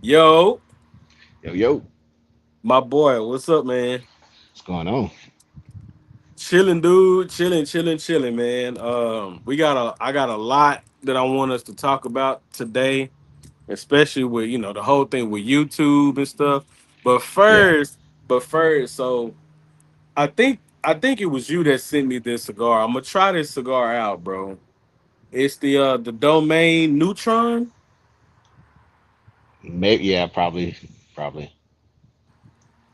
Yo, Yo, yo, my boy, what's up, man? what's going on? Chilling, dude. Chilling, man. I got a lot that I want us to talk about today, especially with the whole thing with YouTube and stuff. But Yeah, first, so I think it was you that sent me this cigar. I'm gonna try this cigar out, bro. It's the Domain Neutron. maybe. Yeah, probably.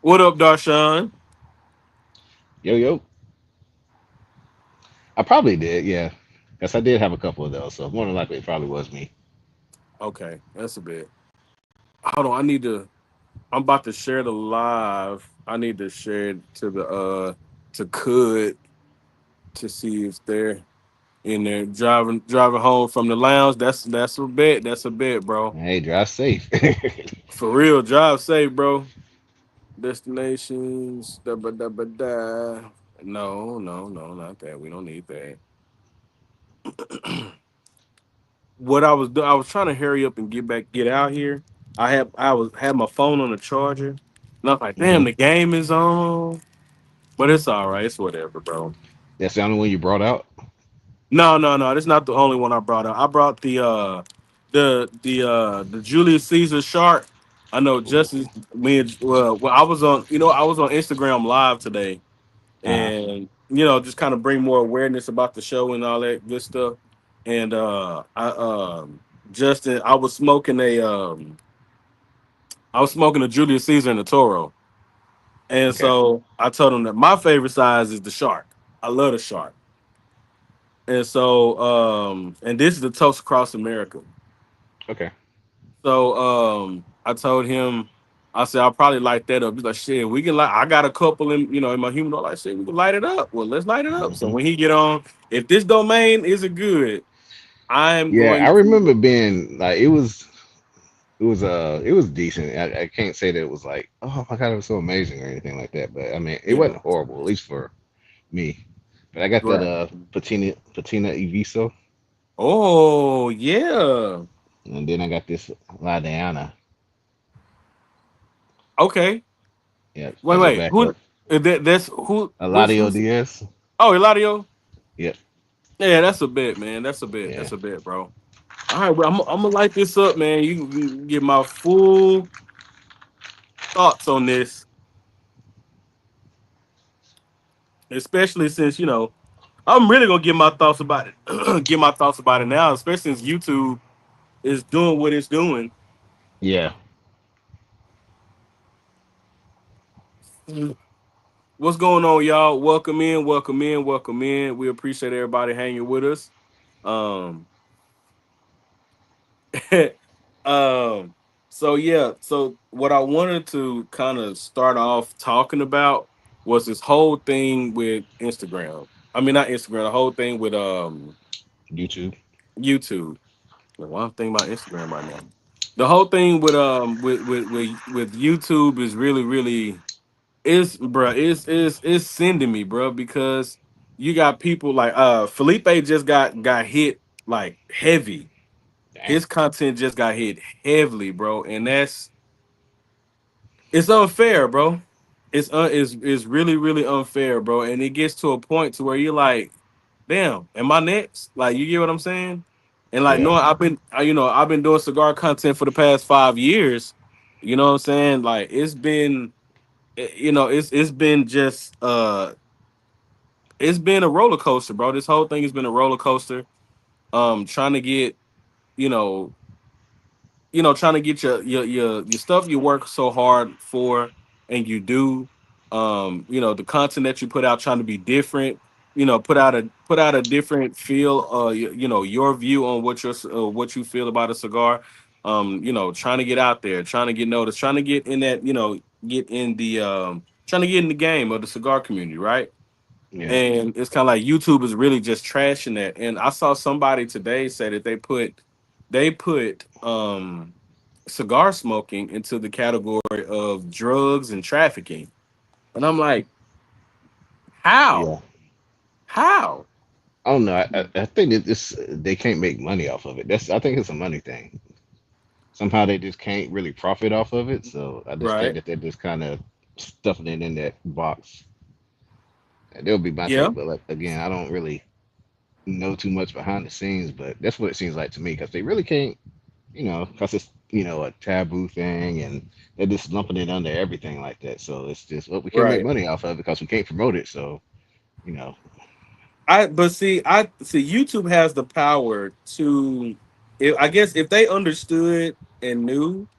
What up, Darshan? Yo, yo. I probably did. Yeah, because I did have a couple of those. So more than likely, it probably was me. Okay, that's a bit. Hold on, I need to. I'm about to share the live. I need to share it to Could to see if they're in there driving home from the lounge. That's a bet. That's a bet, bro. Hey, drive safe. For real, drive safe, bro. Destinations. Da, ba, da, ba, da. No, not that. We don't need that. What I was doing, I was trying to hurry up and get out here. I had my phone on the charger, and I was like, hmm damn, the game is on. But it's all right. It's whatever, bro. That's the only one you brought out. No. That's not the only one I brought up. I brought the Julius Caesar shark. I know Ooh. Justice. Me and well, I was on Instagram live today, Uh-huh. and just kind of bring more awareness about the show and all that good stuff. And Justin, I was smoking a Julius Caesar and a Toro, and Okay. so I told him that my favorite size is the shark. I love the shark. And so, and this is the Toast Across America. Okay. So, I told him, I said, I'll probably light that up. He's like, shit, we can light, I got a couple in my humidor. Like, shit, we can light it up. Well, let's light it up. So hmm when he get on, if this domain isn't good, I am Yeah, I going remember to, being like it was decent. I can't say that it was like, oh my god, it was so amazing or anything like that. But I mean, it yeah, wasn't horrible, at least for me. But I got that right. patina Eviso, Oh, yeah. and then I got this La Diana, Okay. yeah, as a Wait. backup. That's who, Eladio who's, Diaz. oh, Eladio? Yep. Yeah, that's a bit, man. That's a bit. Yeah. That's a bit, bro. All right, well, I'm gonna light this up, man. You can get my full thoughts on this, especially since I'm really gonna get my thoughts about it. Get my thoughts about it now, especially since YouTube is doing what it's doing. Yeah. Mm. What's going on, y'all? Welcome in. We appreciate everybody hanging with us. Um, um, so yeah, so what I wanted to kind of start off talking about was this whole thing with Instagram. I mean, not Instagram. The whole thing with YouTube. YouTube. Like, why I'm thinking about Instagram right now. The whole thing with YouTube is really is bruh, is sending me, bruh, because you got people like Felipe just got hit like heavy. Dang. His content just got hit heavily, bro, and it's unfair, bro. It's really unfair, bro, and it gets to a point to where you're like, damn, am I next? Like, you get what I'm saying? And like, Yeah. knowing I've been doing cigar content for the past 5 years. You know what I'm saying? Like, it's been just it's been a roller coaster, bro. This whole thing has been a roller coaster. Trying to get you know trying to get your stuff you work so hard for, and you do. The content that you put out, trying to be different. Put out a different feel. Your view on what you feel about a cigar. Trying to get out there, trying to get noticed, trying to get in that. Get in the trying to get in the game of the cigar community, right? Yeah. And it's kind of like YouTube is really just trashing that. And I saw somebody today say that they put cigar smoking into the category of drugs and trafficking. And I'm like, how? Yeah. How? I don't know. I think that this they can't make money off of it. I think it's a money thing. somehow they just can't really profit off of it. So I just think Right. that they're just kind of stuffing it in that box. That would be my Yeah. take. But like, again, I don't really know too much behind the scenes, but that's what it seems like to me because they really can't, because it's a taboo thing and they're just lumping it under everything like that. So it's just, well, we can't make Right. money off of it because we can't promote it. So you know, I see YouTube has the power to, I guess if they understood and knew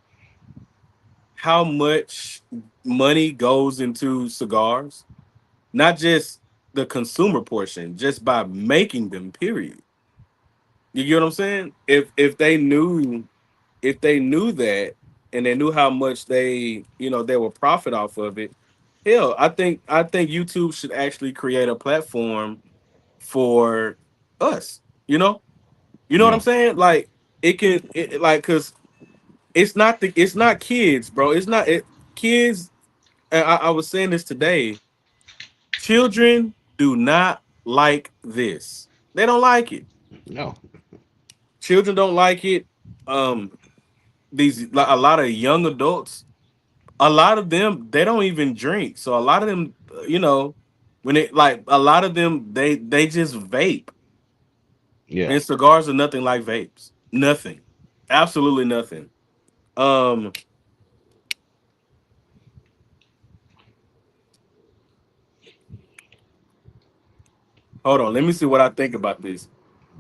how much money goes into cigars, not just the consumer portion, just by making them, period. You get what I'm saying? If they knew that and they knew how much they will profit off of it, hell, I think YouTube should actually create a platform for us. You know? You know what I'm yeah, saying? Like like cuz it's not kids, bro. It's not kids. And I was saying this today. Children do not like this. They don't like it. no, Children don't like it. Um, these like, a lot of young adults, a lot of them they don't even drink. So a lot of them, when it like a lot of them they just vape. yeah, And cigars are nothing like vapes. Nothing. Absolutely nothing. Um, hold on, let me see what I think about this.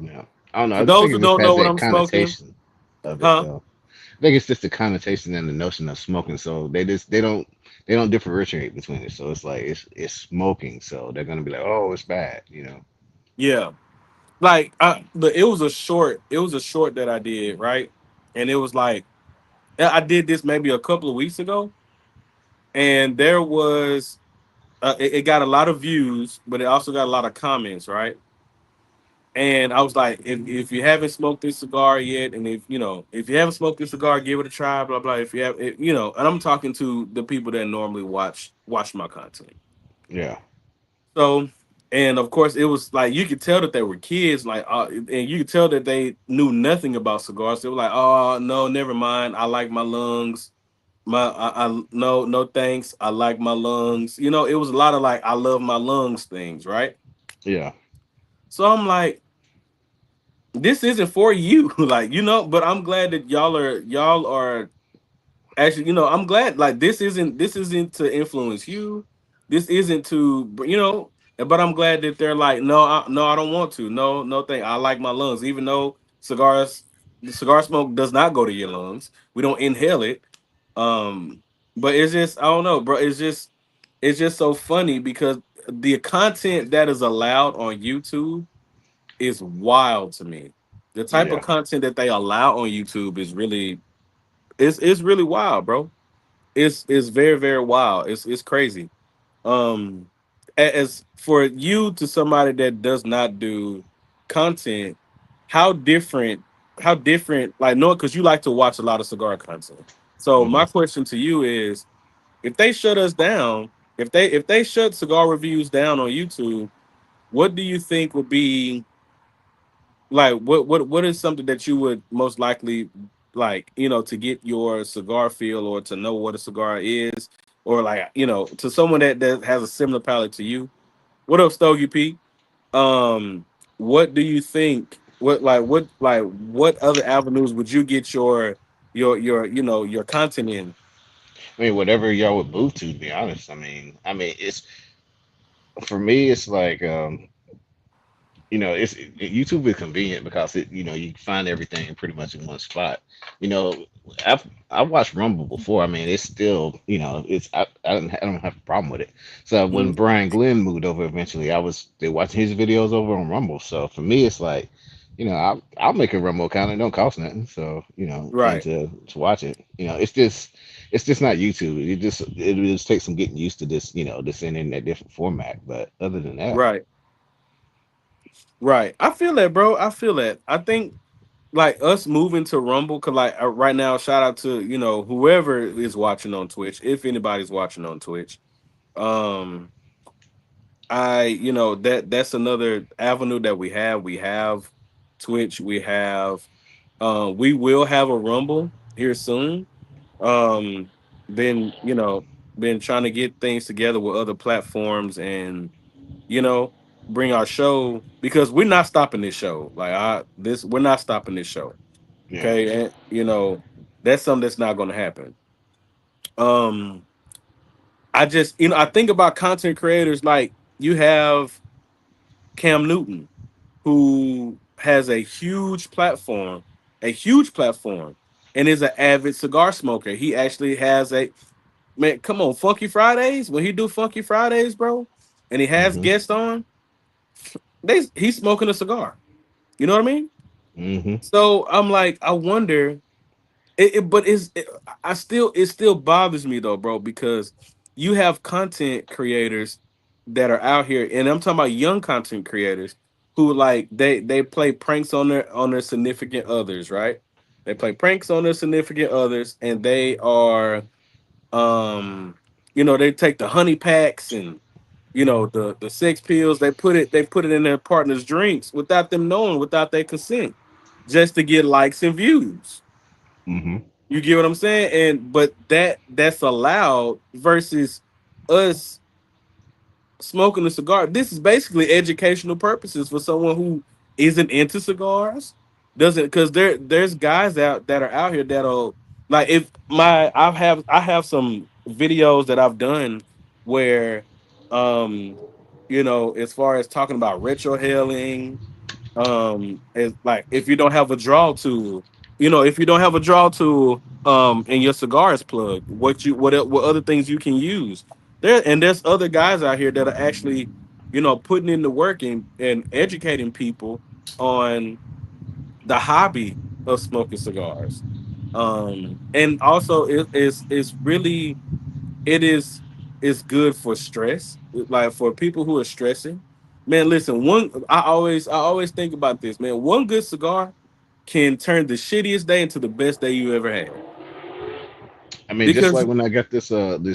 yeah. I don't know. For I just those think who it just don't has know what that I'm smoking, connotation of it, huh? though. I think it's just the connotation and the notion of smoking. So they don't differentiate between it. So it's like it's smoking. So they're gonna be like, oh, it's bad. Yeah. Like it was a short that I did, right? And it was like I did this maybe a couple of weeks ago, and there was it got a lot of views, but it also got a lot of comments, right? And I was like, if you haven't smoked this cigar yet, and if you haven't smoked this cigar, give it a try, blah blah. If you have, and I'm talking to the people that normally watch my content. Yeah, So, and of course, it was like you could tell that they were kids, like, and you could tell that they knew nothing about cigars. They were like, "Oh no, never mind. I like my lungs. No thanks. I like my lungs." It was a lot of like, "I love my lungs" things, right? yeah, So I'm like, this isn't for you, like, But I'm glad that y'all are actually, I'm glad, like, this isn't to influence you. This isn't to, but I'm glad that they're like, no, no, I don't want to. No, no thing. I like my lungs, even though the cigar smoke does not go to your lungs. We don't inhale it. Um, but it's just, I don't know, bro. It's just so funny because the content that is allowed on YouTube is wild to me. The type of yeah, content that they allow on YouTube is really, it's really wild, bro. It's very very wild. It's crazy. Um, as for you to somebody that does not do content, how different, like, no, because you like to watch a lot of cigar content. So hmm my question to you is, if they shut us down, if they shut cigar reviews down on YouTube, what do you think would be like, what is something that you would most likely like, to get your cigar feel, or to know what a cigar is, or like, to someone that has a similar palate to you? What up, Stogie P? um what do you think, what other avenues would you get your content in? I mean, whatever y'all would move to be honest. I mean, it's for me. It's like YouTube is convenient because you can find everything pretty much in one spot. You know, I've watched Rumble before. I mean, it's still it's I don't have a problem with it. So when Mhm. Brian Glenn moved over eventually, I was they watching his videos over on Rumble. So for me, it's like I'll make a Rumble account. It don't cost nothing. So and Right. to watch it, it's just not YouTube. It just takes some getting used to this in that different format. But other than that, Right. Right. I feel that, bro. I feel that. I think, like, us moving to Rumble, cause like, right now, shout out to whoever is watching on Twitch, if anybody's watching on Twitch. Um, that's another avenue that we have Twitch. We will have a Rumble. here soon. Um, been been trying to get things together with other platforms, and you know bring our show, because we're not stopping this show. Like I this we're not stopping this show. Yeah. Okay, and that's something that's not going to happen. Um, I just I think about content creators like you have Cam Newton, who has a huge platform, and is an avid cigar smoker. He actually has a man. Come on, Funky Fridays. When he do Funky Fridays, bro, and he has Mhm. guests on, he's smoking a cigar. You know what I mean? Mhm. So I'm like, I wonder. But I still it still bothers me though, bro, because you have content creators that are out here, and I'm talking about young content creators who like they play pranks on their significant others, right? They play pranks on their significant others, and they are um they take the honey packs and the sex pills. They put it in their partner's drinks without them knowing, without their consent, just to get likes and views. Mhm. You get what I'm saying? And but that's allowed versus us smoking a cigar. This is basically educational purposes for someone who isn't into cigars. Doesn't Because there's guys out that are out here that'll like if my I have some videos that I've done where as far as talking about retrohaling, it's like if you don't have a draw tool, if you don't have a draw tool and your cigar is plugged, what other things you can use there's other guys out here that are actually putting in the work and educating people on the hobby of smoking cigars. And also it's really it is good for stress, like for people who are stressing. Man, listen, I always think about this, man. One good cigar can turn the shittiest day into the best day you ever had. I mean, just Because like when I got this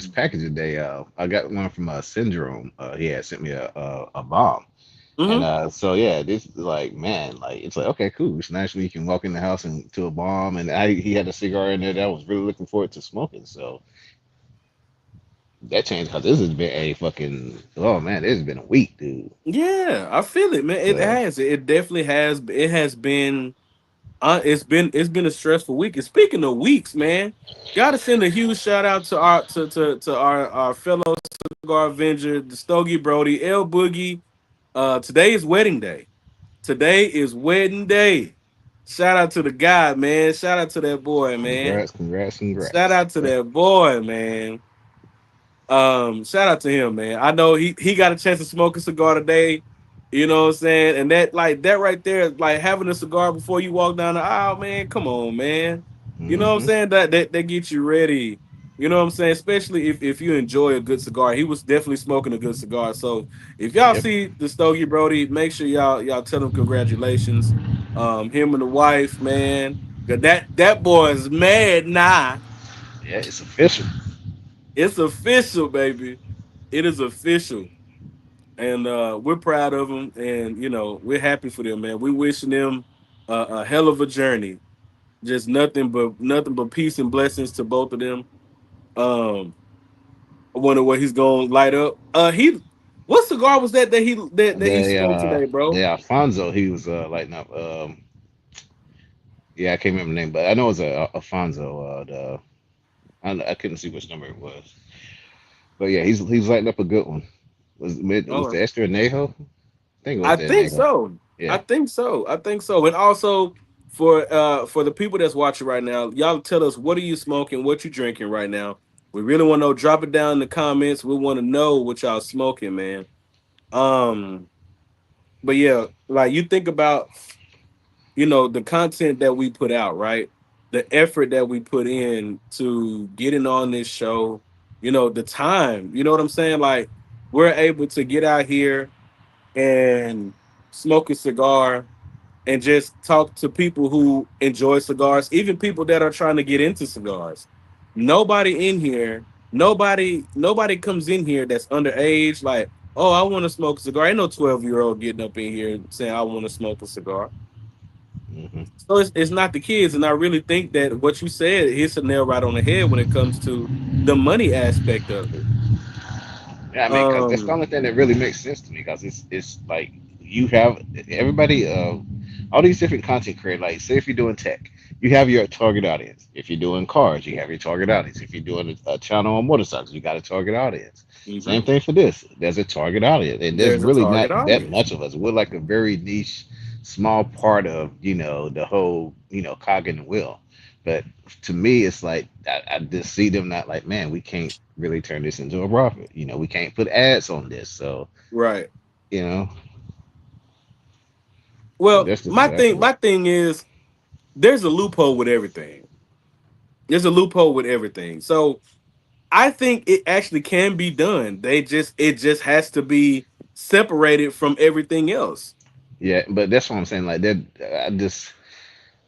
package today, I got one from Syndrome. He had sent me a bomb, and mhm, so yeah, this is like man, like it's like okay, cool. It's nice when you can walk in the house and to a bomb, and he had a cigar in there that I was really looking forward to smoking. So that changed because this has been a fucking oh man, this has been a week, dude. yeah, I feel it, man. It So has. It definitely has. It has been. It's been a stressful week. And speaking of weeks, man, gotta send a huge shout out to our fellow Cigar Avenger, the Stogie Brody, L Boogie. Today is wedding day. Today is wedding day. Shout out to the guy, man. Shout out to that boy, man. congrats, congrats, Shout congrats. out to that boy, man. Shout out to him, man. I know he got a chance to smoke a cigar today. You know what I'm saying? And that like that right there, like having a cigar before you walk down the aisle, man. Come on, man. You know what I'm Hmm. saying? That gets you ready. You know what I'm saying? Especially if you enjoy a good cigar. He was definitely smoking a good cigar. So if y'all Yep. see the Stogie Brody, make sure y'all tell him congratulations. Him and the wife, man. 'Cause that boy is mad now. Yeah, it's official. It's official, baby. It is official, and we're proud of them, and we're happy for them, man. We wishing them a hell of a journey. Just nothing but peace and blessings to both of them. Um, I wonder what he's gonna light up. What cigar was that he smoked today, bro? The Alfonso, he was lighting up. Yeah, I can't remember the name, but I know it was a Alfonso. I couldn't see which number it was, but yeah, he's lighting up a good one. Was Oh, the Esther Anejo? I think it was I the think Anejo. so. I Yeah, think so. I think so. And also for the people that's watching right now, y'all tell us what are you smoking, what you drinking right now. We really want to know. Drop it down in the comments. We want to know what y'all smoking, man. Um, but yeah, like you think about the content that we put out, right? The effort that we put in to getting on this show, the time. You know what I'm saying? Like we're able to get out here and smoke a cigar and just talk to people who enjoy cigars, even people that are trying to get into cigars. Nobody in here, nobody comes in here that's underage, like, oh, I want to smoke a cigar. Ain't no 12-year-old getting up in here saying I want to smoke a cigar. Hmm. So it's not the kids, and I really think that what you said hits a nail right on the head when it comes to the money aspect of it. Yeah, I mean, because that's the Um, only thing that really makes sense to me. Because it's like you have everybody, all these different content creators. Like, say if you're doing tech, you have your target audience. If you're doing cars, you have your target audience. If you're doing a channel on motorcycles, you got a target audience. Same mhm. thing for this. There's a target audience, and there's There's a really not target that audience. much of us. We're like a very niche, small part of the whole cog in the wheel. But to me, it's like I just see them not like, man, we can't really turn this into a profit. We can't put ads on this. So, Right. you know, so Well, that's just my what I thing, feel. my thing is there's a loophole with everything. There's a loophole with everything. So I think it actually can be done. It just has to be separated from everything else. Yeah, but that's what I'm saying. Like that,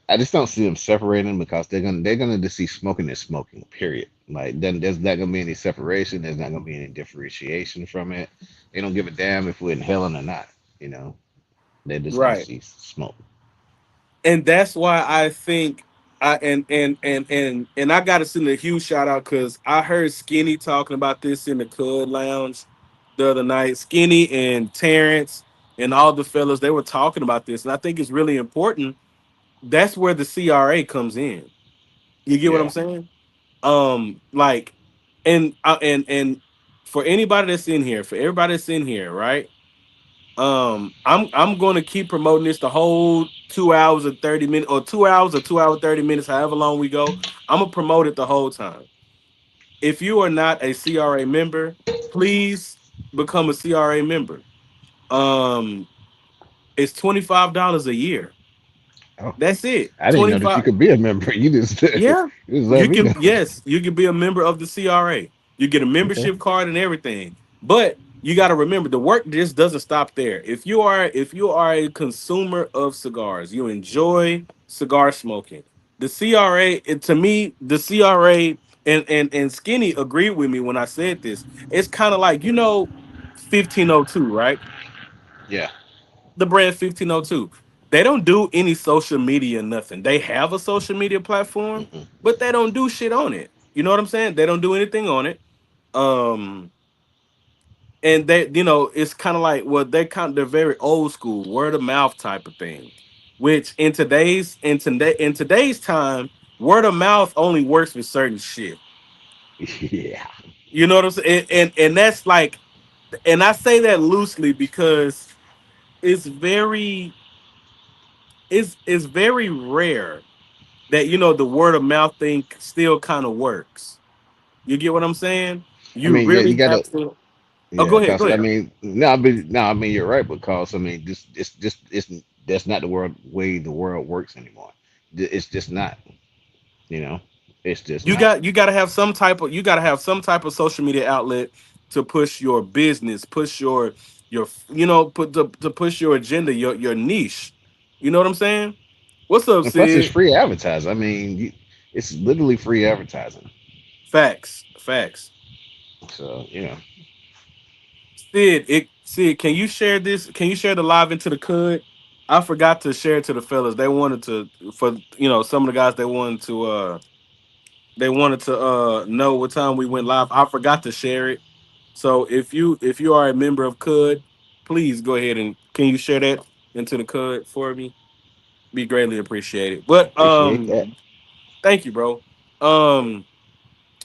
I just don't see them separating because they're gonna just see smoking as smoking. Period. Like then there's not gonna be any separation. There's not gonna be any differentiation from it. They don't give a damn if we're inhaling or not. You know, they're just gonna Right. see smoke. And that's why I think I gotta send a huge shout out because I heard Skinny talking about this in the Cud Lounge the other night. Skinny and Terrence and all the fellas, they were talking about this. And I think it's really important. That's where the CRA comes in. You get what I'm Yeah. saying? Like, and for anybody that's in here, for everybody that's in here, right? I'm going to keep promoting this the whole 2 hours and 30 minutes, or 2 hours or 2 hour 30 minutes, however long we go. I'm gonna promote it the whole time. If you are not a CRA member, please become a CRA member. Um, it's $25 a year. Oh, That's it. I didn't know that you 25. could be a member. You just you Yeah, just let you me can. know. Yes, you can be a member of the CRA. You get a Okay. membership card and everything. But you got to remember, the work just doesn't stop there. If you are a consumer of cigars, you enjoy cigar smoking. The CRA, to me, the CRA and Skinny agreed with me when I said this. It's kind of like 1502, right? Yeah. The brand 1502. They don't do any social media, nothing. They have a social media platform, Hmm. but they don't do shit on it. You know what I'm saying? They don't do anything on it. Um, and it's kind of like, well, they're very old school, word of mouth type of thing. Which in today's time, word of mouth only works with certain shit. Yeah. You know what I'm saying? And that's like, and I say that loosely because it's very it's very rare that the word of mouth thing still kind of works. You get what I'm saying? I You mean, yeah, you really have gotta. to. Oh, Yeah, go ahead, because go I ahead. mean, no, I mean you're right because I mean this, it's just it's that's not the world way the world works anymore. It's just not. You know, it's just You not. got you got to have some type of you got to have some type of social media outlet to push your business, push your put to push your agenda, your niche. You know what I'm saying? What's up, And plus, it's Sid? free advertising. I mean, it's literally free advertising. Facts, facts. So you know, Sid, can you share this? Can you share the live into the could? I forgot to share it to the fellas. They wanted to for some of the guys they wanted to know what time we went live. I forgot to share it. So if you are a member of could, please go ahead and can you share that into the could for me? Be greatly appreciated. But appreciate that. thank you, bro. Um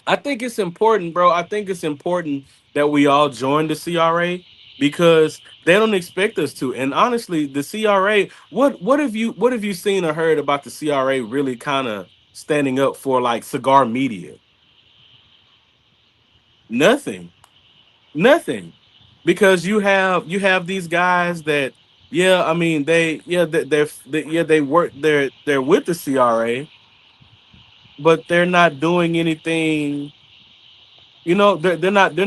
I think it's important, bro. I think it's important that we all join the CRA because they don't expect us to. And honestly, the CRA, what have you seen or heard about the CRA really kind of standing up for like cigar media? Nothing. Nothing. Because you have these guys that I mean they work they're with the CRA, but they're not doing anything. They're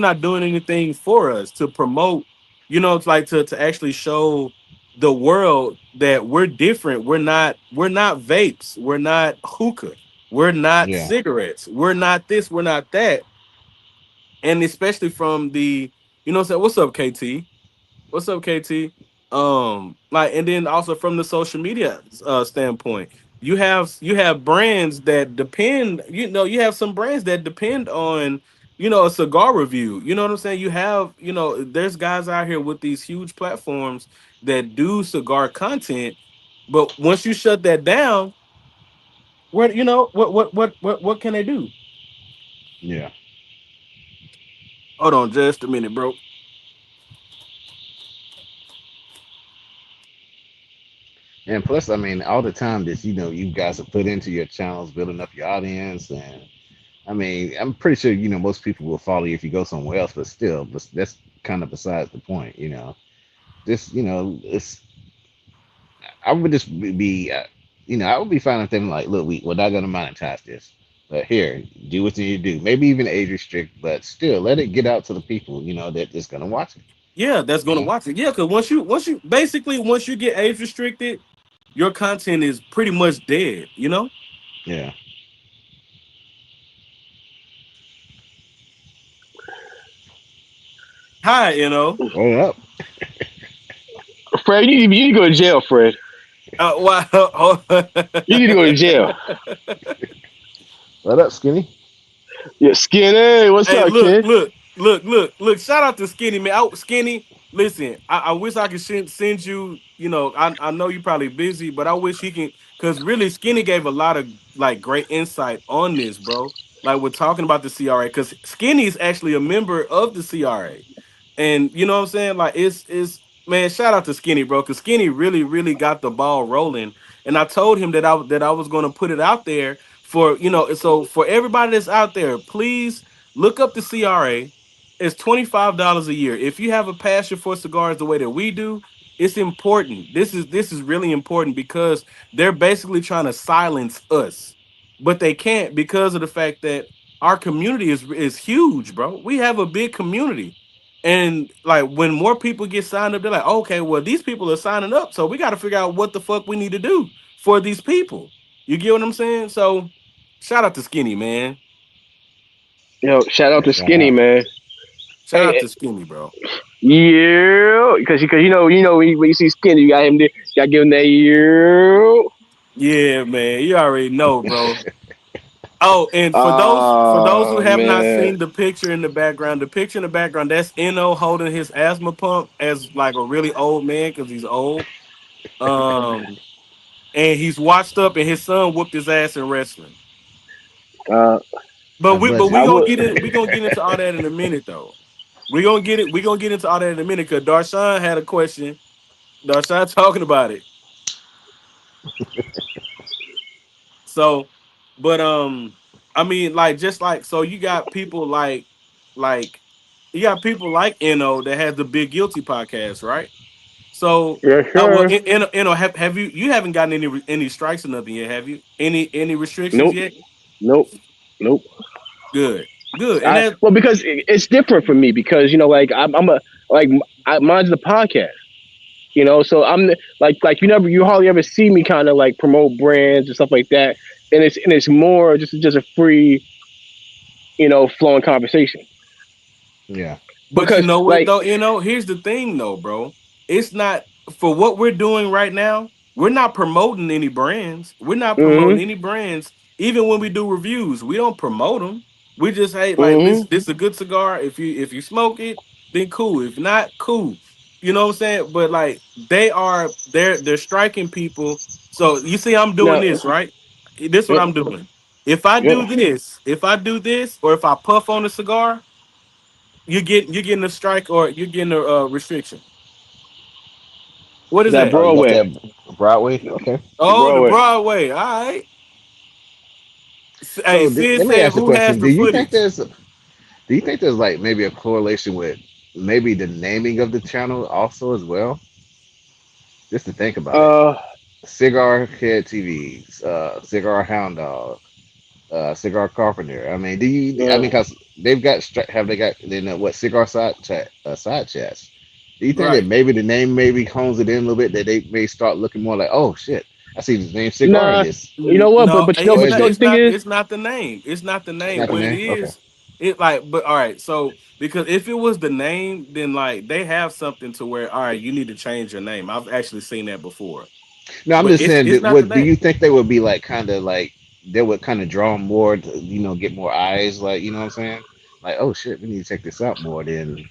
not doing anything for us to promote. It's like to actually show the world that we're different. We're not vapes. We're not hookah. We're not Yeah. cigarettes. We're not this. We're not that. And especially from the, what's up, KT? What's up, KT? Like, and then also from the social media standpoint, you have brands that depend, you have some brands that depend on, a cigar review. You know what I'm saying? You have, there's guys out here with these huge platforms that do cigar content, but once you shut that down, what what can they do? Yeah. Hold on just a minute, bro. And plus, I mean, all the time that you guys have put into your channels, building up your audience, and I mean, I'm pretty sure most people will follow you if you go somewhere else. But still, but that's kind of besides the point. This it's I would just I would be fine with them like, look, we're not gonna monetize this, but here, do what you need to do. Maybe even age restrict, but still, let it get out to the people that is gonna watch it. Yeah, that's You gonna know? watch it. Yeah, because once you get age restricted, your content is pretty much dead. Yeah. Hi, What up? Fred, you need to go to jail, Fred. Wow. You need to go to jail. What up, Skinny? Yeah, Skinny, what's Hey, up, look, kid? look, look, look, look! Shout out to Skinny, man. Skinny, listen, I wish I could send you. I know you're probably busy, but I wish he can, because really, Skinny gave a lot of like great insight on this, bro. Like we're talking about the CRA, because Skinny is actually a member of the CRA, and you know what I'm saying. Like it's man, shout out to Skinny, bro, because Skinny really, really got the ball rolling. And I told him that I was going to put it out there for so for everybody that's out there, please look up the CRA. It's $25 a year. If you have a passion for cigars the way that we do, it's important. This is really important because they're basically trying to silence us, but they can't because of the fact that our community is huge, bro. We have a big community, and like when more people get signed up, they're like, okay, well these people are signing up, so we got to figure out what the fuck we need to do for these people. You get what I'm saying? So, shout out to Skinny, man. Yo, shout out Yeah, to shout Skinny, out. man. Shout out Hey, to Skinny, bro. yeah, because when you see Skinny, you got him there. You got to give him that yeah. Yeah, man. You already know, bro. Oh, and for those who Oh have not man, seen the picture in the background, the picture in the background, that's No holding his asthma pump as like a really old man because he's old. Um, and he's washed up, and his son whooped his ass in wrestling. uh, But A we I budget. gonna would. get in. We gonna get into all that in a minute, though. We gonna get it. We gonna get into all that in a minute because Darshawn had a question. Darshawn talking about it. So, but I mean, like just like so, you got people like you got people like that has the Big Guilty podcast, right? So, Yeah, well, sure. have you haven't gotten any strikes or nothing yet? Have you any restrictions Nope, yet? nope, nope. Good, good, and that Well, because it's different for me because like I'm a like mine's the podcast. So like you hardly ever see me kind of like promote brands and stuff like that, and it's more just a free flowing conversation Yeah. But you because know what like though? Here's the thing though, bro. It's not for what we're doing right now. We're not promoting any brands. We're not promoting mm-hmm, any brands. Even when we do reviews, we don't promote them. We just hey, like mm-hmm. this is a good cigar. If you smoke it, then cool. If not, cool. You know what I'm saying? But like they're striking people. So you see, I'm doing No, this right. This is what yep, I'm doing. If I do this, or if I puff on a cigar, you're getting a strike or you're getting a restriction. What is that that? Oh, you got Broadway, that Broadway? Okay. the Oh, the Broadway. Broadway. All right. Hey, So Sid let me said, ask you a "Who has question. the footage?" Do you think there's like maybe a correlation with maybe the naming of the channel also as well? Just to think about it. Uh, Cigar Head TV, Cigar Hound Dog, Cigar Carpenter. I mean, do you? I uh, mean, because they've got have they got what Cigar side chats? Do you think that Right. maybe the name maybe hones it in a little bit that they may start looking more like, oh shit, I see the name Cigar in nah, this, you know what? No, but or but it's is not. the it It's thing not. is, It's not the name. It's not the it's name. not the What it name? Okay, is? it like, but all right. So because if it was the name, then like they have something to where all right, you need to change your name. I've actually seen that before, No, I'm but just saying it's that not the what do name. you think they would be like kind of like they would kind of draw more to, get more eyes, like, you know what I'm saying? Like, oh shit, we need to check this out more than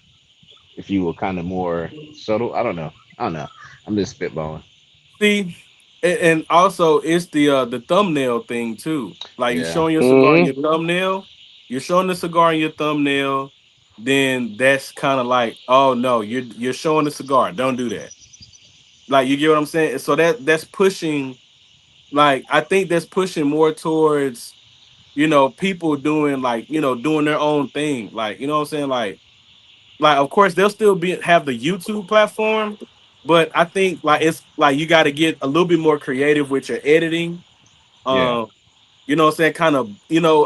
if you were kind of more subtle. I don't know. I don't know. I'm just spitballing. See, and also it's the thumbnail thing too. Like you Yeah. showing your cigar in Hmm. your thumbnail, you're showing the cigar in your thumbnail, then that's kind of like, oh no, you're showing the cigar. Don't do that. Like you get what I'm saying? So that's pushing. Like I think that's pushing more towards people doing like doing their own thing. Like you know what I'm saying? Like of course they'll still be have the YouTube platform, but I think like it's like you got to get a little bit more creative with your editing. Yeah. Um, you know what I'm saying? Kind of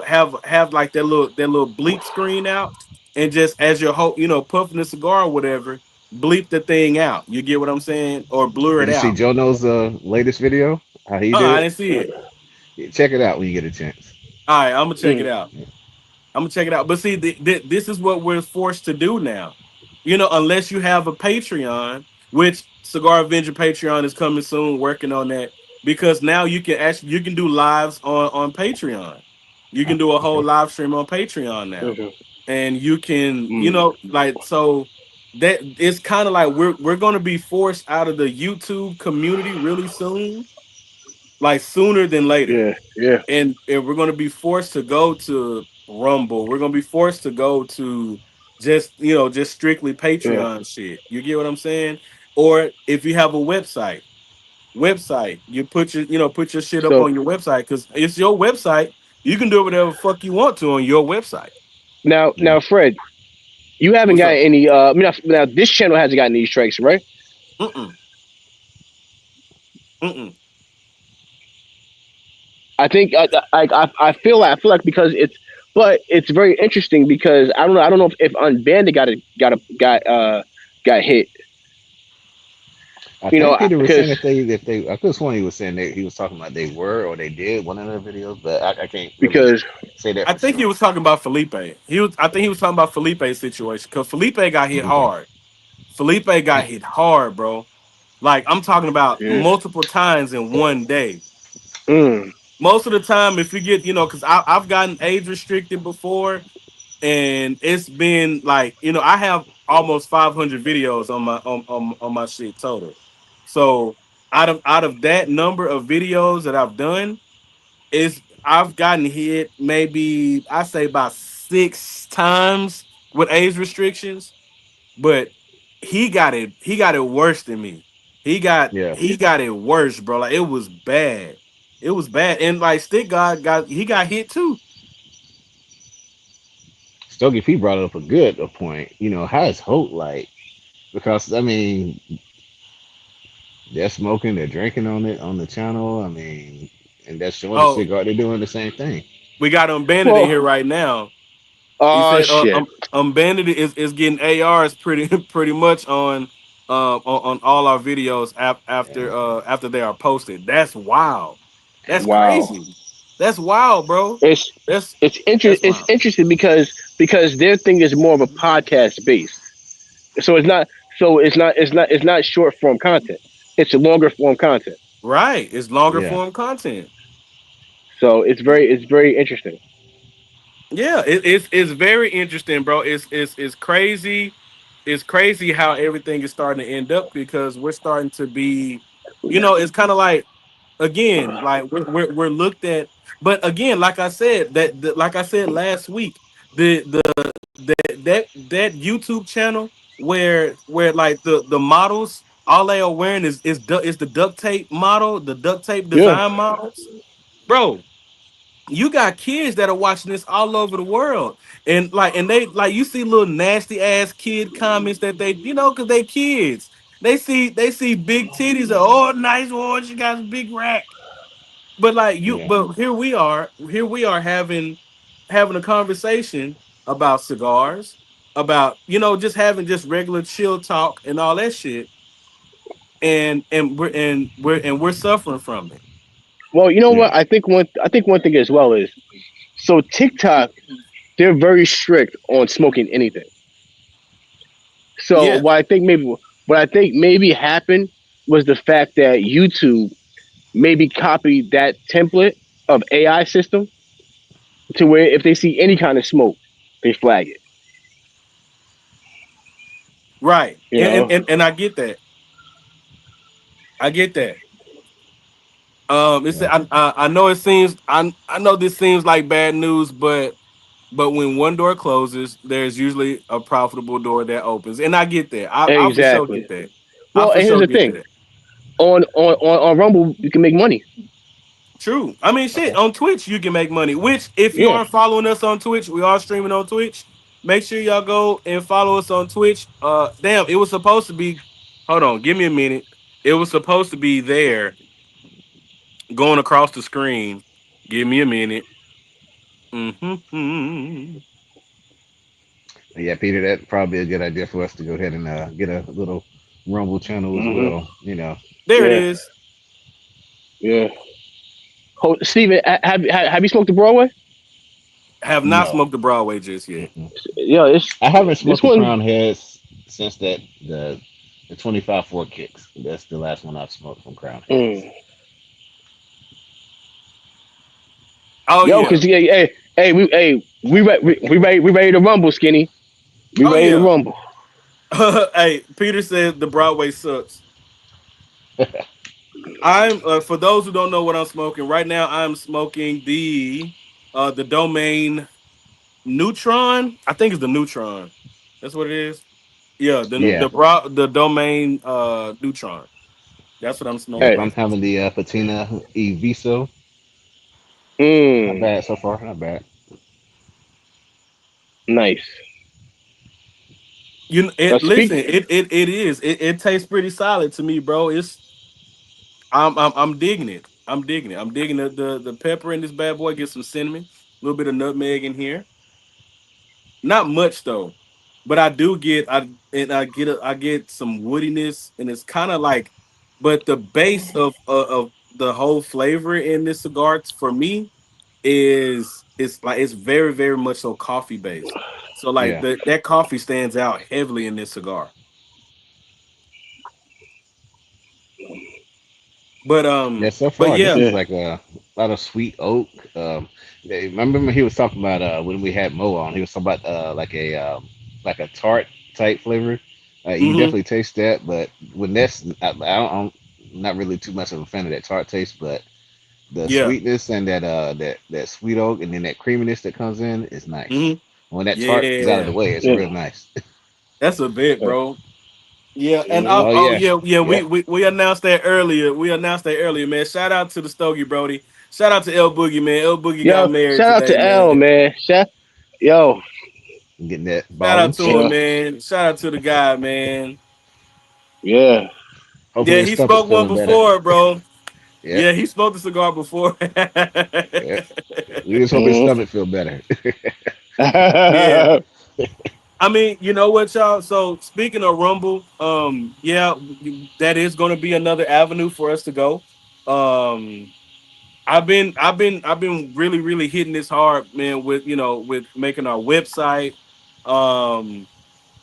have like that little bleep screen out, and just as you're puffing the cigar or whatever, bleep the thing out. You get what I'm saying? Or blur Did it you see out. Jono's latest video? How he did I it? didn't see it. Yeah, check it out when you get a chance. All right, I'm gonna check it Mm. out. I'm gonna check it out. But see, this is what we're forced to do now. Unless you have a Patreon, which Cigar Avenger Patreon is coming soon, working on that. Because now you can do lives on Patreon. You Oh, can do a whole okay. live stream on Patreon now, Hmm. and you can Mm. like so that it's kind of like we're gonna be forced out of the YouTube community really soon, like sooner than later, Yeah. Yeah. and we're going to be forced to go to Rumble. We're going to be forced to go to just strictly Yeah. Patreon shit. You get what I'm saying? Or if you have a website, you put your shit up So on your website because it's your website. You can do whatever fuck you want to on your website. Yeah. now, Fred, you haven't What's got up? any. I mean, now this channel hasn't gotten any strikes, right? Mm-mm, mm-mm. I think I feel like because but it's very interesting because I don't know if Unbanded got hit. I think Peter was saying Because if they I could have sworn he was saying he was talking about they were or they did one of their videos, but I can't really because say that I for think he sure. was talking about Felipe. I think he was talking about Felipe's situation because Felipe got hit Okay. hard. Felipe got hit hard, bro. Like I'm talking about yeah. multiple times in one day. Mm. Most of the time, if you get, because I've gotten age restricted before, and it's been like, I have almost 500 videos on my shit total. So out of that number of videos that I've done, is I've gotten hit maybe I say about 6 times with age restrictions, but he got it worse than me. He got Yeah. he got it worse, bro. Like it was bad. It was bad. And like Stick God got hit too. Stogie P brought up a point. How is Hope like? Because I mean, they're smoking, they're drinking on it on the channel. I mean, and that's showing the Oh, cigar. They're doing the same thing. we got Unbanded in Well, here right now. He oh said shit! Unbanded is getting ARs pretty pretty much on all our videos Yeah. after they are posted. That's wild. That's Damn. Wow. crazy. That's wild, bro. It's That's it's wild. interesting because their thing is more of a podcast based. So it's not short form content. It's a longer form content. Right. It's longer Yeah. form content. So it's very interesting. Yeah, it's very interesting, bro. It's crazy. It's crazy how everything is starting to end up because we're starting to be, it's kind of like again, like we're looked at, but again, like I said like I said last week, that YouTube channel where like the models all they are wearing is the duct tape model, the duct tape Yeah. design models, bro. You got kids that are watching this all over the world, and they like you see little nasty ass kid comments that they because they kids. They see big titties. Oh, nice one. She got a big rack. But like Yeah. but here we are having a conversation about cigars, about just having just regular chill talk and all that shit, and we're suffering from it. Well, you know Yeah. what? I think one thing as well is so TikTok. they're very strict on smoking anything. So Yeah, what I think maybe happened was the fact that YouTube maybe copied that template of AI system to where if they see any kind of smoke, they flag it. right. You And, know, and I get that. I get that. It's Yeah. I know it seems I know this seems like bad news, but when one door closes, there's usually a profitable door that opens, and I get that. I for sure exactly. get that. I Well, for and here's sure the get thing: that. on Rumble, you can make money. True. I mean, shit. Okay. On Twitch, you can make money. Which, if you Yeah, aren't following us on Twitch, we are streaming on Twitch. Make sure y'all go and follow us on Twitch. Damn, it was supposed to be. Hold on, give me a minute. It was supposed to be there, going across the screen. Give me a minute. Hmm. Yeah, Peter, that probably a good idea for us to go ahead and get a little Rumble channel as hmm well. You know. There it yeah, is. yeah. Steven, have you smoked the Broadway? Have not No. smoked the Broadway just yet. Mm-mm. Yeah, it's I haven't this smoked a one. Crown Heads since the 25 4 kicks. That's the last one I've smoked from Crown Heads. Mm. Oh Yo, yeah. cause yeah, we ready to rumble, skinny. We Oh ready to yeah. rumble. Hey, Peter said the Broadway sucks. I'm for those who don't know what I'm smoking right now. I'm smoking the Domain Neutron. I think it's the Neutron. That's what it is. Yeah, Yeah. the Domain Neutron. That's what I'm Yep. smoking Hey, I'm as we having the speak. Patina E Viso. Not mm, bad so far. Not bad. nice. Now Listen, speak. it is. It tastes pretty solid to me, bro. I'm digging it. I'm digging it. I'm digging the pepper in this bad boy. Get some cinnamon, a little bit of nutmeg in here. Not much though, but I do get I get some woodiness, and it's kind of like, but the base of the whole flavor in this cigar for me is it's like it's very very much so coffee based. So like Yeah. that coffee stands out heavily in this cigar. But Yeah. So but far, this yeah. is Yeah. like a lot of sweet oak. I remember he was talking about when we had Mo on. He was talking about like a tart type flavor. You Hmm. definitely taste that, but when that's I'm not really too much of a fan of that tart taste, but the Yeah. sweetness and that sweet oak and then that creaminess that comes in is nice. Hmm. When that tart is out of the Yeah. way, it's Yeah. real nice. That's a bit, Yeah. bro. Yeah, and hmm Oh oh yeah, yeah, yeah. yeah. We announced that earlier. We announced that earlier, man. Shout out to the Stogie Brody. Shout out to El Boogie, man. El Boogie got Yo, married shout out today, to L, man. man. Yo, Getting that Shout out balling. to you him, know, man. Shout out to the guy, man. yeah. Hopefully Yeah, his he stomach's smoked one feeling better. before, bro. Yeah, Yeah, he smoked the cigar before. yeah. We just hope his hmm stomach feel better. Yeah. I mean, you know what, y'all? So speaking of Rumble, yeah, that is going to be another avenue for us to go. Um, I've been really, really hitting this hard, man, with with making our website, um,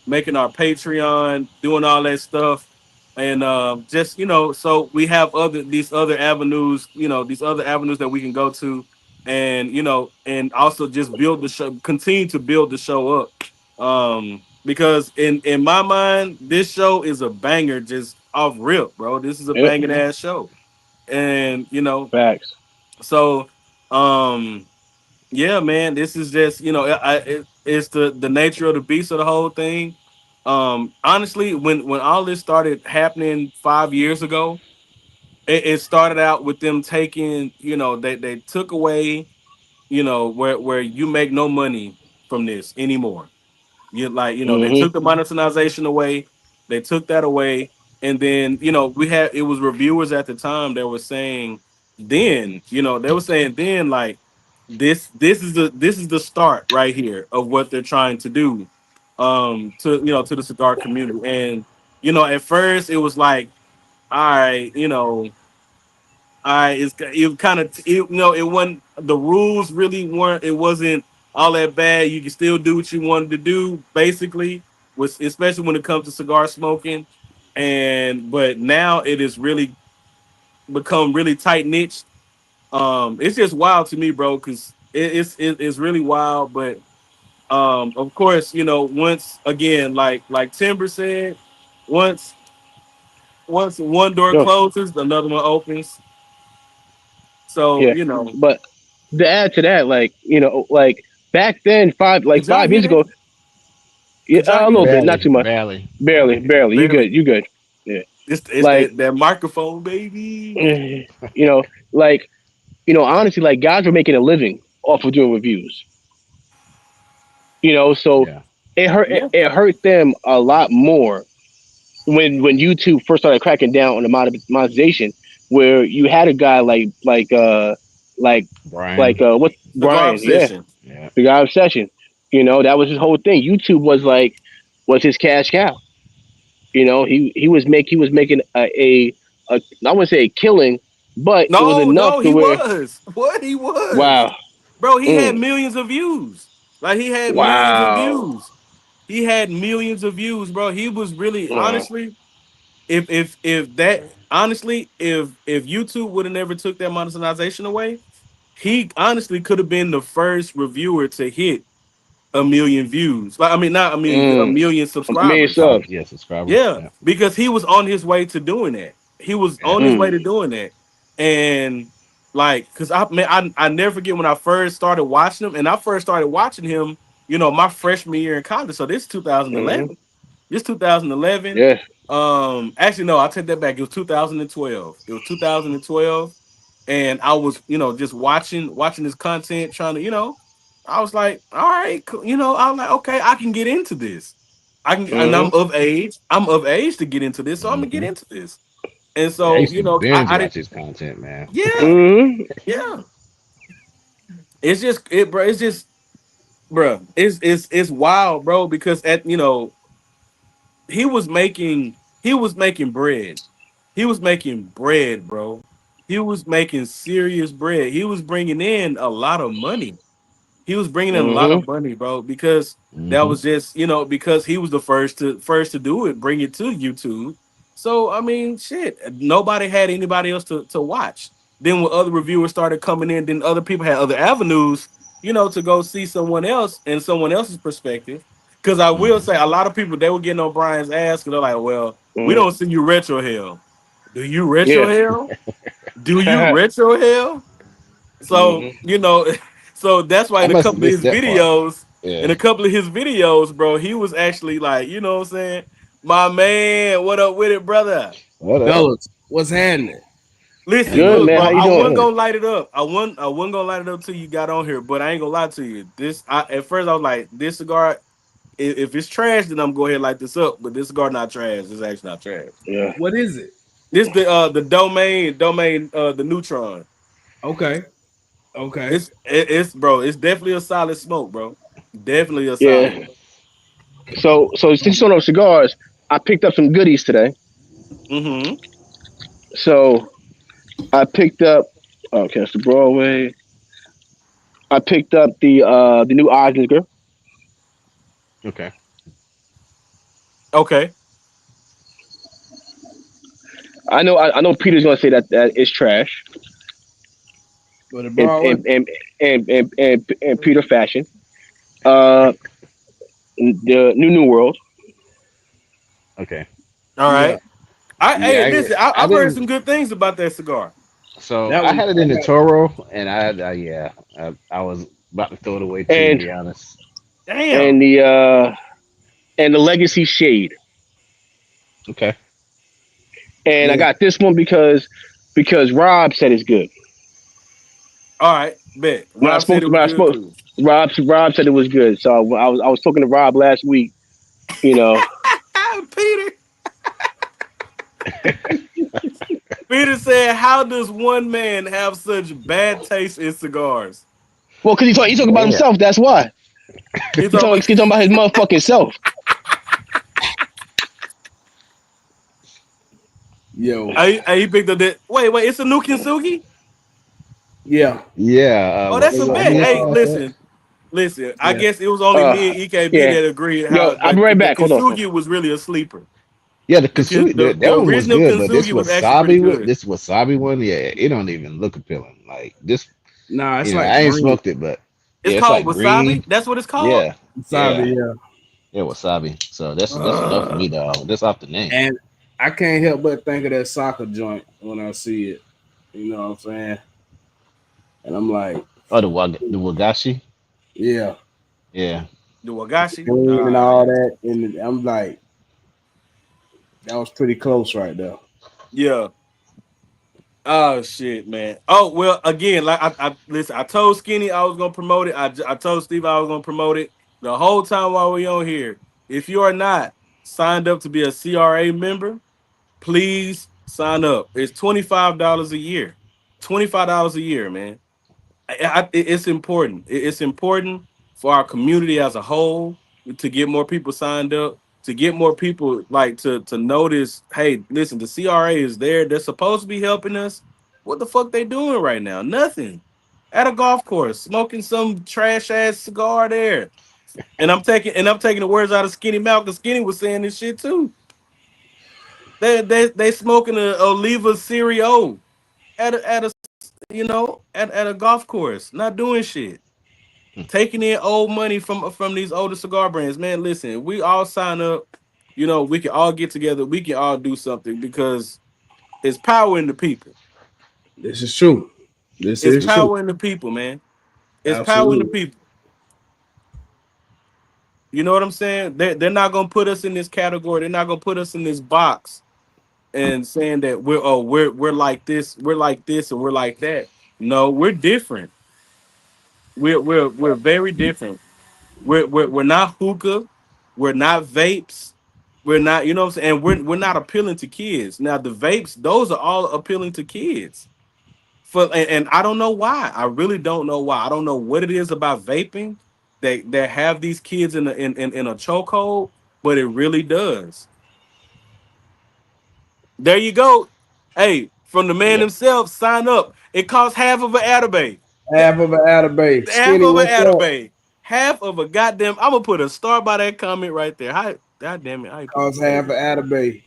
making our Patreon, doing all that stuff, and just so we have these other avenues, these other avenues that we can go to, and and also just build the show, continue to build the show up, because in my mind, this show is a banger, just off rip, bro. This is a Yep. banging ass show, and Facts. so um yeah, man, this is just it's the nature of the beast of the whole thing. Honestly, when all this started happening 5 years ago, it started out with them taking, they took away, where you make no money from this anymore. You like, they hmm took the monetization away. They took that away, and then we had it was reviewers at the time that were saying they were saying then like this is the start right here of what they're trying to do, to to the cigar community. And at first it was like, all right, it's it kind of it wasn't, the rules really weren't, it wasn't all that bad. You can still do what you wanted to do, basically, with especially when it comes to cigar smoking. And but now it is really become really tight niche. It's just wild to me, bro, because it's really wild. But of course, once again, like Timber said, once once one door No, closes, another one opens. So yeah. But to add to that, like like back then, could y'all 5 hear years that? ago, yeah, Could y'all a hear little that? bit, not Barely, too much, barely. barely, barely. You Barely. good, you good. Yeah, It's like that microphone, baby. you know, like honestly, like guys were making a living off of doing reviews. So Yeah. it, Yeah, it hurt them a lot more when YouTube first started cracking down on the monetization, where you had a guy like Brian. what cigar Brian, yeah, obsession. Yeah. the guy obsession. That was his whole thing. YouTube was his cash cow. He was making a I wouldn't say a killing, but it was No, enough no, to he where was. What he was, wow, bro? He had mm, millions of views. Like he had millions of wow, views. He had millions of views, bro. He was really wow, honestly, if that honestly, if YouTube would have never took that monetization away, he honestly could have been the first reviewer to hit a million views. Like I mean, not a million, a mm, million a million subscribers. subs. Yeah, subscribers. Yeah, Yeah. because he was on his way to doing that. He was Yeah. on his way Mm, to doing that, and like, cause I never forget when I first started watching him, and I first started watching him, my freshman year in college. So this mm, 2011. This 2011. yeah, Actually, no, I take that back. It was 2012. It was 2012, and I was, just watching this content, trying to, I was like, all right, cool. I was like, okay, I can get into this. I can, and mm, I'm of age. I'm of age to get into this, so I'm gonna get Hmm. into this. And Yeah, I so, used to binge I watch did, his content, man. yeah, mm, yeah. It's just it, bro. It's just, bro. It's wild, bro. Because he was making bread. He was making bread, bro. He was making serious bread. He was bringing in a lot of money. He was bringing in a lot mm, of money, bro, because that Hmm. was just, because he was the first to do it, bring it to YouTube. So I mean, shit, nobody had anybody else to watch. Then when other reviewers started coming in, then other people had other avenues, to go see someone else and someone else's perspective. Because I will Hmm. say, a lot of people they were getting on Brian's ass because they're like, "Well, we mm, don't see you retro hell. Do you retro yeah, hell? Do you retro hell?" So, mm, so that's why I must have missed that part. in Yeah. a couple of his videos, bro, he was actually like, you know what I'm saying? My man, what up with it, brother? What up? Fellas, what's happening? Listen, good look, man. bro, How you I doing? wasn't Good. gonna light it up. I wasn't gonna light it up till you got on here, but I ain't gonna lie to you. At first I was like, this cigar, if it's trash, then I'm going ahead and light this up. But this cigar not trash. It's actually not trash. Yeah, What is it? This the domain the neutron. Okay. Okay. It's bro. It's definitely a solid smoke, bro. Definitely a solid yeah. one. So since you don't know cigars, I picked up some goodies today. Mm-hmm. So I picked up. Okay, that's the Broadway. I picked up the new Oslinger. Okay. Okay. I know Peter's gonna say that it's trash, For the and Broadway. and and and Peter fashion. Uh, the New World. Okay. All Yeah. right. Hey, Yeah, listen. I I've heard didn't. some good things about that cigar. So That I one. had it in the Toro, and yeah, I was about to throw it away too, to and be honest. Damn. and the Legacy Shade. Okay. And I Yeah. got this one because Rob said it's good. All right. Bet. When I Rob said spoke it to was when I good spoke, too. Rob said it was good. So I was talking to Rob last week. You know, Peter. Peter said, "How does one man have such bad taste in cigars?" well, because he's talking about Damn. himself. That's why He's he's talking talking, about. he's talking about his motherfucking self. Yo. He picked up that. Wait. It's a new Kintsugi. Yeah. Yeah. Oh, What that's They a got bet. Sammy Hey, said uh that. listen. Listen, I Yeah. guess it was only Uh, me and EKB yeah. that agreed Yo, how I'll be right the back. Hold on. Kintsugi was really a sleeper. Yeah, the The Kasugi, the that one was original good, but Kintsugi was actually pretty good. this wasabi one, yeah, it don't even look appealing. Like this, Nah, it's I like ain't green smoked it, but It's yeah, it's called like wasabi. green. That's what it's called. Yeah, yeah, wasabi. Yeah. yeah, wasabi. So that's a no for Uh, me, dog. That's off the name. And I can't help but think of that soccer joint when I see it. You know what I'm saying? And I'm like, Oh, the wagashi. yeah, Yeah, the wagashi. green and Nah, all that. And I'm like, that was pretty close right there. yeah. Oh shit, man. Oh well, again, like I listen. I told Skinny I was gonna promote it. I told Steve I was gonna promote it the whole time while we on here. If you are not signed up to be a CRA member, please sign up. It's $25 a year. $25 a year, man. It's important. It's important for our community as a whole to get more people signed up, to get more people like to notice. Hey, listen, the CRA is there. They're supposed to be helping us. What the fuck they doing right now? Nothing. At a golf course, smoking some trash ass cigar there. And I'm taking the words out of Skinny mouth because Skinny was saying this shit too. They smoking a Oliva Cereal at a at a golf course, not doing shit, taking in old money from these older cigar brands. Man, listen, we all sign up. We can all get together. We can all do something because it's power in the people. This is true. This It's is true. power in the people, man. It's power in the Absolutely. people. You know what I'm saying? They're not gonna put us in this category. They're not gonna put us in this box and saying that we're like this, we're like this, and we're like that. No, we're different. We're very different. We're not hookah. We're not vapes. We're not, you know what I'm saying? And we're not appealing to kids. Now the vapes, those are all appealing to kids. And I don't know why. I really don't know why. I don't know what it is about vaping that have these kids in a chokehold, but it really does. There you go. Hey, from the man yeah. himself, sign up. It costs half of an Atabay. Half of an Atabay. Half Skinny, of an what's up? Atabay. Half of a goddamn. I'm gonna put a star by that comment right there. How? God damn it! How you put the Cost half star? an Atabay.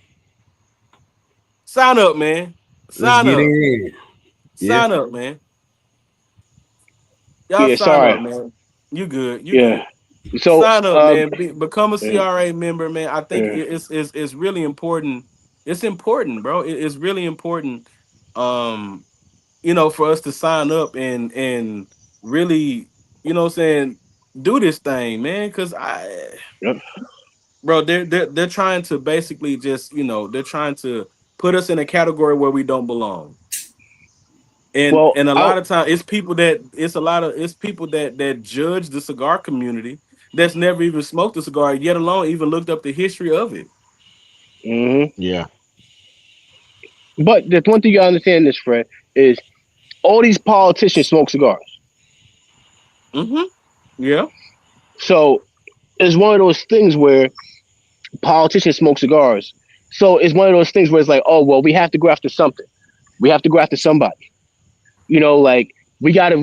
Sign up, man. Let's Sign get up. in. Yeah. Sign up, man. Y'all Yeah, sign up, sorry. man. You good? You Yeah. good? So, Sign up, man. Become a yeah, CRA member, man. I think yeah. it's really important. It's important, bro. It's really important. Um, for us to sign up and really, what I'm saying, do this thing, man. Because Yep. bro, they're trying to basically just, they're trying to put us in a category where we don't belong. And Well, and a I lot of times it's people that judge the cigar community that's never even smoked a cigar, yet alone even looked up the history of it. hmm Yeah. but the one thing you gotta understand in this, Fred, is all these politicians smoke cigars. Mm-hmm. Yeah. So it's one of those things where politicians smoke cigars. So it's one of those things where it's like, oh well, we have to go after something. We have to go after somebody. Like we got.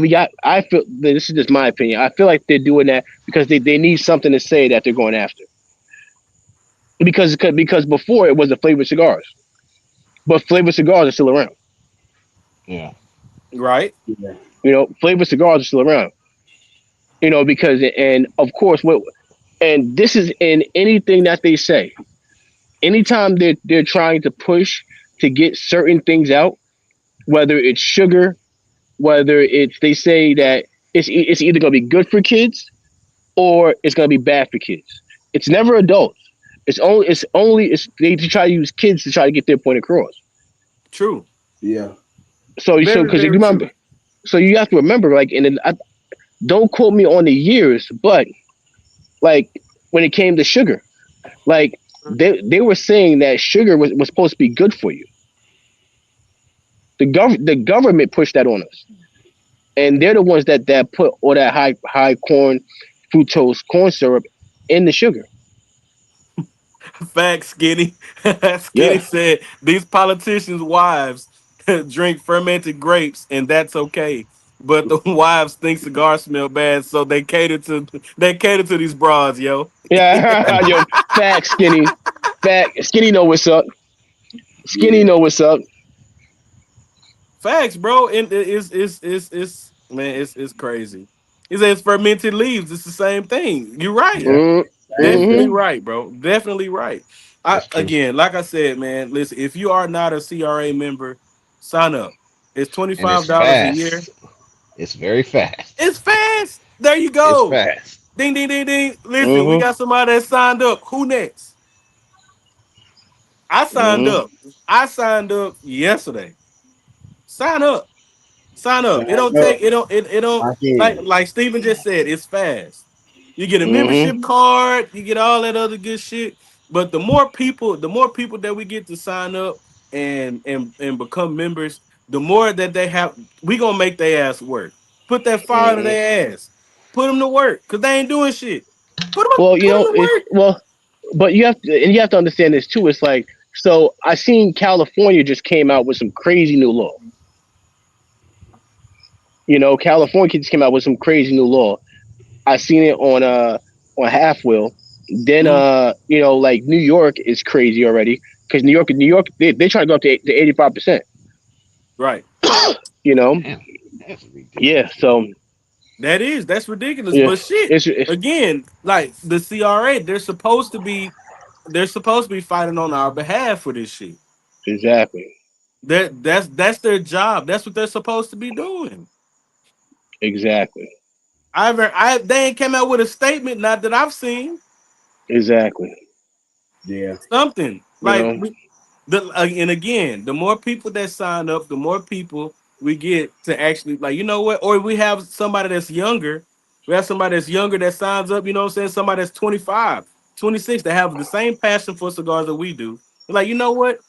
I feel this is just my opinion. I feel like they're doing that because they need something to say that they're going after. Because before it was the flavored cigars, but flavored cigars are still around. Yeah. Right. Yeah. Flavored cigars are still around. Because and of course what and this is in anything that they say. Anytime they're trying to push to get certain things out, whether it's sugar, whether it's they say that it's either going to be good for kids or it's going to be bad for kids. It's never adults. It's they try to use kids to try to get their point across. True. Yeah. So Very, because you very remember, true. so you have to remember, like, don't quote me on the years, but like when it came to sugar, like they were saying that sugar was supposed to be good for you. The government pushed that on us, and they're the ones that put all that high corn, fructose corn syrup in the sugar. Fact, Skinny. Skinny Yeah, said these politicians' wives drink fermented grapes, and that's okay. but the wives think cigars smell bad, so they cater to these broads, yo. Yeah, yo, fat skinny, fat skinny know what's up. Skinny Yeah. know what's up. Facts, bro. And it's man, it's crazy. He says fermented leaves. It's the same thing. You're right. Yeah. Mm, Same Definitely mm-hmm. thing. right, bro. Definitely right. I That's true. again, like I said, man. Listen, if you are not a CRA member, sign up. It's twenty And five it's dollars a year. fast. It's very fast. It's fast. There you It's go. fast. Ding ding ding ding. Listen, we Mm-hmm. got somebody that signed up. Who next? I signed Mm-hmm. up. I signed up yesterday. Sign up. Sign up. It don't Sign up. take it don't Lock in. like Steven just said, it's fast. You get a Mm-hmm. membership card, you get all that other good shit. But the more people that we get to sign up and become members, the more that they have, we gonna make their ass work. Put that fire to Mm-hmm. their ass. Put them to work because they ain't doing shit. Well, Put them to it's work. well, but you have to understand this too. It's like so. I seen California just came out with some crazy new law. California just came out with some crazy new law. I seen it on Half Wheel. Then Mhm. like New York is crazy already because New York they try to go up to 85%. Right. You know, Damn, that's yeah. ridiculous. So That's ridiculous. yeah, But shit, it's again, like the CRA, they're supposed to be fighting on our behalf for this shit. exactly, That's their job. That's what they're supposed to be doing. exactly, They ain't came out with a statement, not that I've seen exactly. Yeah. something You like know, and again, the more people that sign up, the more people we get to actually like, you know what? Or we have somebody that's younger. We have somebody that's younger that signs up. You know what I'm saying? Somebody that's 25, 26 that have the same passion for cigars that we do. They're like, you know what?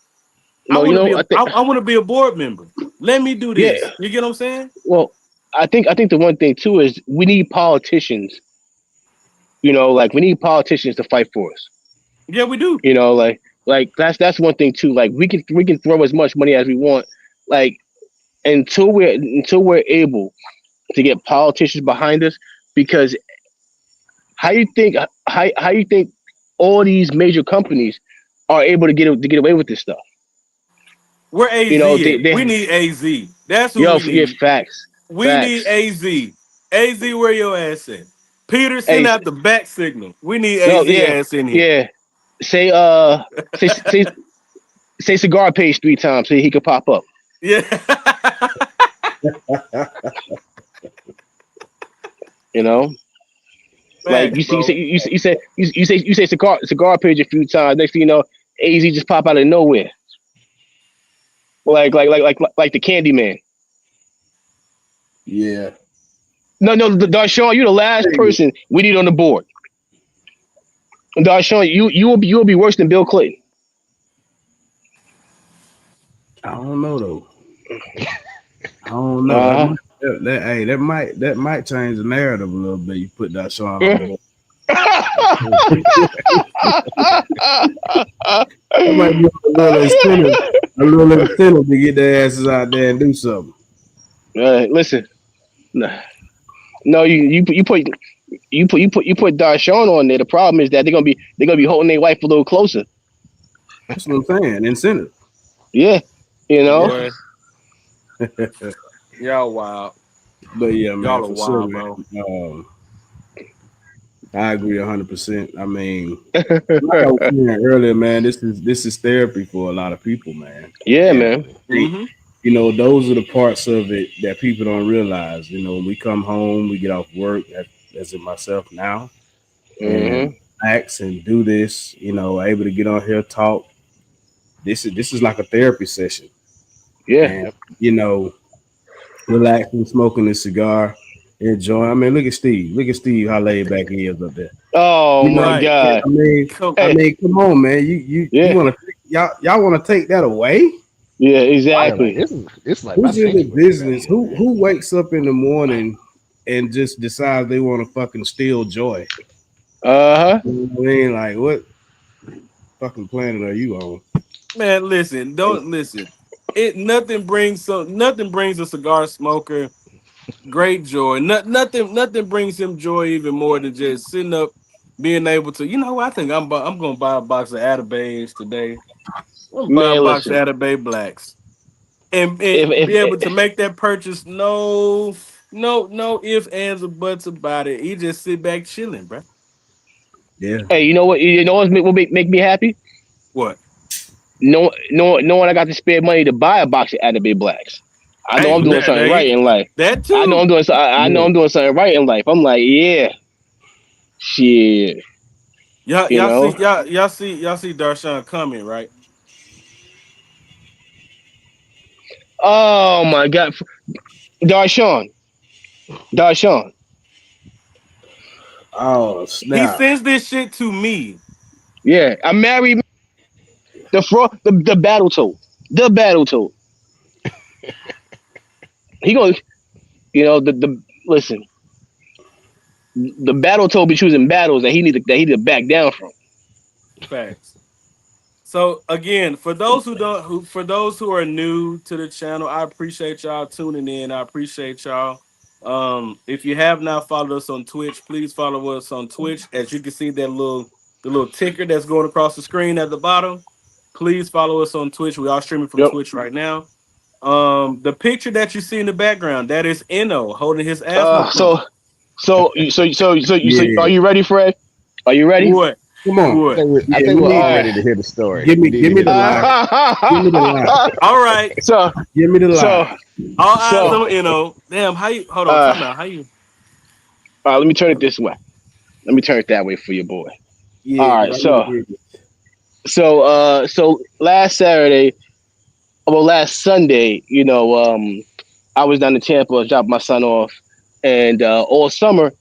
I well, want to be a I think I want to be a board member. Let me do yeah. this. You get what I'm saying? Well, I think the one thing too is we need politicians. Like we need politicians to fight for us. Yeah, we do. Like that's one thing too. Like we can throw as much money as we want. Like until we're able to get politicians behind us, because how you think all these major companies are able to get away with this stuff? Where They AZ at? We they need AZ. That's who yo we yeah, need. facts, We need facts. AZ. AZ, where your ass at? Peter, send Hey, out the back signal. We need no, AZ yeah, ass in here. yeah. Say say cigar page 3 times so he could pop up. Yeah. You know, like Facts, you say bro. you say cigar page a few times. Next thing you know, Az just pop out of nowhere, like the Candy Man. Yeah. No, Darshawn, you're the last Hey, person we need on the board. Darshawn, you will be worse than Bill Clinton. I don't know though. I don't know. That Uh might hey, that might change the narrative a little bit. You put that Sean on the huh. board. That might be a little incentive to get their asses out there and do something. Listen, no, you put Darshawn on there. The problem is that they're gonna be holding their wife a little closer. That's what I'm saying. Incentive. Yeah, you know. Boy, y'all wild. But yeah, man, Y'all are for sure, wild, man. bro. I agree 100%. I mean, like I was saying earlier, man, this is therapy for a lot of people, man. Yeah, And man. they, Mm-hmm. those are the parts of it that people don't realize. When we come home, we get off work, as in myself now, and Hmm. relax and do this. Able to get on here, talk. This is like a therapy session, Yeah. and Yep. you know, relaxing, smoking a cigar, enjoying. I mean, look at Steve. Look at Steve. How laid back he is up there. Oh You know, my Right. God. I mean, Come I Hey. mean, come on, man. You Yeah. want to y'all want to take that away? Yeah. Yeah, like Exactly. this is like my Who's in the sanctuary back business? here, man. Who wakes up in the morning and just decides they want to fucking steal joy? Uh huh. You know what I mean? Like, what fucking planet are you on? Man, listen, don't listen. Nothing brings a cigar smoker great joy. Nothing brings him joy even more than just sitting up, being able to. You know, I think I'm gonna buy a box of Attabays today. I'm gonna buy a Man, box of listen. Attabay Blacks and If be able if to make that purchase. No ifs, ands, or buts about it. He just sit back chilling, bro. Yeah. hey, you know what? You know what make me happy? What? Knowing I got to spare money to buy a box of Atabey Blacks. I know Hey, I'm doing something right in life. that I know too. I know Yeah. I'm doing something right in life. I'm like, yeah, shit, Y'all, you y'all see, know. y'all see Darshawn coming, right? Oh my God, Darshawn, Darshawn. Oh He snap! sends this shit to me. Yeah, I married the fraud, the battle toad, the battle toad. He gonna, the listen, the battle told be choosing battles that he need to back down from. Facts. So again, for those who don't, who for those who are new to the channel, I appreciate y'all tuning in. I appreciate y'all. If you have not followed us on Twitch, please follow us on Twitch. As you can see, the little ticker that's going across the screen at the bottom. Please follow us on Twitch. We are streaming from Yep. Twitch right now. The picture that you see in the background, that is Eno holding his asthma Uh, pump. so are Yeah. you ready, Fred? Are you ready? What? Come on. What? I Yeah. think We we're need. all Uh, ready to hear the story. Give We me. need to Give me hear the the lie. story. Give me the lie. All right. so Give me the so lie. All eyes so on Eno. Damn, how you hold on, uh, time out. How you let me turn it this way. Let me turn it that way for you, boy. Yeah. All Cause right, I want to hear so last Saturday, well, last Sunday, I was down in Tampa, dropped my son off, and all summer,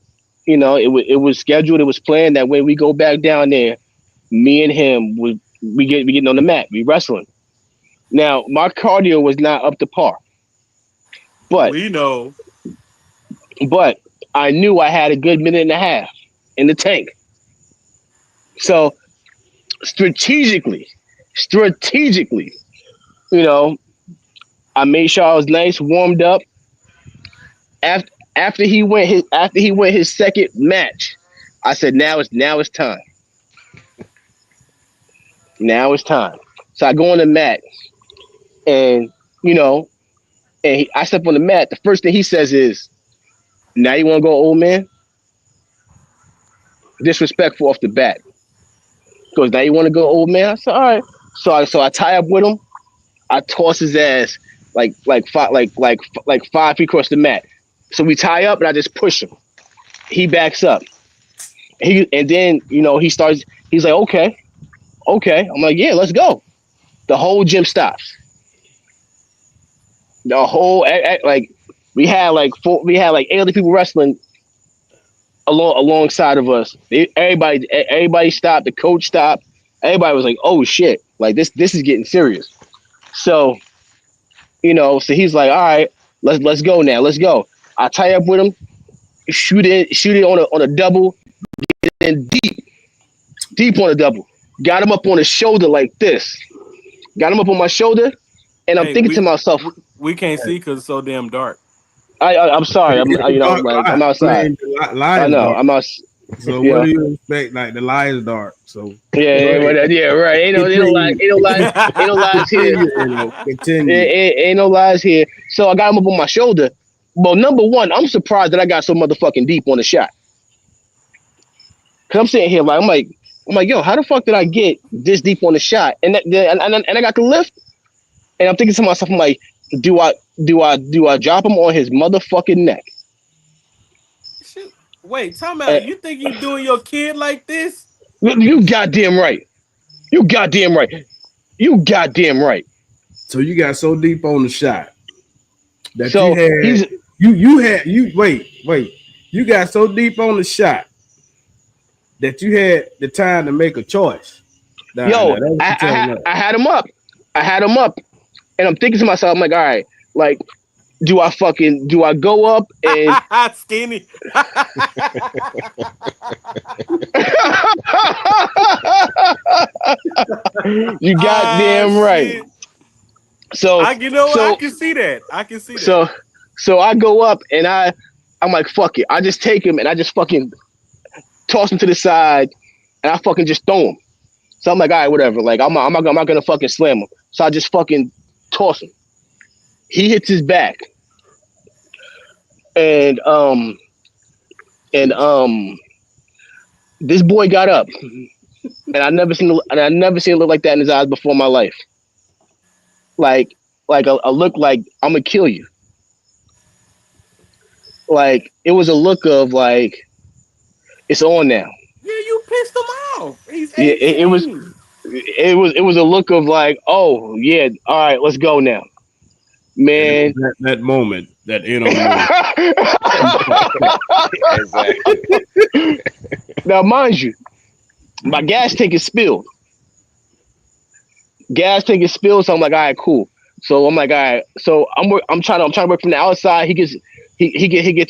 it was scheduled, it was planned that when we go back down there, me and him would we getting on the mat, we wrestling. Now my cardio was not up to par, but we know. but I knew I had a good minute and a half in the tank. So strategically, strategically, you know, I made sure I was nice, warmed up. After he went his second match, I said now it's time. Now it's time. So I go on the mat and you know I step on the mat. The first thing he says is, "Now you want to go, old man?" Disrespectful off the bat. He goes, "Now you want to go, old man?" I said, "All right." So I tie up with him. I toss his ass like 5 feet across the mat. So we tie up and I just push him. He backs up. And then he starts. He's like, "Okay, okay." I'm like, "Yeah, let's go." The whole gym stops. The whole like we had like 8 other people wrestling alongside of us. Everybody stopped. The coach stopped. Everybody was like, "Oh shit!" Like this is getting serious. So so he's like, "All right, let's go now. Let's go." I tie up with him, shoot it on a double, and deep on a double. Got him up on his shoulder like this. Got him up on my shoulder, and I'm Hey, thinking to myself, we can't see because it's so damn dark. I'm sorry. I'm It's a dark like lie. I'm I outside. mean, the lie I is know. dark. I'm out. So You what know. do you expect? Like the lie is dark. So Yeah, go yeah, ahead. yeah, right. Continue. Ain't no lies here. Continue. You know. Continue. Ain't no lies here. So I got him up on my shoulder. Well, number one, I'm surprised that I got so motherfucking deep on the shot. Cause I'm sitting here like I'm like, yo, how the fuck did I get this deep on the shot? And I got the lift, and I'm thinking to myself, I'm like, do I do I drop him on his motherfucking neck? Shit. Wait, time And out. You think you doing your kid like this? you goddamn right. You goddamn right. You goddamn right. So you got so deep on the shot that you So had he's you wait. You got so deep on the shot that you had the time to make a choice down yo, there. That's what you telling us. I had him up. I had him up, and I'm thinking to myself, I'm like, all right, like, do I go up and Skinny. you Ah, goddamn right. shit. So I you know what? I so can see that. I can see that. so So I go up and I'm like, fuck it. I just take him and I just fucking toss him to the side and I fucking just throw him. So I'm like, all right, whatever. Like I'm not gonna fucking slam him. So I just fucking toss him. He hits his back and and this boy got up and I never seen it look like that in his eyes before in my life. Like a look like I'm gonna kill you. Like it was a look of like it's on now. Yeah, you pissed him off. He's Yeah, 18. it was a look of like, oh yeah, all right, let's go now, And it was man. that moment that knew. Exactly. Now, mind you, my gas tank is spilled. Gas tank is spilled, so I'm like, all right, cool. So I'm like, all right. So I'm trying to work from the outside. He gets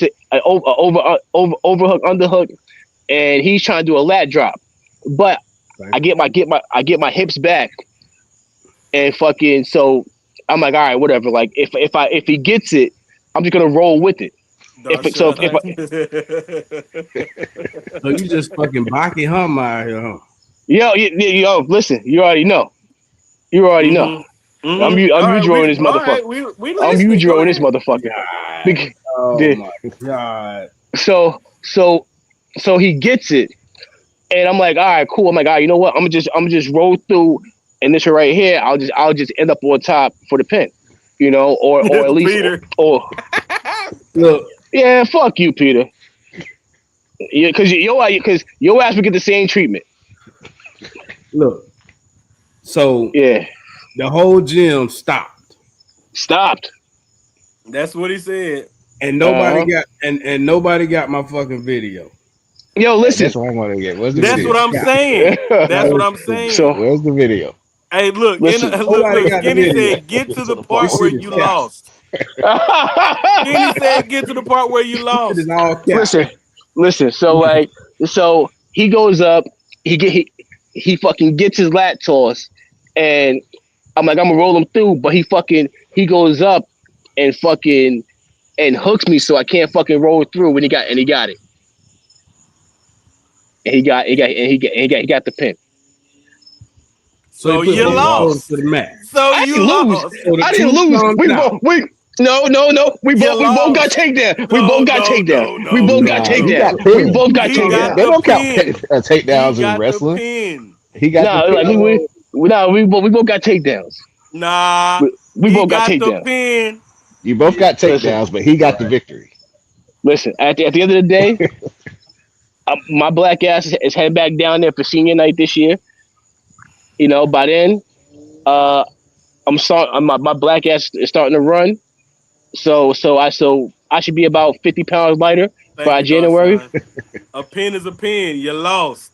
an overhook, underhook, and he's trying to do a lat drop. But Right. I get my hips back, and fucking so I'm like, all right, whatever. Like if he gets it, I'm just gonna roll with it. Darshawn. So you just fucking Baki Hummer out here, huh? Yo, listen, you already know. You already know. Mm-hmm. Mm-hmm. I'm All you right, drawing this all motherfucker. right, we I'm you listening. Go drawing this ahead. motherfucker. God. Bec- Oh the- my God. So he gets it, and I'm like, all right, cool. I'm like, all right, you know what? I'm just roll through, and this right here, I'll just end up on top for the pin, or at least Peter. or Look, yeah, fuck you, Peter. Yeah, because your ass would get the same treatment. look. So Yeah, the whole gym stopped, stopped. That's what he said. and Uh nobody huh. got and nobody got my fucking video. Yo, listen. That's what I want to get. Where's the This That's shit what video? I'm got. saying. That's what No I'm shit. so saying. Where's the video? Hey, look, listen. Nobody look. got the Skinny video. said, "Get to To the the part part This where where shit you is you cap. lost. lost." Skinny said, "Get to the part where you This shit is lost." all cap. listen, listen. So he goes up. He fucking gets his lat toss, and I'm like, I'm gonna roll him through, but he goes up and fucking and hooks me, so I can't fucking roll through. When he got it, and he got the pin. So he So put you So both you toes lost. lost. to the mat. So I you didn't lose. lost. So the I didn't truth lose. comes out. We no. You We both got lost. takedowns. We No, both got no, takedowns. no, We no, both got no, Nah, he no. got takedowns. We pinned. both got He takedowns. got They the don't count pin. He takedowns in got the wrestling. pin. He got the Nah, like pin. Oh, we both got takedowns. Nah, We he both got got the takedowns. pin. You both got Listen, takedowns, but he got the victory. listen. At the end of the day, my black ass is heading back down there for senior night this year. By then, uh, my black ass is starting to run. So I should be about 50 pounds lighter Thank by you, January. Darshawn. A pin is a pin. You lost.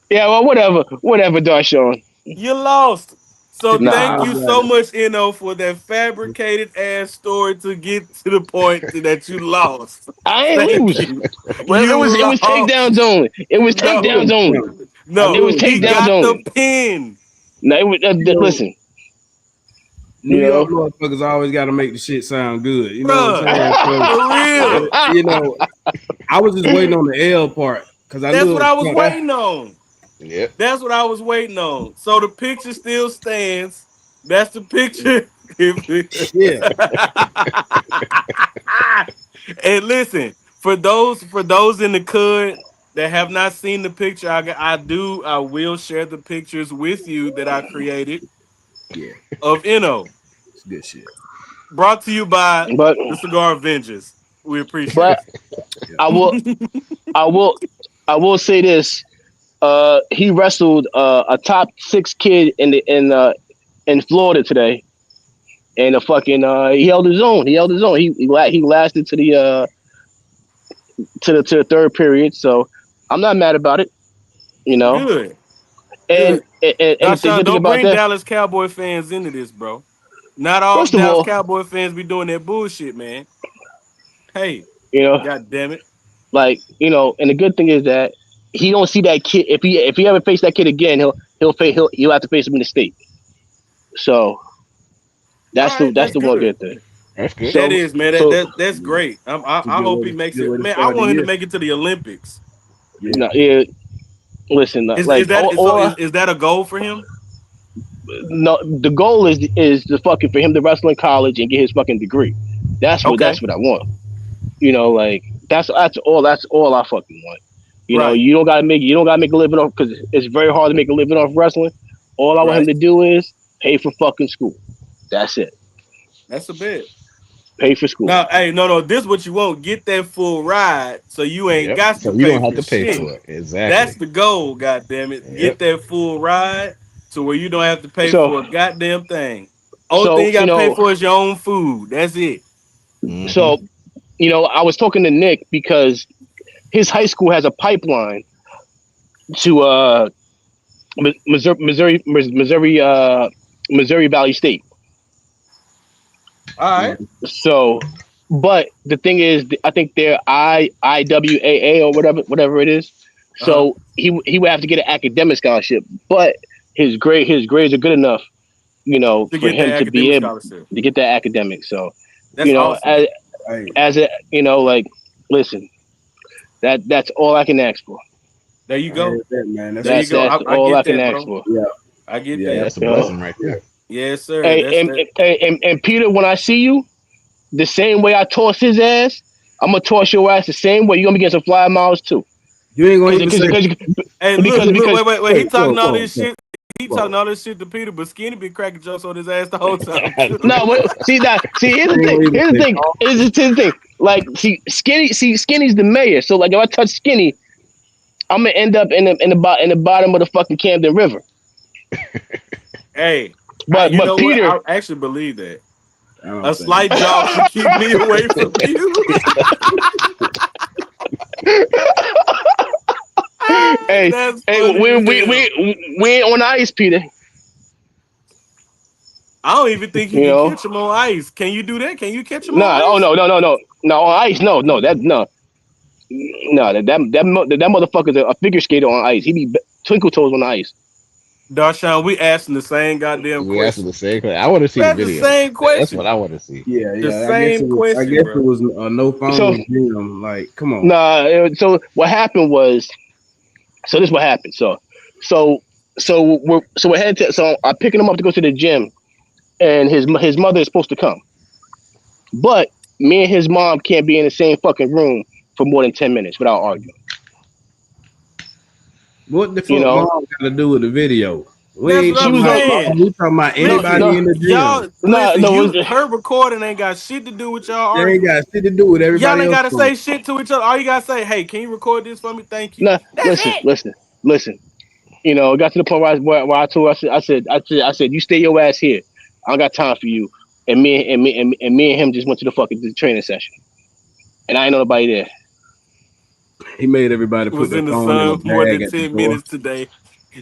Yeah, well, whatever, Darshawn. You lost. So 50 Nah, thank pounds you so later. much, for that fabricated ass story to get to the point that you lost. I ain't Thank lose. you. Well, You it was takedowns lost. only. It was I No, takedowns knew only. it. I It no. was knew it. He takedowns got the only. pin. No, it was, You know, listen, New you York know. motherfuckers always got to make the shit sound good. You know what I'm Bruh. saying? So, For real. I was just waiting on the L part because I That's knew what it I was was coming. waiting on. Yep. That's what I was waiting on. So the picture still stands. That's the picture. Yeah. And listen, for those in the could that have not seen the picture, I will share the pictures with you that I created Yeah. of It's good shit. brought to you by but the Cigar Avengers. We but appreciate Yeah. I will I will I will say this. He wrestled a top six kid in Florida today, and a fucking he held his own. He held his own. He lasted to the third period. So I'm not mad about it. You it. know. Good, And good. the Dashawn, good thing don't about bring that, Dallas Cowboy fans into this, bro. Not all first of Dallas all, Cowboy fans be doing that bullshit, man. Hey, you know, god damn it. like and the good thing is that he don't see that kid. If he ever face that kid again, he'll have to face him in the state. So All right, that's that's the one good. good thing. That's good. That So is, man. so That's great. It's a I good hope way he to, makes good it. way to Man, I start the want him to year. make it to the Olympics. Yeah. no, yeah, listen, Is like that so? Is that a goal for him? no, the goal is to fucking for him to wrestle in college and get his fucking degree. Okay, That's what I want. Like that's all I fucking want. right, You don't gotta make a living off because it's very hard to make a living off wrestling. All I want him right. to do is pay for fucking school. That's it. That's a bit. Pay for school. Now, hey, no, no. This what you want. Get that full ride, so you ain't Yep. got to So you pay don't have for to pay shit. for it. That's Exactly. the goal. God damn it. Get Yep. that full ride to where you don't have to pay So for a goddamn thing. Only thing so you got to pay for is your own food. That's it. Mm-hmm. so I was talking to Nick because his high school has a pipeline to Missouri Valley State. All right. Mhm. So, but the thing is, I think they're IWAA or whatever it is. Uh huh. So he would have to get an academic scholarship, but his grades are good enough, To for get that him to be academic able scholarship. to get that academic. So, That's awesome. as Hey, as a like, listen, that's all I can ask for. There you I heard go. that, man. That's There you That what's go. up. that's I all I get can that, ask bro. for. Yeah, I get yeah, Yeah, that. that's a that's what's You blessing up. right Yeah. there. Yes, sir. Hey, That's that. and Peter, when I see you, the same way I toss his ass, I'm gonna toss your ass the same way. You're gonna be getting some fly miles too. You ain't gonna Cause, even cause, say, cause, Hey, because, look, because, wait. He wait, talking all come this shit. He on. talking all this shit to Peter, but Skinny been cracking jokes on his ass the whole time too. no, see that, here's the You ain't thing, gonna even say, here's the thing. Like, Skinny's the mayor. So like, if I touch Skinny, I'm gonna end up in the bottom of the fucking Camden River. Hey, you But know what? Peter, I actually believe that I don't a think. slight jog should keep me away from you. hey, That's hey, funny as hell. we ain't on ice, Peter. I don't even think you You can know, catch him on ice. Can you do that? Can you catch him on nah, oh ice? no, on ice, no, no, that motherfucker's a figure skater on ice. He be twinkle toes on the ice. Darshawn, we asking the same goddamn We asked the question. same question. I want to see We the asked the video. same That's what question. I want to see. Yeah, The yeah. I guess same it was. I question, guess it bro. was no So phone Jim. Like, come on. nah, so what happened was, so this what happened. So we're heading to. So I'm picking him up to go to the gym, and his mother is supposed to come, but me and his mom can't be in the same fucking room for more than 10 minutes without arguing. What the You fuck know, mom got to do with the video? We That's ain't what she I'm talking was about going. saying. mom. We talking about No, Listen, anybody no, in the gym. y'all, no, listen, no. her recording ain't got shit to do with y'all They ain't arguing. got shit to do with Y'all everybody ain't else gotta doing. say shit to each other. All you gotta say, hey, can you record this for me? Thank you. No, That's it. listen. It got to the point where I told her, I said, you stay your ass here. I don't got time for you. And me and him just went to the training session, and I ain't know nobody there. He made everybody put Was their in the phone in a sun for more bag than at the 10 door. minutes today.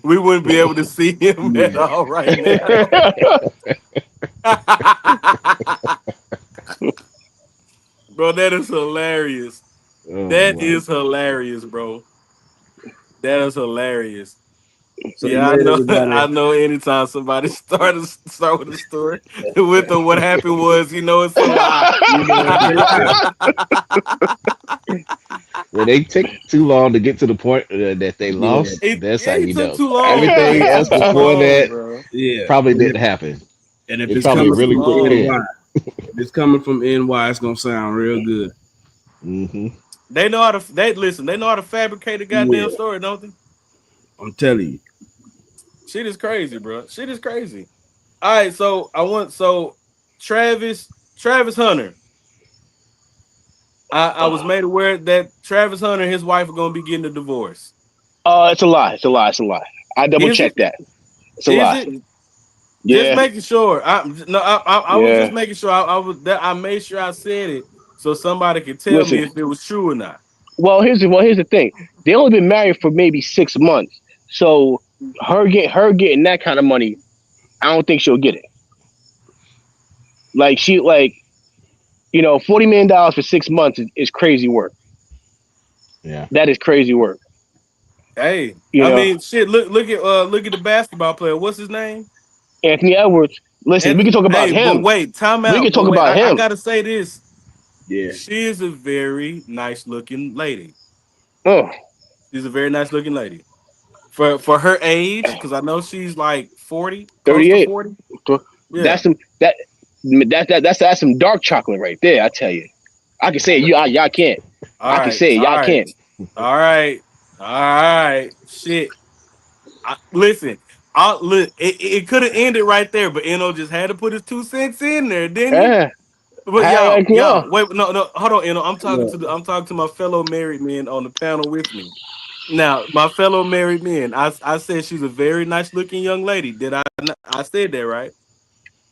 We wouldn't be able to see him at Yeah. all right now. Bro, that is hilarious. Oh That boy. is hilarious, bro. That is hilarious. So he Yeah, I made know. everybody. I know. Anytime somebody start with a story with the what happened was, it's a lie. You know, it's a lie. When they take too long to get to the point that they Yeah, lost, that's how He you took know. too long, bro. Everything He else took too before long, that bro. yeah. probably didn't happen. And if They it's He probably took coming too really from prepared. long. NY, if it's coming from NY, it's gonna sound real good. Hmm. They know how to. They listen. They know how to fabricate a goddamn Yeah, story, don't they? I'm telling you. Shit is crazy, bro. Shit is crazy. All right, so Travis Hunter. I was made aware that Travis Hunter and his wife are gonna be getting a divorce. It's a lie. It's a lie. I double Is it? checked that. It's a Is lie. it? Just Yeah, making sure. I was just yeah. making sure. I made sure I said it so somebody could tell me Listen. if it was true or not. Here's the thing. They only been married for maybe 6 months. So her getting that kind of money, I don't think she'll get it. Like $40 million for 6 months is crazy work. Yeah. That is crazy work. Hey, You I know, mean, shit. Look at the basketball player. What's his name? Anthony Edwards. Listen, we And can talk about hey, but him. wait, time We can out. But talk wait, about I him. gotta say this. Yeah. She is a very nice looking lady. Oh, She's a very nice looking lady. For her age, because I know she's like 40, close to 38. 40. That's Yeah. some that's some dark chocolate right there. I tell you, I can say it. Y'all can't. All I can right. say it. All Y'all right. can't. All right. All right. Shit. Listen, it could have ended right there, but Eno just had to put his 2 cents in there, didn't he? Eh, But I y'all, know. wait, no, hold on, Eno. No, I'm talking to my fellow married men on the panel with me. Now, my fellow married men, I said she's a very nice looking young lady. Did I? I said that right.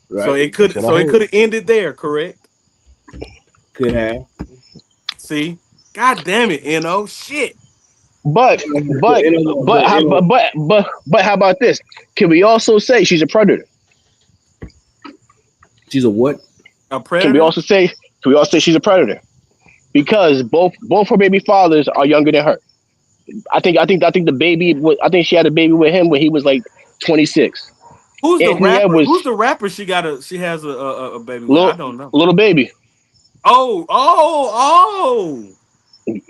right? That's what I So it heard. could have ended there, correct? Could have. See, God damn it, Shit. But but how about this? Can we also say she's a predator? She's a what? A Can we predator? also say she's a predator? Because both her baby fathers are younger than her. I think the baby. I think she had a baby with him when he was like 26. Who's the Anthony rapper? Edwards, Who's the rapper she has a baby with? I little don't know. little baby. Oh,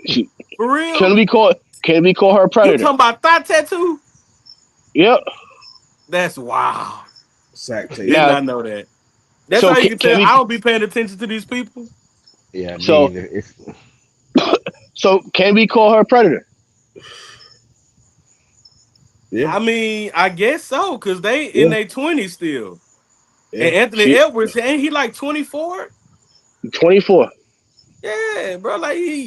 She, for can real? we call her a You predator? talking about thigh tattoo? Yep. That's wow. Sack Did Now, not know that. That's so how you can can tell we? I don't be paying attention to these people. Yeah, me So either. It's can we call her a predator? Yeah. I mean, I guess so, because they in Yeah. their 20s still. Yeah. And Anthony She Edwards, ain't he like 24? 24. Yeah, bro. Like he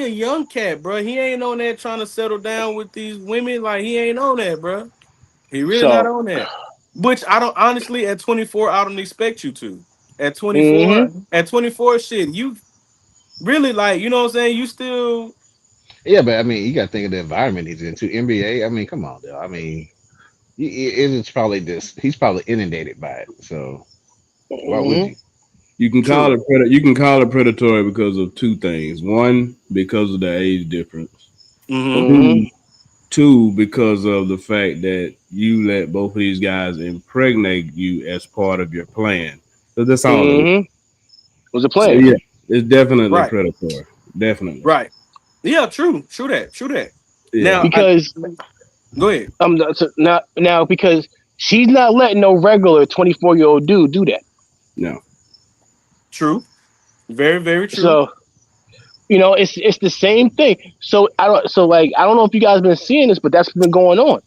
a young cat, bro. He ain't on that trying to settle down with these women. Like he ain't on that, bro. He really not So, on that. Which I don't honestly at 24, I don't expect you to. At 24, mm-hmm, at 24, shit, you really like, you know what I'm saying? You still yeah, but I mean, you got to think of the environment he's into. NBA. I mean, come on, though. I mean, it's probably this. He's probably inundated by it. So why would mm-hmm, you? You can call true. it you can call it predatory because of two things. One, because of the age difference. Mm-hmm. mm-hmm, Two, two, because of the fact that you let both of these guys impregnate you as part of your plan. So that's all it is. mm-hmm. Was a So plan yeah, it's definitely Right. predatory. Definitely. Right. Yeah, true. True that. True that. Yeah. Now I because go ahead. now because she's not letting no regular 24-year-old dude do that. No. True. Very, very true. So it's the same thing. I don't know if you guys been seeing this, but that's been going on.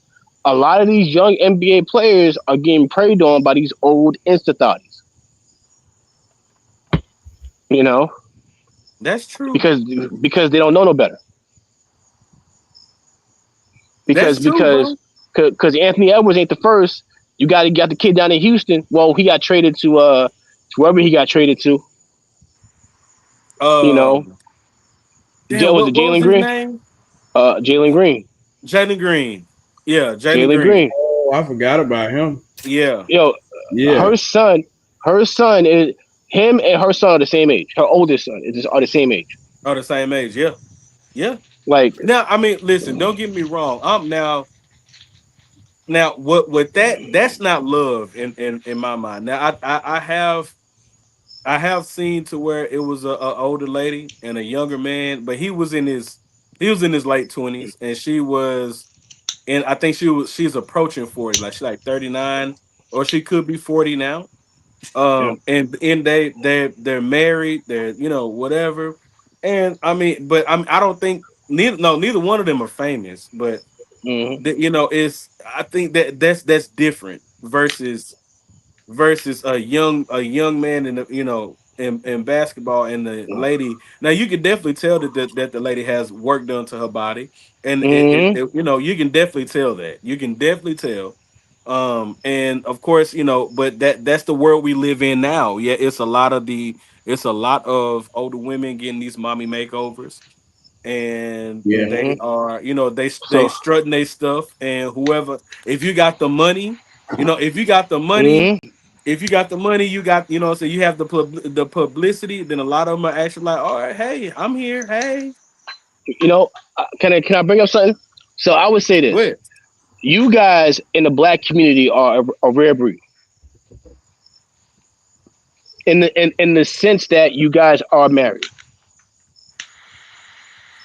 A lot of these young NBA players are getting preyed on by these old insta thotties. You know, That's true. because they don't know no better. That's Because true, because bro. because Anthony Edwards ain't the first. You got the kid down in Houston. Well, he got traded to wherever he got traded to. You know, Um damn, Was it what Jalen was his Green? name? Jalen Green. Jalen Green. Yeah, Jalen Jalen Green. Green. Oh, I forgot about him. Yeah. Yo, Yeah. her son, her son is him and her son are the same age. Her oldest son are the same age. Oh, the same age. Yeah. Yeah. Like, Now, I mean, listen, don't get me wrong. Now what that's not love in my mind. Now I have seen to where it was a older lady and a younger man, but he was in his late 20s and she was and I think she's approaching 40, like she's like 39 or she could be 40 now. yeah, And they're married, they're whatever. And I mean, but I don't think neither one of them are famous, but hmm it's I think that's different versus a young man in the in basketball and the lady. Now you can definitely tell that the lady has work done to her body, and hmm you can definitely tell that. You can definitely tell. And of course, but that's the world we live in now. Yeah, it's a lot of older women getting these mommy makeovers, and Yeah. they hmm are they So, strutting their stuff, and whoever, if you got the money, if you got the money, hmm if you got the money, you got, so you have the publicity, then a lot of them are actually like, all right, hey, I'm here. Hey, can I bring up something? So I would say this: what? you guys in the black community are a rare breed. in the sense that you guys are married.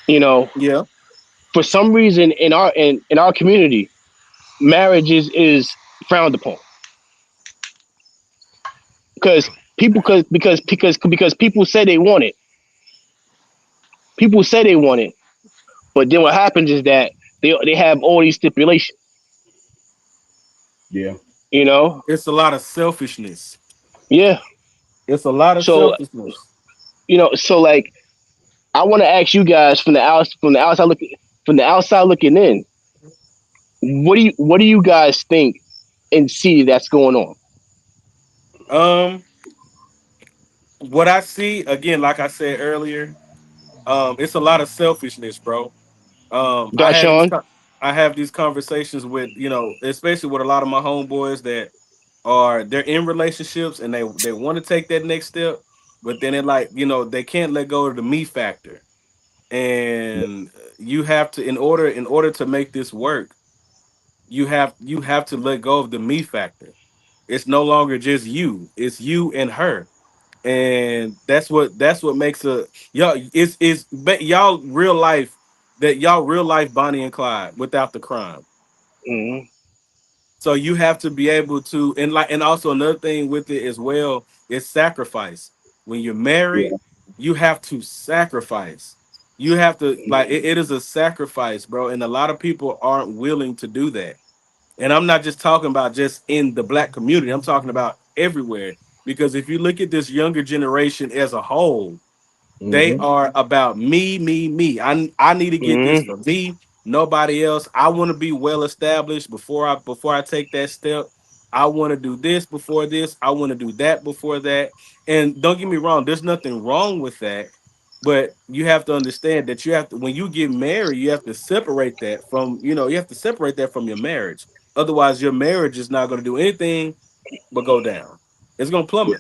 You know, Yeah, for some reason in our community, marriage is frowned upon because because people say they want it. People say they want it, but then what happens is that they have all these stipulations. Yeah. You know, it's a lot of selfishness. yeah. It's a lot of So selfishness. so like I want to ask you guys from the outside looking in. What do you guys think and see that's going on? Um, what I see again, like I said earlier, it's a lot of selfishness, bro. I have Darshawn? I have these conversations with especially with a lot of my homeboys that they're in relationships and they want to take that next step, but then it like they can't let go of the me factor, and you have to in order to make this work, you have to let go of the me factor. It's no longer just you; it's you and her, and that's what makes y'all y'all real life, that y'all real life Bonnie and Clyde without the crime. Mm-hmm. So you have to be able to, and also another thing with it as well is sacrifice. When you're married, Yeah. you have to sacrifice. You have to it is a sacrifice, bro, and a lot of people aren't willing to do that. And I'm not just talking about just in the black community. I'm talking about everywhere. Because if you look at this younger generation as a whole, they Mm-hmm. are about me, me, me. I need to get this Mm-hmm. for me, nobody else. I want to be well established before I take that step. I want to do this before this. I want to do that before that. And don't get me wrong, there's nothing wrong with that. But you have to understand that you have to, when you get married, you have to separate that you have to separate that from your marriage. Otherwise, your marriage is not going to do anything but go down. It's going to plummet.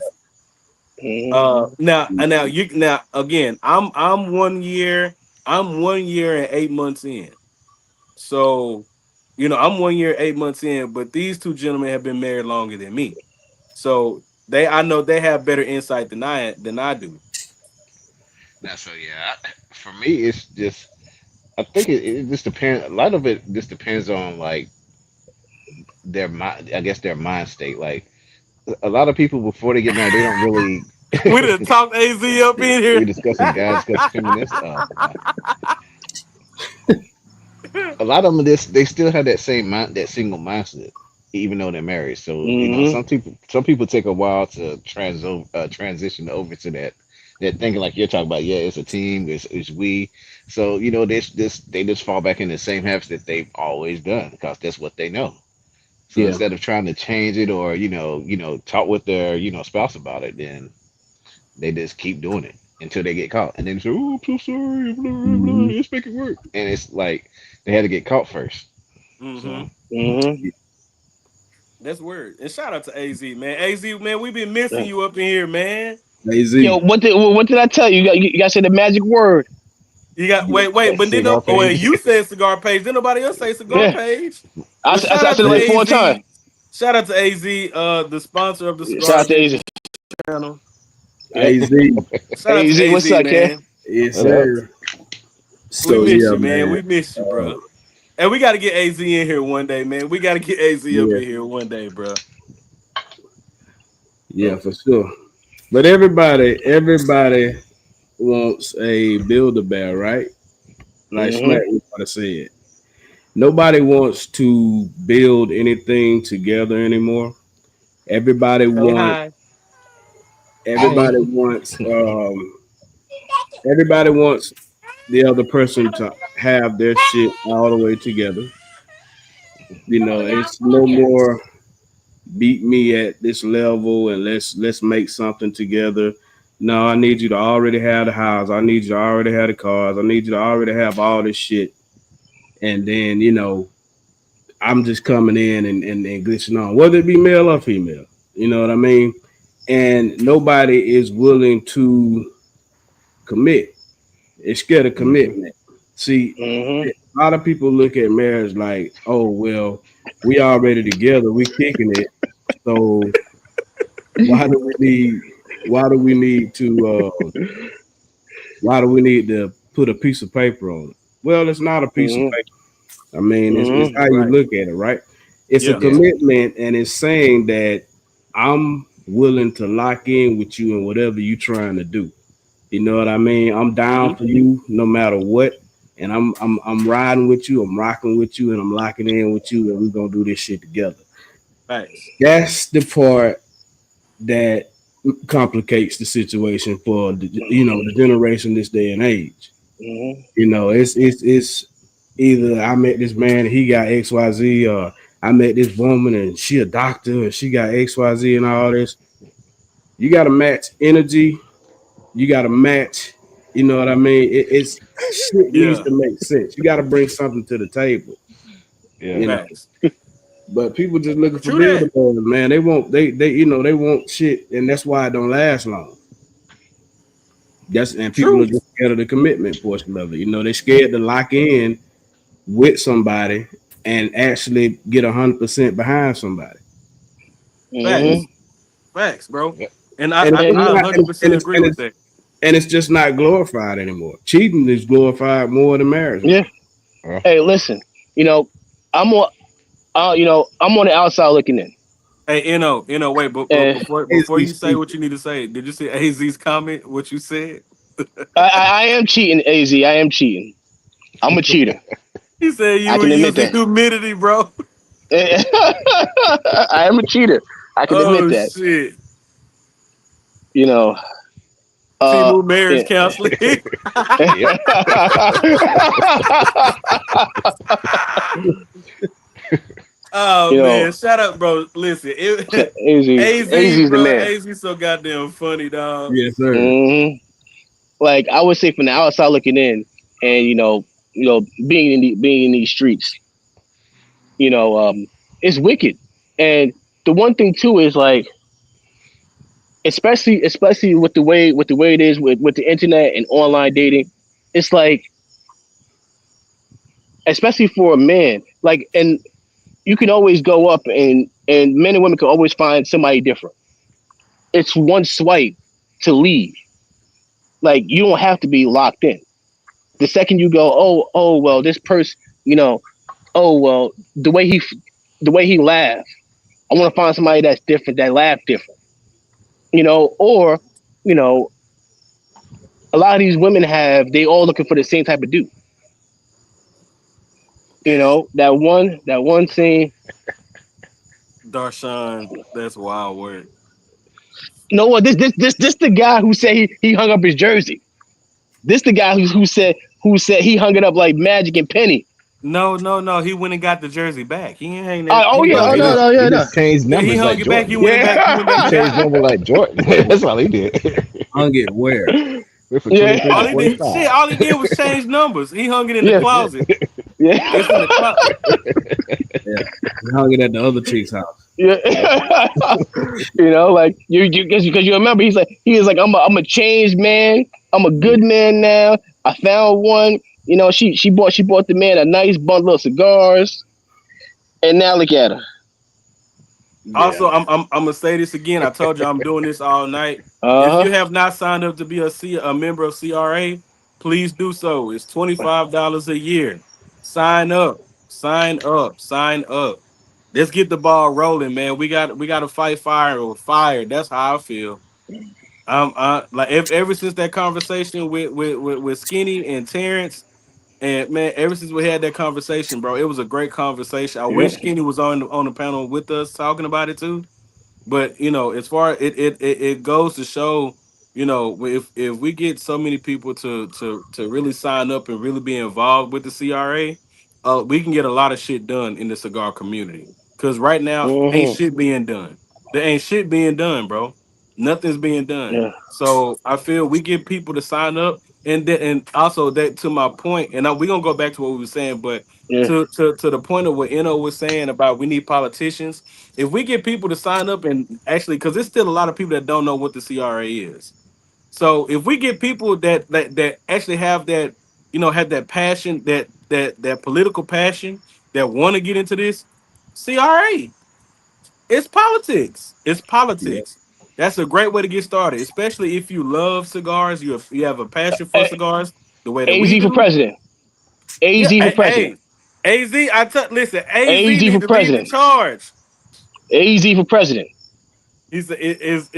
Mm-hmm. Now you now again. I'm 1 year and 8 months in. So, I'm 1 year 8 months in, but these two gentlemen have been married longer than me. So I know they have better insight than I do. Now, so yeah, for me, it's just I think it just depends. A lot of it just depends on like their mind. I guess their mind state. Like a lot of people before they get married, they don't really. We done talked AZ up in here. We discussing guys discussing feminists. Oh my! A lot of them just they still have that same mind, that single mindset, even though they're married. So Mm-hmm. some people take a while to transition over to that. They're thinking like you're talking about. Yeah, it's a team. It's we. So they just fall back in the same habits that they've always done because that's what they know. So Yeah. instead of trying to change it or talk with their spouse about it, then they just keep doing it until they get caught, and then say, "Oh, I'm so sorry, blah, blah, blah. Mm-hmm. Let's make it work." And it's like they had to get caught first. Mm-hmm. So Mm-hmm. That's weird. And shout out to AZ, man. AZ, man, we been missing you up in here, man. AZ. Yo, what did I tell you? You got to say the magic word. You got wait, that but then cigar well, page. you said cigar page. Then nobody else say cigar Yeah, page. I, But s- I, s- shout I out said it to like Yeah. 4 times. AZ. Shout out to AZ, the sponsor of the Shout Cigar out to Avengers AZ. channel. Yep. AZ. Shout out to AZ, AZ, what's up, kid? man. Yes, What up? sir. We So miss yeah, you, man. man. We miss you, Uh, bro. And we got to get AZ in here one day, man. We got to get AZ up yeah, in here one day, bro. yeah, for sure. But everybody wants a build a bear, right? Like Smack Mm-hmm. was about to say it. Nobody wants to build anything together anymore. Everybody Say wants hi. Hi. everybody wants everybody wants the other person to have their shit all the way together. It's no more beat me at this level and let's make something together. No, I need you to already have the house. I need you to already have the cars. I need you to already have all this shit. And then, I'm just coming in and glitching on, whether it be male or female. You know what I mean? And nobody is willing to commit. It's scared of Hmm. commitment. See, Mm-hmm. a lot of people look at marriage like, oh well, we already together, we kicking it. So why do we need? why do we need to why do we need to put a piece of paper on it? Well, it's not a piece of Mm-hmm. paper. I mean, it's Mm-hmm. how you Right. look at it, right? It's a Yeah. Yeah. commitment, and it's saying that I'm willing to lock in with you in whatever you're trying to do. You know what I mean? I'm down Hmm. for you no matter what, and I'm riding with you. I'm rocking with you, and I'm locking in with you, and we're gonna do this shit together. Thanks. That's the part that complicates the situation for the generation this day and age. Mm-hmm. It's either I met this man and he got XYZ, or I met this woman and she a doctor and she got XYZ and all this. You got to match energy. You got to match. You know what I mean? It's shit needs Yeah. to make sense. You got to bring something to the table. Yeah. You know, Thanks. but people just looking for True that. billboards, man. They want shit, and that's why it don't last long. And people are True. just scared of the commitment portion of it. They're scared to lock in with somebody and actually get 100% behind somebody. Mm-hmm. Facts. Facts, bro. Yep. And And And it's I not, and 100% it's agree and with it's that. and it's just not glorified anymore. Cheating is glorified more than marriage now. yeah. Well, Hey, listen. You know, I'm on. I'm on the outside looking in, Hey, wait, but and before Basically you say what speaking, you need to say, did you see AZ's comment? What you said? I am cheating. Az, I am cheating. I'm a cheater. He said you I were can admit using that. humidity, bro. I am a cheater. I can admit Oh that. shit. You know. Uh. Timu marriage Yeah. counseling. yep. Oh you man, know. shut up, bro. Listen, Az Az, is the bro, man. Az so goddamn funny, dog. yes, sir. Hmm. Like I would say from the outside looking in, and being in these streets, you know, it's wicked. And the one thing too is like, especially with the way it is with the internet and online dating, it's like, especially for a man, like, and you can always go up and men and women can always find somebody different. It's one swipe to leave. Like you don't have to be locked in. The second you go, oh well, this person, you know, oh well, the way he laughed. I want to find somebody that's different, that laugh different, or you know, a lot of these women they all looking for the same type of dude. That one scene. Darshan, that's wild word. You know what? This the guy who said he hung up his jersey. This the guy who said he hung it up like Magic and Penny. No, no, no. He went and got the jersey back. He ain't hang that. Oh He yeah, No, hung oh it he no, up. just no, he yeah, no. just changed Yeah, he numbers hung like it back. He Jordan. went it back. He Yeah, went back He and changed got it. number like Jordan. That's all he did. Hung it where? Went from yeah, 23 to All he did, shit. 45. All he did was change numbers. He hung it in the yeah, Yeah. closet. It's in the yeah, closet. Yeah, he hung it at the other chick's house. yeah. Yep. Like you because you remember he is like I'm a changed man. I'm a good man now. I found one. She bought the man a nice bundle of cigars, and now look at her. Yeah. Also, I'm gonna say this again. I told you I'm doing this all night. Uh If you huh. have not signed up to be a member of CRA, please do so. It's $25 a year. Sign up. Sign up. Sign up. Let's get the ball rolling, man. We got to fight fire or fire. That's how I feel. Like ever since that conversation with Skinny and Terrence, and man, ever since we had that conversation, bro, it was a great conversation. I Yeah. wish Skinny was on the panel with us talking about it too. But as far it goes to show, if we get so many people to really sign up and really be involved with the CRA, we can get a lot of shit done in the cigar community. Cause right now ain't Hmm. shit being done. There ain't shit being done, bro. Nothing's being done. Yeah. So I feel we get people to sign up, and also that to my point, and we're gonna go back to what we were saying, but Yeah. to the point of what Eno was saying about we need politicians. If we get people to sign up and actually, because there's still a lot of people that don't know what the CRA is. So if we get people that actually have that, have that passion, that political passion, that want to get into this CRA, it's politics. It's Yeah, politics. That's a great way to get started, especially if you love cigars. You have a passion for cigars, the way that we AZ for do. president. Yeah, AZ for president. AZ. Listen. AZ AZ need for to lead the president. charge. AZ for president. He's is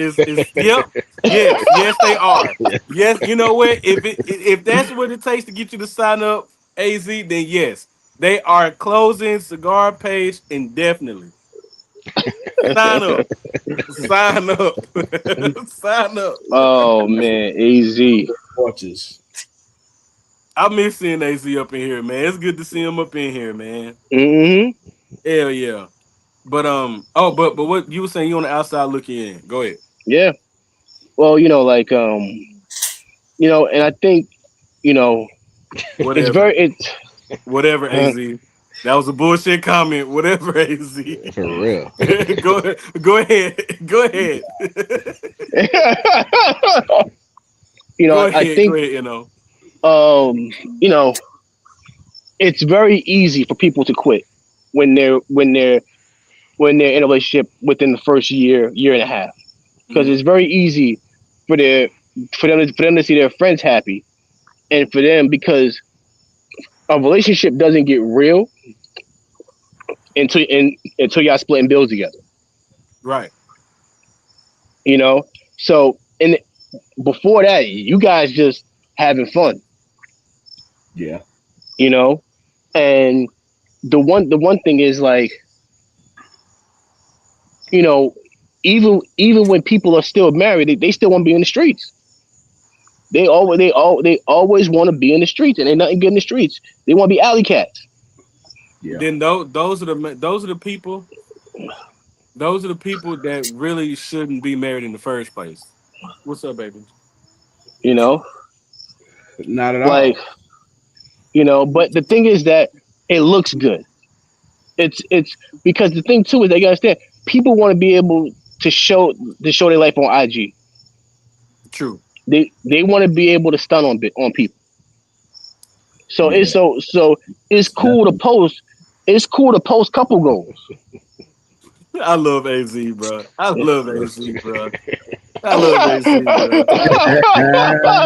yep. Yes, they are. Yeah. Yes, you know what? If that's what it takes to get you to sign up, AZ, then yes, they are closing cigar page indefinitely. Sign up. Sign up. Sign up. Oh man, AZ. Watches. I miss seeing AZ up in here, man. It's good to see him up in here, man. Hmm. Hell yeah. But but what you were saying, you on the outside looking in. Go ahead. Yeah. Well, like and I think you know it's Whatever. very it's Whatever, uh, AZ. That was a bullshit comment. Whatever, AZ. For real. Go ahead. Go ahead. Go I ahead. Go think ahead, you know. um you know it's very easy for people to quit when they're in a relationship within the first year and a half, because Mhm. it's very easy for their for them to see their friends happy, and for them, because a relationship doesn't get real until y'all splitting bills together. Right. You know, so and before that, you guys just having fun. Yeah. You know, and the one thing is like, you know, even when people are still married, they still want to be in the streets. They always want to be in the streets, and ain't nothing good in the streets. They want to be alley cats. Yeah. Then those are the people. Those are the people that really shouldn't be married in the first place. What's up, baby? You know, Not at like, all. but the thing is that it looks good. It's because the thing too is, they gotta understand, people want to be able to show their life on IG. True. They want to be able to stun on people. So Yeah. it's cool to Definitely. post. It's cool to post couple goals. I love AZ, bro. I love AZ, bro. I love AZ, bro.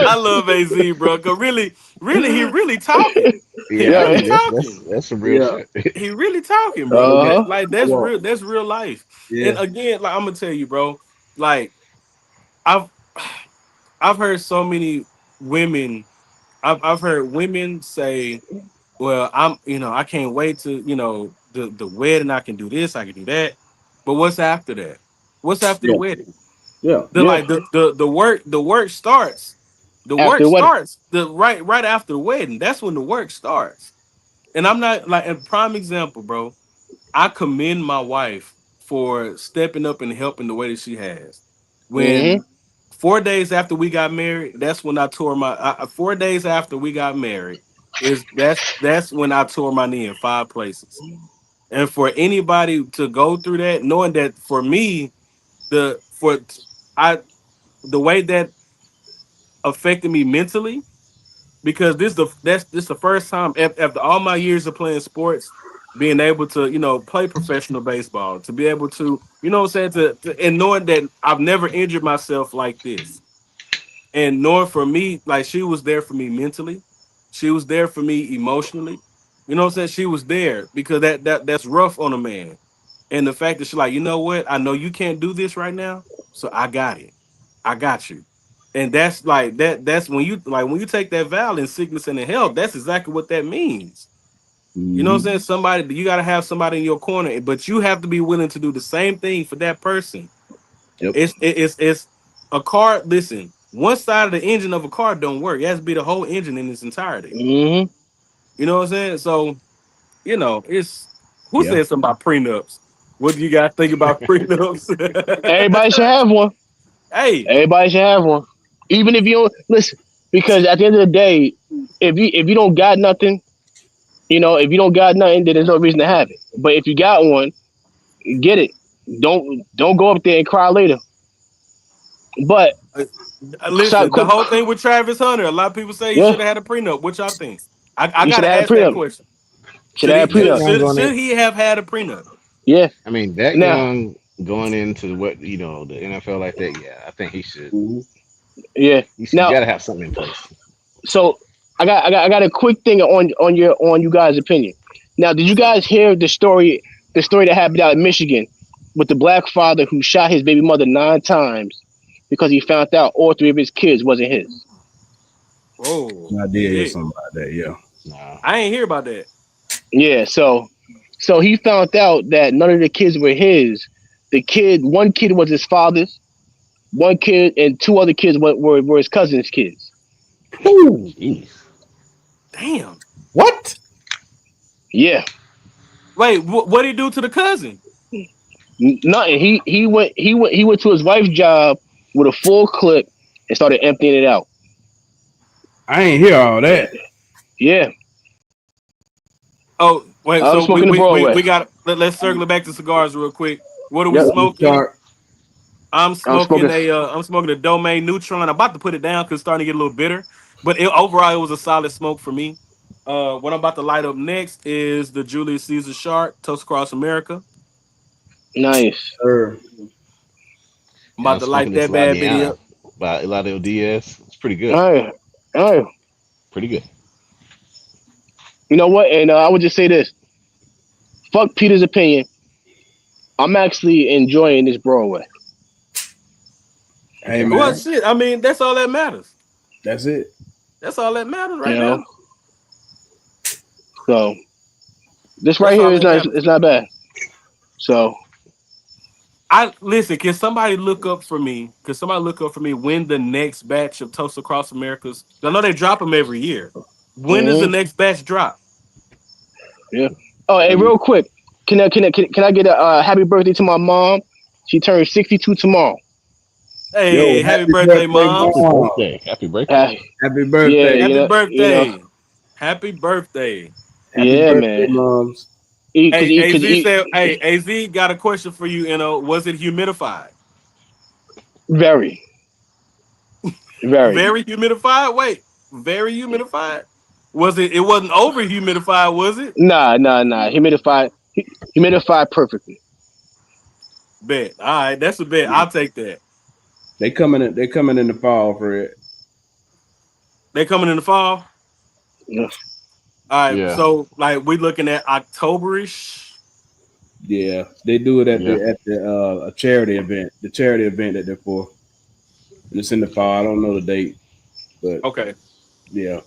I love AZ, bro. Cause really, he really talking. He Yeah, I really Yeah. mean that's talking. that's some real Yeah. shit. He really talking, bro. Yeah. Uh huh. Like that's Well, real. That's real life. And yeah. again, like I'm gonna tell you, bro. Like I've I've heard so many women. I've heard women say, "Well, I can't wait to the wedding. I can do this. I can do that." But what's after that? What's after the Yeah. wedding? Yeah. The Yeah. like the work starts. The work After what? starts the right after the wedding. That's when the work starts. And I'm not like a prime example, bro. I commend my wife for stepping up and helping the way that she has. Hmm. When 4 days after we got married, that's when I tore 4 days after we got married is that's when I tore my knee in 5 places. And for anybody to go through that, knowing that for me, the for I the way that affected me mentally, because this the first time after all my years of playing sports, being able to play professional baseball, to be able to what I'm saying, and knowing that I've never injured myself like this, and knowing for me, like, she was there for me mentally, she was there for me emotionally, what I'm saying, she was there because that's rough on a man. And the fact that she's like, you know what, I know you can't do this right now, so I got it, I got you. And that's like that's when you take that vow in sickness and in health, that's exactly what that means. You know what I'm Hmm. saying? Somebody, you got to have somebody in your corner, but you have to be willing to do the same thing for that person. Yep. It's a car. Listen, one side of the engine of a car don't work. It has to be the whole engine in its entirety. Hmm. You know what I'm saying? So it's who Yeah. said something about prenups? What do you guys think about prenups? Everybody should have one. Hey, Everybody should have one. Even if you don't listen, because at the end of the day, if you don't got nothing, if you don't got nothing, then there's no reason to have it. But if you got one, get it. Don't go up there and cry later. But uh, shot listen, the quick. whole thing with Travis Hunter, a lot of people say he Yeah, should have had a prenup. What y'all think? I he should gotta have had a ask that prenup. question. Should have had a That prenup. young on Should it. he have had a prenup? Yeah. I mean, that Now, young. going into what the NFL like that. Yeah, I think he should. Mhm. Yeah. You Now, got to have something in place. so I got a quick thing on you guys' opinion. Now, did you What's up? guys hear the story that happened out in Michigan with the black father who shot his baby mother 9 times because he found out all three of his kids wasn't his? Oh I did hear shit! something about that. Yeah. Nah. I ain't hear about that. Yeah, so he found out that none of the kids were his. One kid was his father's, one kid and two other kids were his cousin's kids. Who? Jeez. Damn. What? Yeah, Wait, what did he do to the cousin? nothing. He went to his wife's job with a full clip and started emptying it out. I ain't hear all that. Yeah, Oh, wait. I was So we smoking the we we, Broadway. we got let's circle it back to cigars real quick. What are we Yep, Let me smoking? start. I'm smoking. I'm smoking a Domain Neutron. I'm about to put it down because it's starting to get a little bitter. But overall, it was a solid smoke for me. What I'm about to light up next is the Julius Caesar Shark Toast Across America. Nice. Er, I'm Yeah, about I'm to light smoking this that bad bitty Laniana up. by Eladio Diaz. It's pretty good. All right, all right. Pretty good. You know what? And I would just say this: fuck Peter's opinion. I'm actually enjoying this Broadway. hey Okay. Well, man, shit. I mean, that's all that matters. that's it. That's all that matters You right know, now. so this right That's here all is that not matters. it's not bad. So I listen. Can somebody look up for me? Can somebody look up for me when the next batch of Toast Across Americas? I know they drop them every year. When does the mhm, next batch drop? yeah. Oh, hey, Let me. real quick, can I get a happy birthday to my mom? She turns 62 tomorrow. Hey, Yo, happy happy birthday, birthday, Happy moms! mom. birthday. Happy birthday. Uh, Happy yeah, birthday. Happy you know, birthday! Happy birthday! Happy yeah, birthday, man. moms. Cause Hey, cause Az said. Hey, Az got a question for you. Was it humidified? very, very. Very humidified. Wait, very humidified. Was it? It wasn't over humidified, was it? Nah. Humidified perfectly. Bet. All right, that's a bet. I'll take that. They coming in. They coming in the fall for it. They coming in the fall. Yeah. All right, Yeah. so like we looking at Octoberish. Yeah, they do it Yeah. at the a charity event. The charity event that they're for. And it's in the fall. I don't know the date, but Okay. yeah.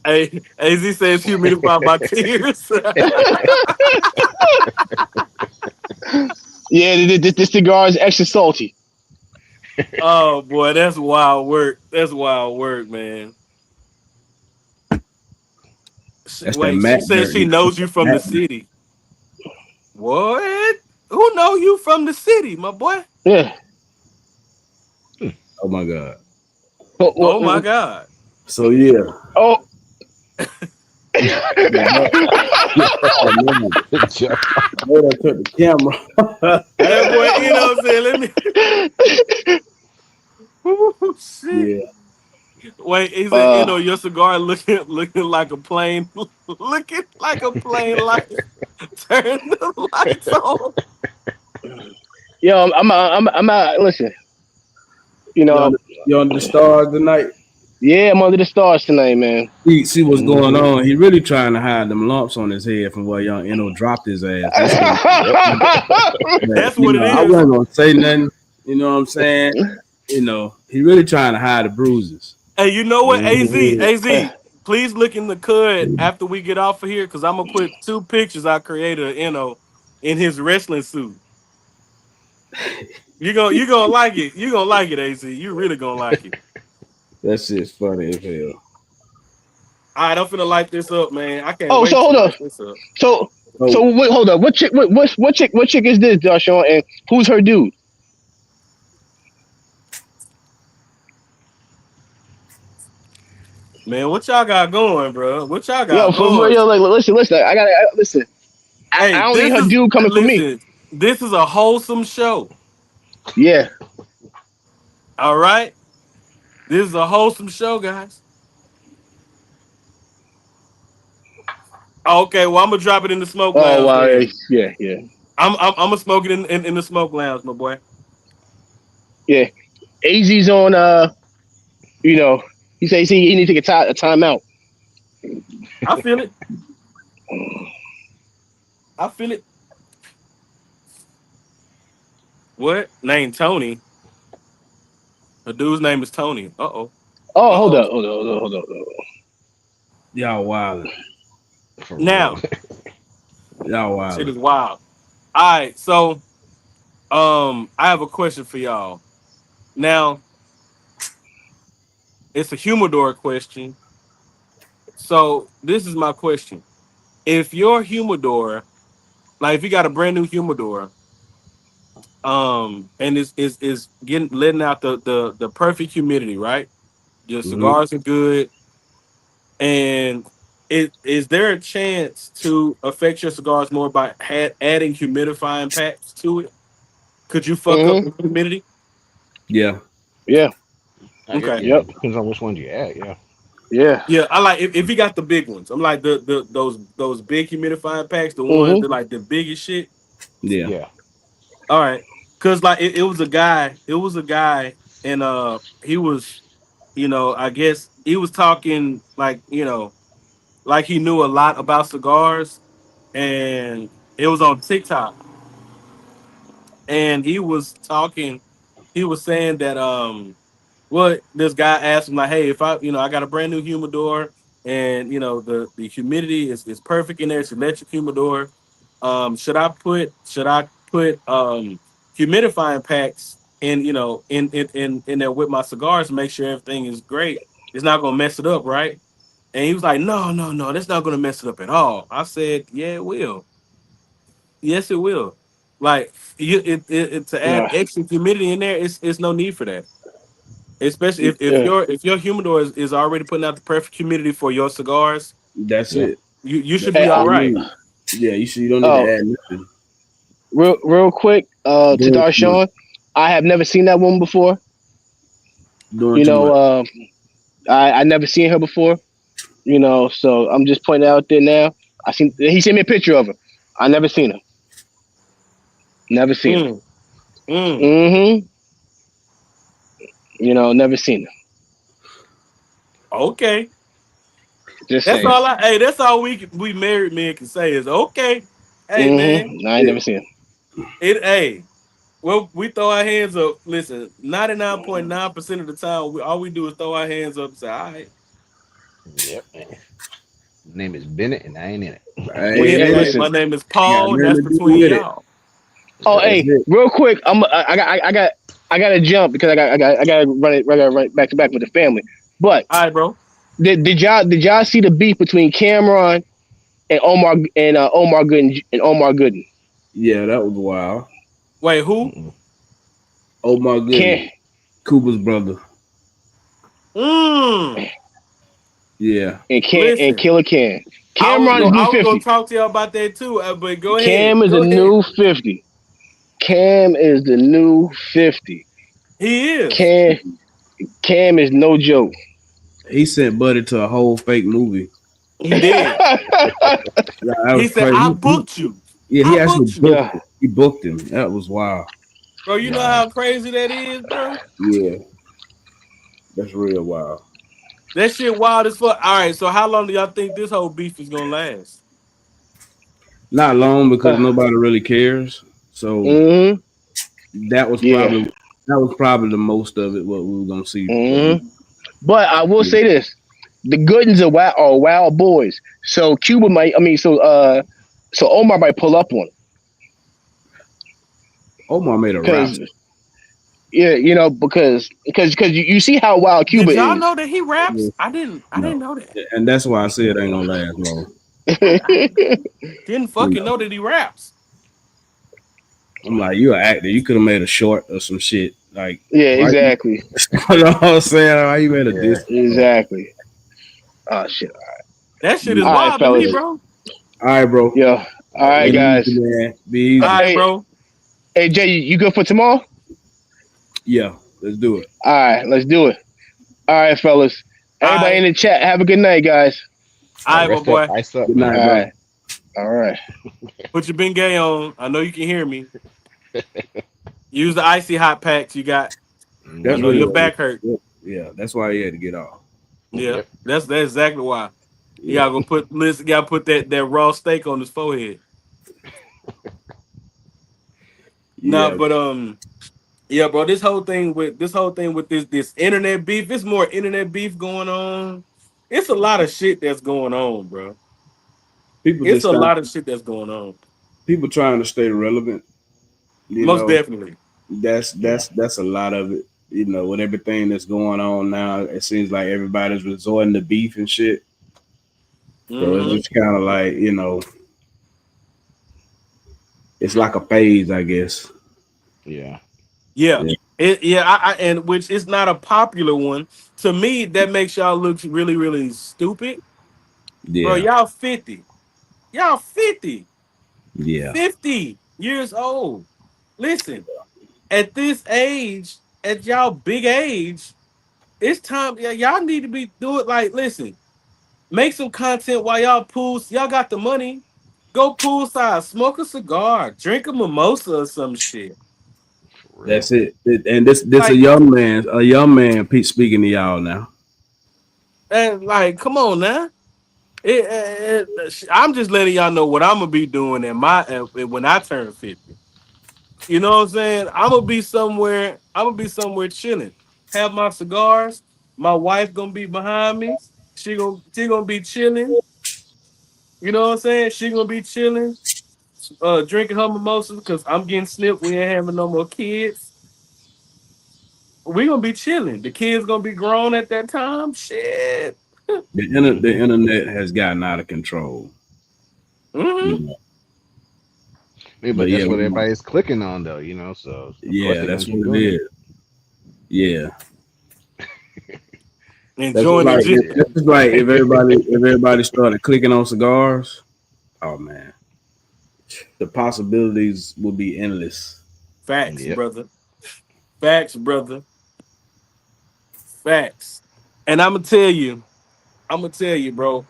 Hey, Az says humidify my tears. Yeah, this cigar is extra salty. Oh boy, that's wild work. That's wild work, man. That's that Wait, she Mac says dirt. she knows you from the Mac. city. What? Who know you from the city, my boy? Yeah. Oh my god. Oh my Oh, god. So yeah. oh, Yeah, oh man. Good job. Boy, I took the camera. That boy, you know what I'm saying? Let me Ooh, shit. Yeah. Wait, he said, uh, your cigar looking like a plane, looking like a plane light. Turn the lights on. yo, I'm out. Listen, you You on know, the, you on the stars tonight? yeah, I'm under the stars tonight, man. See what's going Hmm. on. He really trying to hide them lumps on his head from where young Eno dropped his ass. That's what Yep. That's what it I is. wasn't gonna say nothing. You know what I'm saying? He really trying to hide the bruises. Hey, you know what? Az, Hmm. Az, please look in the cud after we get off of here because I'm gonna put two pictures I created of in his wrestling suit. You gonna like it. You gonna like it, Az. You really gonna like it. That shit's funny as hell. All right, I'm finna light this up, man. I can't Oh, so wait to hold on. light this up. So Oh, wait, hold on. What chick? What chick is this, Joshua? And who's her dude? Man, what y'all got going, bro? What y'all Yo, got for real. going? Yo, like, listen. Listen. I Hey, don't need this her is dude coming for me. listen. This is a wholesome show. Yeah. All right, this is a wholesome show, guys. Okay, well, I'm gonna drop it in the smoke Oh lounge wow. then. Yeah. Yeah. I'm gonna smoke it in the smoke lounge, my boy. Yeah, AZ's on. You know, he says he need to take a timeout. I feel it. I feel it. What? Name Tony. The dude's name is Tony. Uh oh. Oh, Uh hold oh. up, hold up. Y'all wild. For real. Now, Y'all shit wild. is wild. All right, so I have a question for y'all. Now, it's a humidor question. So this is my question: if your humidor, like if you got a brand new humidor, and is getting letting out the perfect humidity, right? Your Hmm. cigars are good, and is there a chance to affect your cigars more by adding humidifying packs to it? Could you fuck up Mm-hmm. the humidity? Yeah. Yeah. Okay. Yeah, Yep. it depends on which one you add. Yeah. Yeah. Yeah, I like if you got the big ones. I'm like the those big humidifying packs, the ones Mm-hmm. that like the biggest shit. Yeah. Yeah. All right, cause like it was a guy, and he was, I guess he was talking like like he knew a lot about cigars, and it was on TikTok, and he was talking, he was saying that what this guy asked him like, hey, if I I got a brand new humidor and the humidity is perfect in there, it's electric humidor. Should I put humidifying packs in there with my cigars to make sure everything is great? It's not gonna mess it up, right? And he was like, no, no, no, that's not gonna mess it up at all. I said, yeah, it will. Yes, it will. Like to add Yeah. extra humidity in there, it's no need for that. Especially if Yeah. your humidor is already putting out the perfect humidity for your cigars, That's Yeah. it. you should That's be Hey, all all you right. need. Yeah, you don't need to oh, add nothing. real quick. To Doing too much. Darshawn, I have never seen that woman before. Doing You too know, much. I never seen her before. You know, so I'm just pointing out there now. He sent me a picture of her. I never seen her. Never seen her. Mm, mm. Mm-hmm. You know, never seen her. Okay, Just that's saying. all. That's all we married men can say is okay. Hey man, Mm-hmm. I ain't Yeah. never seen it. Hey, well we throw our hands up. Listen, 99.9% of the time, all we do is throw our hands up and say, all right. Yep. Name is Bennett, and I ain't in it. her. Hey, Hey, hey, Hey, listen. my name is got Paul, and nothing that's to do between with it. y'all. Oh, Yep. That's hey, it. real quick. I got to jump because I got to run it back to back with the family. But All right, bro. did y'all see the beef between Cameron and Omar Gooden? Yeah, that was wild. Wait, who? Mm-mm. Oh my Cam goodness. Cooper's brother. Mm. Yeah. and Listen, Killer Cam. I was Cameron is gonna new I was gonna 50. talk to y'all about that too, but go ahead. Cam is a Go ahead. new 50. Cam is the new 50. He is. Cam Cam is no joke. He sent Buddy to a whole fake movie. He did. Yeah, that He was said, crazy. I booked you. Yeah, he I actually booked you. booked Yeah. him. He booked him. That was wild. Bro, you know Wow. how crazy that is, bro? Yeah, that's real wild. That shit wild as fuck. All right, so how long do y'all think this whole beef is gonna last? Not long because Uh, nobody really cares. So mm-hmm. that was Yeah. probably that was probably the most of it. What we were gonna see. Mm-hmm. But I will say this: the Goodens are wild boys. So Cuba might. I mean, so Omar might pull up on him Omar made a rap. because yeah, because you see how wild Cuba Did y'all is. know that he raps? Yeah, I no, didn't know that. and that's why I said it ain't gonna last long. I didn't You fucking know, know that he raps. I'm like, you an actor. You could have made a short or some shit. Like, Yeah, why? You, exactly, you know what I'm saying? Why you made a Yeah. diss? exactly. Oh shit! That shit is All Yeah. right, wild to me, fellas. bro. All right, bro. Yo, all All right, right, Be later. guys. easy, man. Be All easy. right, Hey, bro. hey, Jay, you good for tomorrow? Yeah, let's do it. All right, let's do it. All right, fellas. All Everybody in right. the chat, have a good night, guys. All All right, right, my rest up, boy. ice up, Good man. All night, right. brother. All right. Put your Bengay on. I know you can hear me. Use the icy hot packs you got. I That's know really your Mm-hmm. what back hurt. yeah, that's why he had to get off. Yeah, Yep. that's exactly why. You Yeah. gotta go put listen. Gotta put that raw steak on his forehead. Nah, Yeah. but yeah, bro. This whole thing with this internet beef. It's more internet beef going on. It's a lot of shit that's going on, bro. People It's just a trying lot of shit that's going on. people trying to stay relevant, you Most know. definitely. That's Yeah. that's that's a lot of it. You know, with everything that's going on now, it seems like everybody's resorting to beef and shit. So it's Hmm. just kind of like, it's like a phase, I guess. Yeah. Yeah. Yeah. And which is not a popular one. To me, that makes y'all look really, really stupid. Bro, Yeah. y'all 50. Y'all 50. Yeah. 50 years old. Listen, at this age, at y'all big age, it's time. Yeah, y'all need to be do it like listen, make some content while y'all pools. Y'all got the money. Go poolside, smoke a cigar, drink a mimosa or some shit. For real. That's it. And this Like, a young man speaking to y'all now. and like, come on now. I'm just letting y'all know what I'm gonna be doing in my when I turn 50. You know what I'm saying? I'm gonna be somewhere. I'm gonna be somewhere chilling. Have my cigars. My wife gonna be behind me. She gonna be chilling. You know what I'm saying? She gonna be chilling, drinking her mimosas because I'm getting snipped. We ain't having no more kids. We gonna be chilling. The kids gonna be grown at that time. Shit. The Mm-hmm. internet has gotten out of control. Hmm. You know. Yeah, But but yeah, that's what everybody's clicking on, though. So of course yeah, they're gonna that's keep what it doing it. is. Yeah. That's just Enjoying the like gist. Yeah. that's just like if everybody started clicking on cigars, oh man, the possibilities would be endless. Facts, Yep. brother. Facts, brother. Facts. And I'm gonna tell you, bro.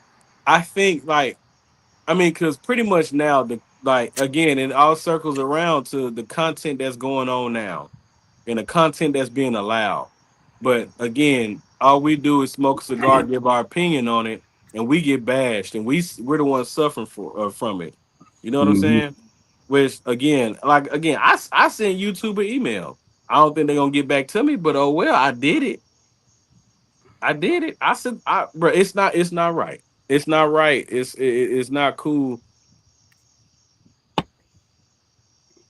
I think like I mean, because pretty much now the like again, it all circles around to the content that's going on now and the content that's being allowed. But again, all we do is smoke a cigar, give our opinion on it, and we get bashed, and we're the ones suffering from it. You know what I'm Hmm. saying? Which again, like again, I sent YouTube an email. I don't think they're gonna get back to me, but oh well, I did it. I did it. I said, bro, it's not right. It's not right. It's not cool.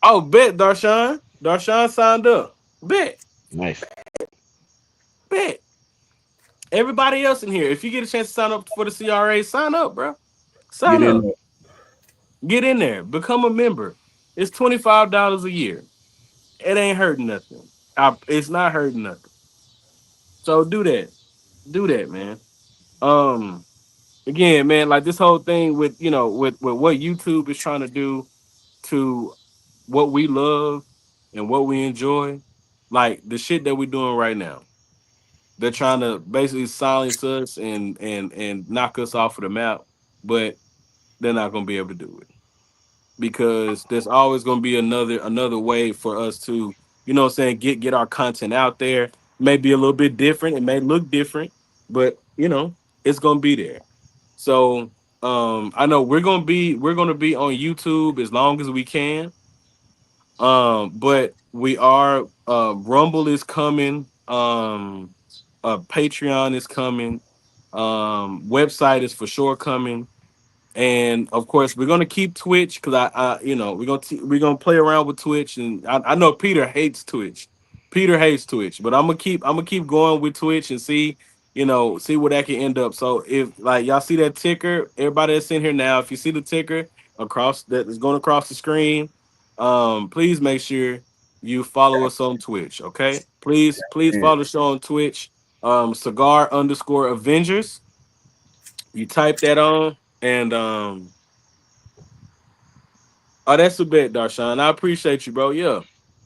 Oh, bet Darshawn. Darshawn signed up. Bet, Nice. bet. Everybody else in here, if you get a chance to sign up for the CRA, sign up, bro. Get Sign in up. there. Get in there. Become a member. It's $25 a year. It ain't hurting nothing. It's not hurting nothing. So do that. Do that, man. Um, again, man, like this whole thing with with what YouTube is trying to do to what we love and what we enjoy, like the shit that we're doing right now. They're trying to basically silence us and knock us off of the map, but they're not gonna be able to do it because there's always gonna be another way for us to, what I'm saying, get our content out there. Maybe a little bit different. It may look different, but it's gonna be there. So I know we're gonna be on YouTube as long as we can. But we are Rumble is coming. Patreon is coming. Website is for sure coming. And of course, we're gonna keep Twitch because we're gonna play around with Twitch, and I know Peter hates Twitch. Peter hates Twitch, but I'm gonna keep going with Twitch and see where that can end up. So if like y'all see that ticker, everybody that's in here now, if you see the ticker across that is going across the screen, please make sure you follow us on Twitch. Okay, please And follow the show on Twitch. Cigar_Avengers. You type that on and oh, that's a bet, Darshawn. I appreciate you, bro. Yeah.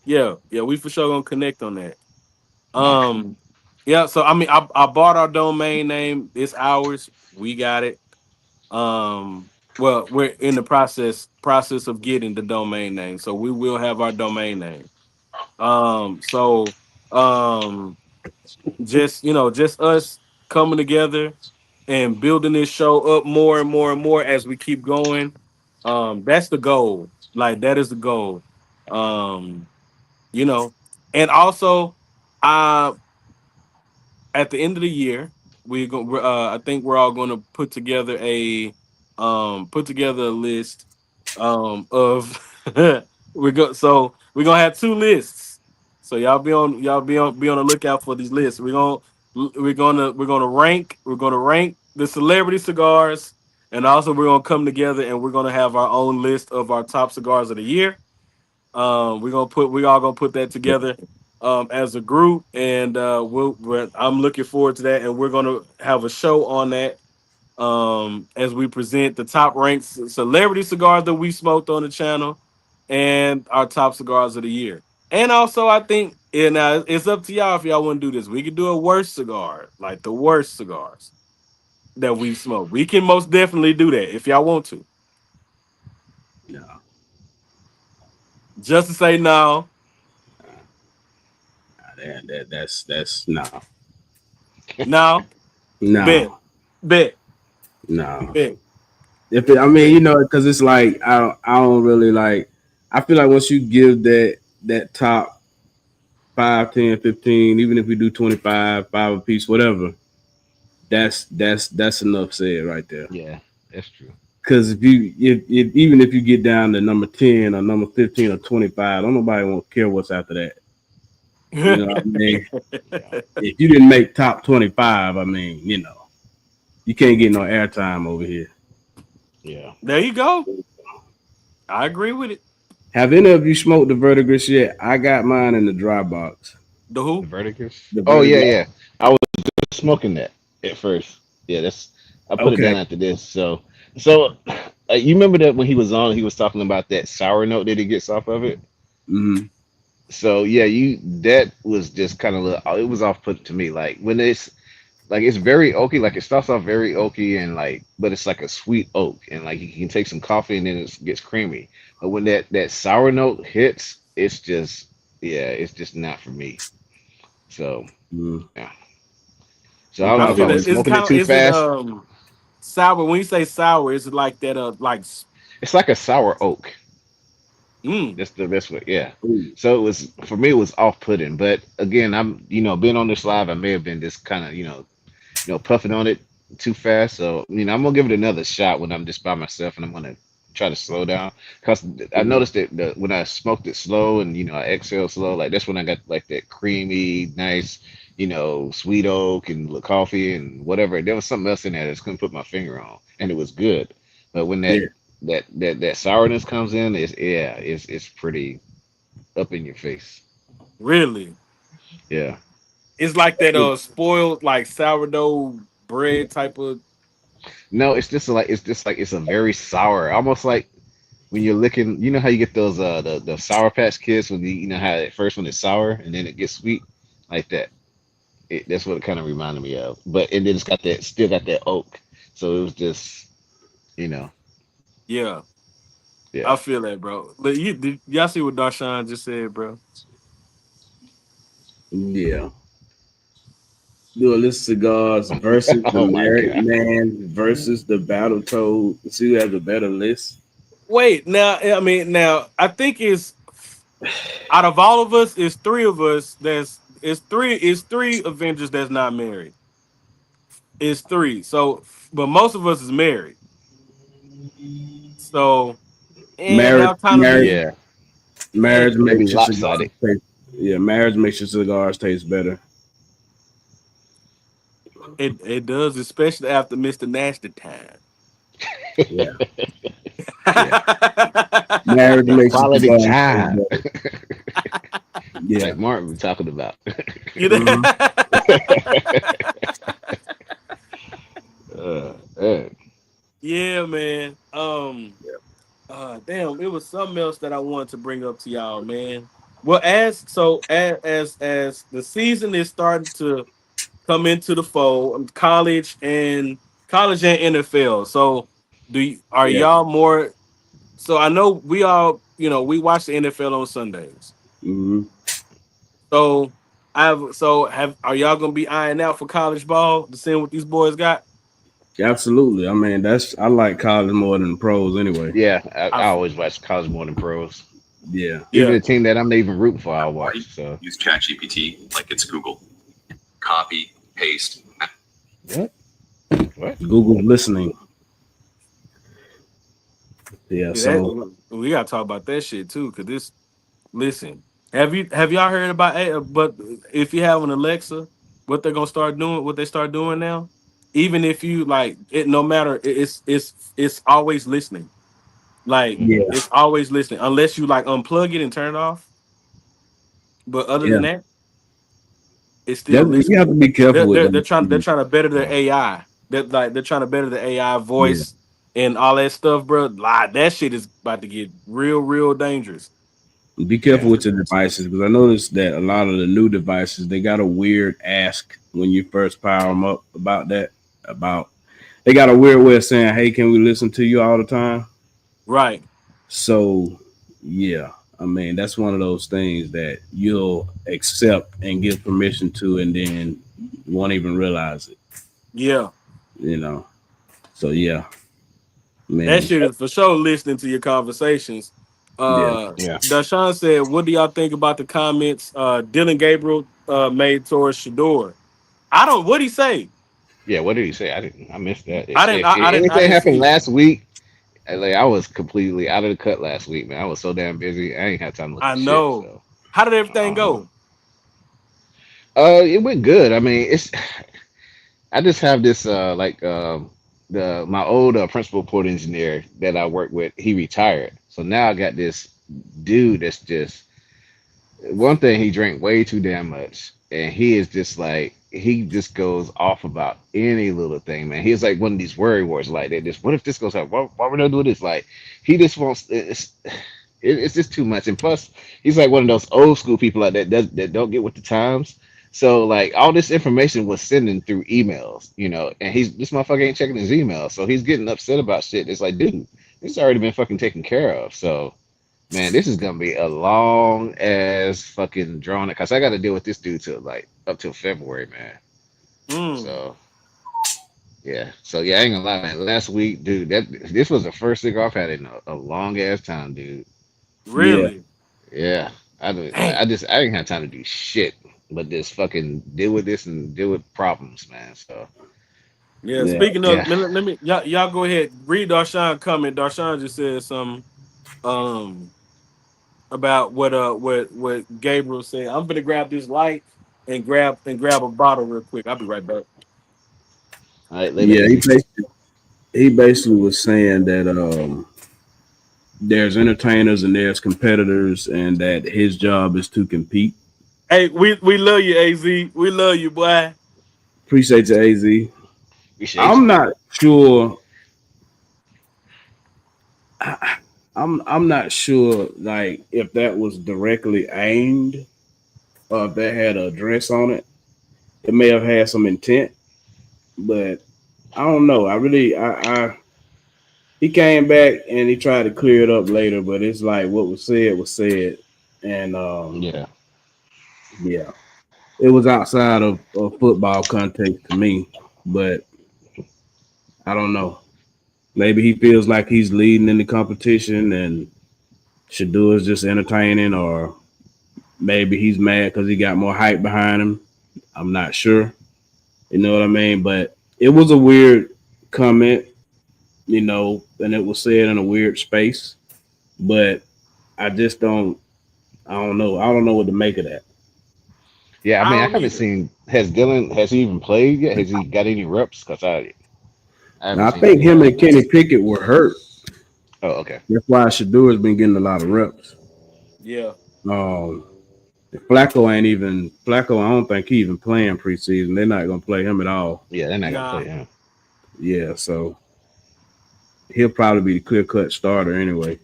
Yeah. Yeah. We for sure gonna connect on that. Nice. Um, yeah, so I mean I bought our domain name. It's ours. We got it. Um Well, we're in the process of getting the domain name, so we will have our domain name. So um, just just us coming together and building this show up more and more and more as we keep going. That's the goal. Like that is the goal. Um, you know, and also, uh, at the end of the year, I think we're all going to put together a list of we're gonna have two lists. So y'all be on the lookout for these lists. We're gonna rank the celebrity cigars, and also we're gonna come together and we're gonna have our own list of our top cigars of the year. We all gonna put that together as a group, and I'm looking forward to that, and we're gonna have a show on that as we present the top ranked celebrity cigars that we smoked on the channel and our top cigars of the year. And also, I think it's up to y'all if y'all want to do this. We could do a worst cigar, like the worst cigars that we've smoked. We can most definitely do that if y'all want to. No, Just to say no, that's no, no, bet, no, bet, no. bet. If it, I mean, bet. because it's like I don't really like. I feel like once you give that top 5, 10, 15, even if we do 25, five a piece, whatever, that's enough said right there. Yeah, that's true. Because if even if you get down to number 10 or number 15 or 25, don't nobody won't care what's after that. You know what I mean? Yeah, If you didn't make top 25, I mean, you can't get no airtime over here. yeah. There you go. I agree with it. Have any of you smoked the verdigris yet? I got mine in the dry box. The The who? Verticus. The Oh yeah, verdigris. yeah. I was smoking that at first. Yeah, that's. I put it Okay. down after this. So you remember that when he was on, he was talking about that sour note that he gets off of it. Hmm. So yeah, you that was just kind of it was off put to me. Like when it's very oaky. Like it starts off very oaky and like, but it's like a sweet oak, and like you can take some coffee and then it gets creamy. But when that sour note hits, it's just yeah, it's just not for me. So Mm. yeah. So I You don't I know if I feel probably was that it's smoking it kind of too is it fast. sour. When you say sour, is it like that It's like a sour oak. mm, That's the best way. Yeah. ooh, So it was for me. It was off putting. But again, I'm being on this live, I may have been just kind of puffing on it too fast. So I'm gonna give it another shot when I'm just by myself, and I'm gonna try to slow down because I mhm. noticed that when I smoked it slow and I exhaled slow, like that's when I got like that creamy, nice, sweet oak and coffee and whatever. There was something else in there that I just couldn't put my finger on, and it was good. But when that Yeah. that sourness comes in, it's pretty up in your face. really? Yeah. It's like that spoiled like sourdough bread type of. No, it's just like it's a very sour, almost like when you're licking, how you get those the Sour Patch Kids when you know how at first when it's sour and then it gets sweet, like that. That's what it kind of reminded me of. But and then it's got that still got that oak, so it was just you know Yeah, I yeah. feel that, bro. Look, y'all see what Darshawn just said, bro? Yeah. Duelist cigars versus the Oh my Married god. Man versus the Battle Toad. See who has a better list. Wait, now I think it's out of all of us, it's three of us. It's three Avengers that's not married. It's three. So, but most of us is married. So, and Marriage, that kind of marriage, be Yeah, marriage dang. that'd be makes your cigars lopsided. taste. Yeah, marriage makes your cigars taste better. It does, especially after Mr. Nasty time. Yeah, yeah. Marriage That makes your quality cigars taste time, better. Yeah. like Martin was talking about. You know? Hmm. Uh, Yeah, man. Damn, it was something else that I wanted to bring up to y'all, man. Well, as the season is starting to come into the fold, college and NFL. So Are Yeah. y'all more? So I know we all, we watch the NFL on Sundays. Hmm. So have are y'all gonna be eyeing out for college ball to see what these boys got? Absolutely. I mean, I like college more than pros anyway. Yeah, I I always watch college more than pros. Yeah. Even Yeah, a team that I'm not even rooting for, I'll Why watch. So use ChatGPT like it's Google? Copy, paste. what? What? Google's listening. Yeah. yeah, So we gotta talk about that shit too. Cause this, listen, have y'all heard about but if you have an Alexa, what they're gonna start doing, what they start doing now, even if you like it, no matter it's always listening. Like Hmm. yeah, it's always listening unless you like unplug it and turn it off. But other yeah. than that, it's still You have listening. to be careful with They're those trying they're things. trying to better their Yeah. AI. They're trying to better the AI Yeah. voice and all that stuff, bro. Like that shit is about to get real dangerous. Be careful Yeah. with your devices because I noticed that a lot of the new devices they got a weird ask when you first power them up about that. About they got a weird way of saying, "Hey, can we listen to you all the time?" Right. So, yeah, I mean that's one of those things that you'll accept and give permission to, and then won't even realize it. Yeah. You know. So yeah, I That mean, shit is for sure listening to your conversations. yeah, Yeah. Dashawn said, what do y'all think about the comments Dylan Gabriel made towards Shador? I don't What'd he say? Yeah. What did he say? I didn't. I missed that. I didn't I didn't I Anything didn't happened see it. last week, I was completely out of the cut last week, man. I was so damn busy. I ain't had time to look I at shit. know. So How did everything I don't know. go? It went good. I mean, it's. I just have this the my old principal port engineer that I worked with. He retired, so now I got this dude that's just one thing. He drank way too damn much, and he is just like he just goes off about any little thing, man. He's like one of these worry wars, like that. Just what if this goes out? Why would I do this? Like he just wants it's just too much. And plus, he's like one of those old school people like that don't get with the times. So like all this information was sending through emails, and he's this motherfucker ain't checking his emails, so he's getting upset about shit. It's like, dude, this has already been fucking taken care of. So man, this is gonna be a long ass fucking drawn because I got to deal with this dude till like up till February, man. Mm, So yeah, so yeah, I ain't gonna lie, man. Last week, dude, that this was the first cigar I've had in a long ass time, dude. yeah, really? Yeah, I Dang. just I didn't have time to do shit, but just fucking deal with this and deal with problems, man. So Yeah, yeah. speaking of, yeah, let me y'all go ahead. Read Darshawn comment. Darshawn just said something um about what Gabriel said. I'm gonna grab this light and grab a bottle real quick. I'll be right back. all right, later, Yeah, AZ. he basically was saying that there's entertainers and there's competitors, and that his job is to compete. Hey, we love you, AZ. We love you, boy. Appreciate you, Az. Appreciate you. I'm not sure. I'm not sure like if that was directly aimed or if that had a address on it. It may have had some intent, but I don't know. I he came back and he tried to clear it up later, but it's like what was said, and Yeah, yeah, it was outside of football context to me. But I don't know. Maybe he feels like he's leading in the competition and Shador is just entertaining, or maybe he's mad because he got more hype behind him. I'm not sure. You know what I mean? But it was a weird comment, and it was said in a weird space. But I just don't. I don't know. I don't know what to make of that. yeah. I I mean, I don't haven't either. seen. Has he even played yet? Has he got any reps? Because I haven't Now I seen think any him and Kenny Pickett were hurt. Oh, okay. That's why Shador has been getting a lot of reps. Yeah. Um, Flacco ain't even Flacco. I don't think he even playing preseason. They're not gonna play him at all. Yeah, they're not gonna Nah. play him. Yeah, so he'll probably be the clear cut starter anyway.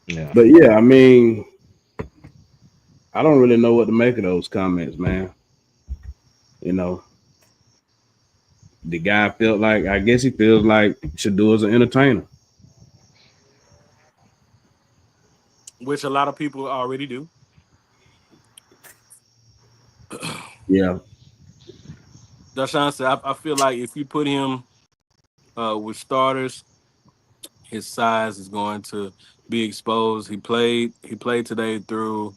Yeah. But yeah, I mean, I don't really know what to make of those comments, man. You know, the guy felt like, I guess he feels like Shador's an entertainer. which a lot of people already do. Yeah, Dashawn said, I feel like if you put him with starters, his size is going to be exposed. He played today through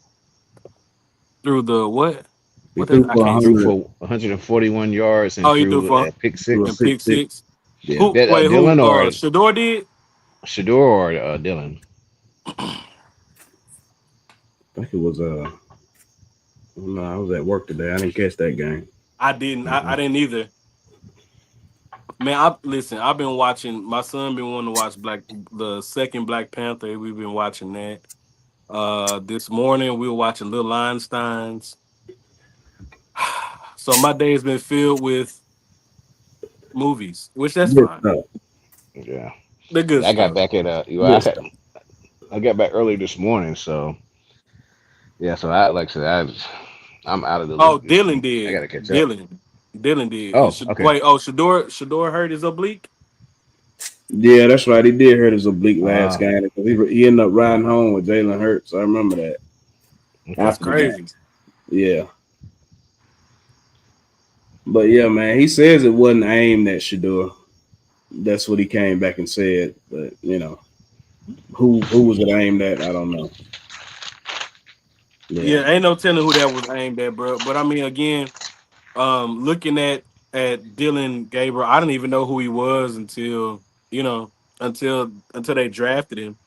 the what? he What is threw I for He can't threw see. 100, for 141 yards and Oh, he threw threw for a pick threw a and six. pick pick six. six. Yeah, Who That wait, who Dylan or Shador did? Shador or Dylan? I think it was no, I was at work today. I didn't catch that game. I didn't. I Mhm. didn't either. Man, listen. I've been watching. My son been wanting to watch the second Black Panther. We've been watching that. This morning we were watching Little Einsteins. So my day's been filled with movies, which that's Good fine. stuff. Yeah. The good Yeah, I got stuff. back at Good stuff. I got back early this morning, so yeah, so I like I said I'm out of the Oh, loop this Dylan week. I did. gotta catch up. Dylan did. Oh, okay. Wait. Oh, Shador hurt his oblique. Yeah, that's right. He did hurt his oblique last Uh game because he ended up riding home with Jalen Hurts. I remember that That's okay. after the game. crazy. Yeah, but yeah, man, he says it wasn't aimed at Shador. That's what he came back and said. But who was it aimed at? I don't know. Yeah, Yeah, ain't no telling who that was aimed at, bro. But I mean, again, looking at Dylan Gabriel, I didn't even know who he was until you know until they drafted him.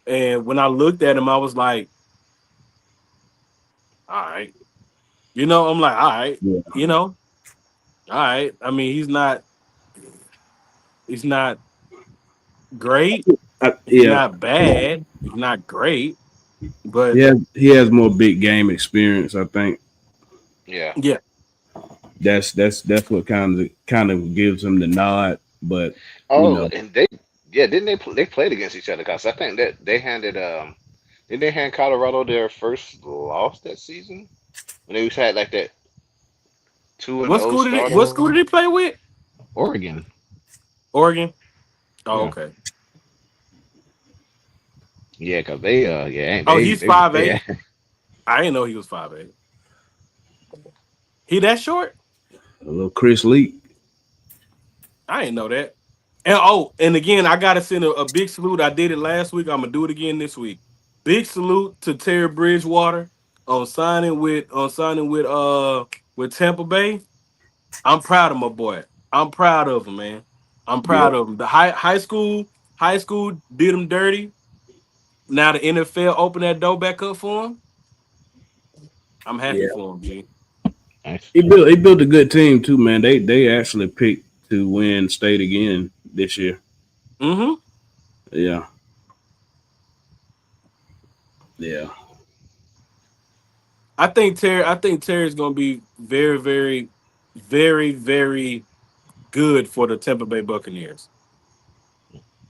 And when I looked at him, I was like, all right, I'm like, all right, yeah, you know, all right. I mean, he's not great. He's yeah. not bad. He's not great. But He has more big game experience. I think Yeah. yeah, that's what kind of gives him the nod. But you Oh, know, and didn't they played against each other? Cause I think that they handed didn't they hand Colorado their first loss that season when they had like that 2-0 start or what school whatever? did he play with? Oregon. Oregon. Oh, Yeah. okay. Yeah, cause they yeah Oh, he's five they eight. I didn't know he was 5'8". He that short? a little Chris Leak. I didn't know that. And again, I gotta send a big salute. I did it last week. I'm gonna do it again this week. Big salute to Terry Bridgewater on signing with Tampa Bay. I'm proud of my boy. I'm proud of him, man. I'm Yeah, proud of him. The high school did him dirty. Now the NFL opened that door back up for him. I'm happy yeah. for him, G. nice. He built a good team too, man. They actually picked to win state again this year. Mm-hmm. Yeah, yeah, I think Terry's gonna be very, very, very, very good for the Tampa Bay Buccaneers.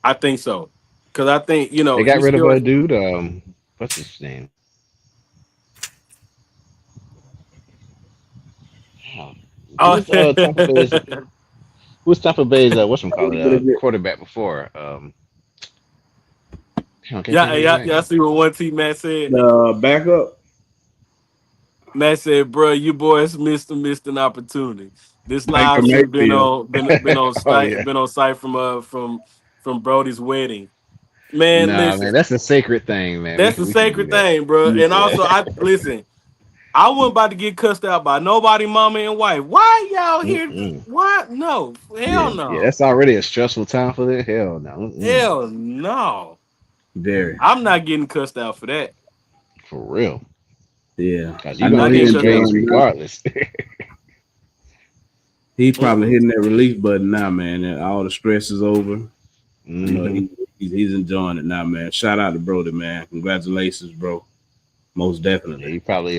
I think so. Because I think, They got he's rid of still a dude. What's his name? Oh, who oh, was Tampa Bay's who was Tampa Bay's whatchamacallit, quarterback before? Damn, I can't think yeah, of his yeah, yeah. I name. see what one team Matt said. the backup. Matt said, bro, you boys missed an opportunity. This Baker live should have been Mayfield. on been on Oh site yeah. been on site from Brody's wedding. Man, Nah, man, listen, that's a sacred thing, man. that's the We can't do sacred that. thing, bro. And Yeah, also, I listen. I wasn't about to get cussed out by nobody, mama and wife. Why y'all here? Mm-mm. Why? No, hell yeah, Yeah, no, that's already a stressful time for them. Hell no. Mm-mm. hell no. very. I'm not getting cussed out for that. For real. Yeah, Cause I you're know gonna Not hear getting he cussed out. strays enjoying that. regardless. He's probably Mm-mm. hitting that release button now, man. And all the stress is over. I know Hmm. he's enjoying it now, man. Shout out to Brody, man. Congratulations, bro. Most Yeah, definitely. you probably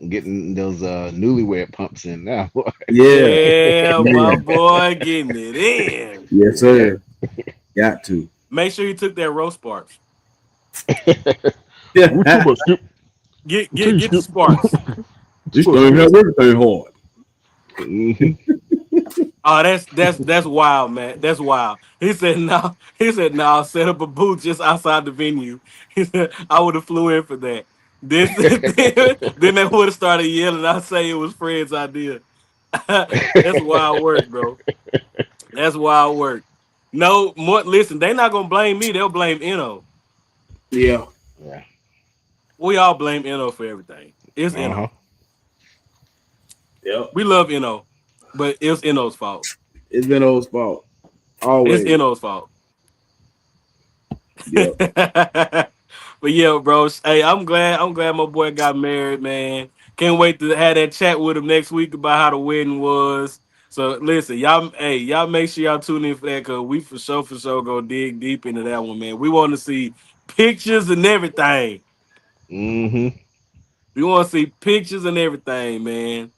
getting those newlywed pumps in now. Boy. Yeah, Yeah, my yeah, boy, getting it in. yes, Yeah. sir. Got to. Make sure you took that roast sparks. We're talking about Skip. Get Tell get you, get the Skip. sparks. This Skip. thing have everything hard. Hmm. Oh, that's wild, man. That's wild. He said no. He said no. I'll set up a booth just outside the venue. He said I would have flew in for that. This then they would have started yelling. I say it was Fred's idea. That's wild work, bro. That's wild work. No more. Listen, they not gonna blame me. They'll blame Eno. Yeah, Yeah. We all blame Eno for everything. It's Uh-huh. Eno. yep. We love Eno, but it's Eno's fault. It's been old fault It's always. Eno's fault. Yep. But yeah, bro. Hey, I'm glad. I'm glad my boy got married, man. Can't wait to have that chat with him next week about how the wedding was. So listen, y'all. Hey, y'all make sure y'all tune in for that because we for sure go dig deep into that one, man. We want to see pictures and everything. Mm-hmm. We want to see pictures and everything, man.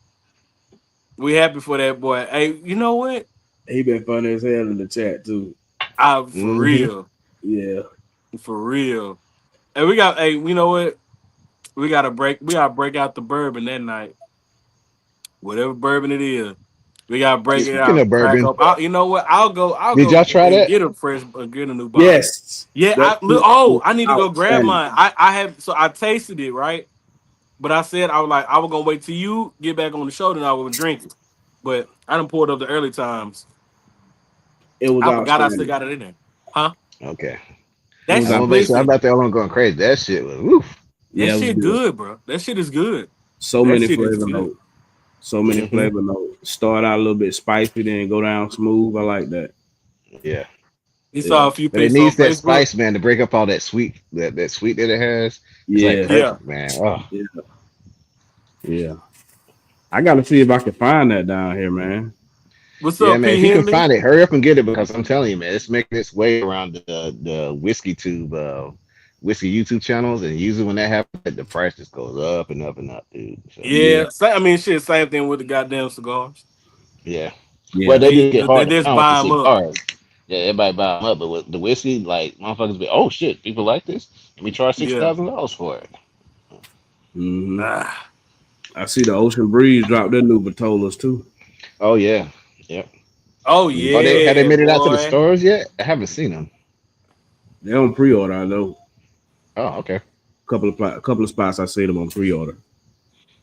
We happy for that boy. Hey, you know what? He been funny as hell in the chat too. I for Mm-hmm. real, Yeah. for real. Hey, we got. Hey, you know what? We gotta break. We gotta break out the bourbon that night. Whatever bourbon it is, we gotta break it Speaking out. of Crack bourbon, up. You know what? I'll go. I'll did go y'all try and that? get a fresh, get a new bottle. Yes. Yeah. That shit Oh, was I need to go grab outstanding. mine. I have. So I tasted it right, but I said I was like I was gonna wait till you get back on the show, then I would drink it. But I done pulled up the early times. It was I forgot I still outstanding. got it in there. Huh? Okay. It That was I shit. want to make sure I'm Listen, not the only one going crazy. That shit was woof. that yeah, it was shit good. good, bro. That shit is good. So That many shit is flavor good. notes. So many Mm-hmm. flavor notes. Start out a little bit spicy, then go down smooth. I like that. Yeah. He saw Yeah. a few But it pictures on needs that Facebook. spice, man, to break up all that sweet that sweet that it has. It's like Yeah. Yeah. perfect, man. Oh, Yeah. Yeah. I gotta see if I can find that down here, man. What's yeah, up, man. P If you can Henley? find it, hurry up and get it because I'm telling you, man, it's making its way around the whiskey tube, whiskey YouTube channels, and usually when that happens, the price just goes up and up and up, dude. So Yeah. Yeah, I mean, shit, same thing with the goddamn cigars. yeah. Well, Yeah. they just get They hard to just find with the buy them up. cigars. Yeah, everybody buy them up, but with the whiskey, like motherfuckers be, oh shit, people like this. Let me charge six Yeah. thousand dollars for it. Hmm. Ah. I see the Ocean Breeze drop their new Batolas too. Oh yeah, yep. Oh Oh, they have they yeah, made it out to the boy. stores yet? I haven't seen them. They on pre-order, I know. Oh, okay. A couple of spots I see them on pre-order.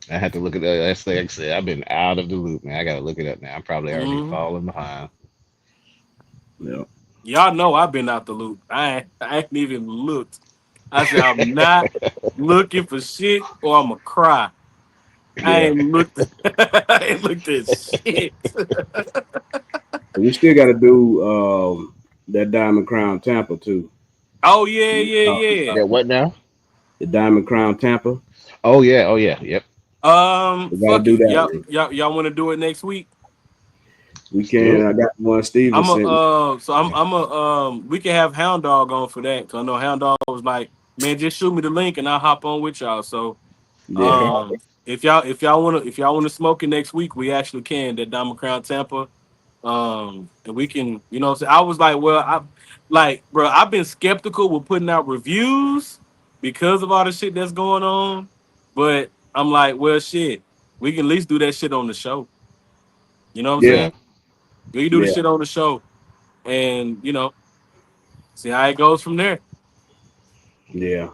I have to look at that. That's like I said, I've been out of the loop, man. I gotta look it up now. I'm probably already Hmm. falling behind. Yeah. Y'all know I've been out the loop. I ain't even looked. I said I'm not looking for shit or I'm gonna cry. I Yeah. ain't looked. I ain't looked at shit. And we still gotta do that Diamond Crown Tampa too. Oh yeah, We yeah, talked yeah. about That what now? the Diamond Crown Tampa. Oh yeah. Oh yeah. Yep. We gotta Fuck do it. that Y'all, one. y'all want to do it next week? We Let's do can. it. I got one Steven I'm a sent me. so I'm a we can have Hound Dog on for that. Cause I know Hound Dog was like, man, just shoot me the link and I'll hop on with y'all. So Yeah. Okay. if y'all wanna smoke it next week, we actually can that Diamond Crown Tampa. And we can, I was like, well, bro, I've been skeptical with putting out reviews because of all the shit that's going on. But I'm like, well, shit, we can at least do that shit on the show. You know what I'm Yeah. Yeah. saying? We can do the Yeah. shit on the show and see how it goes from there. Yeah.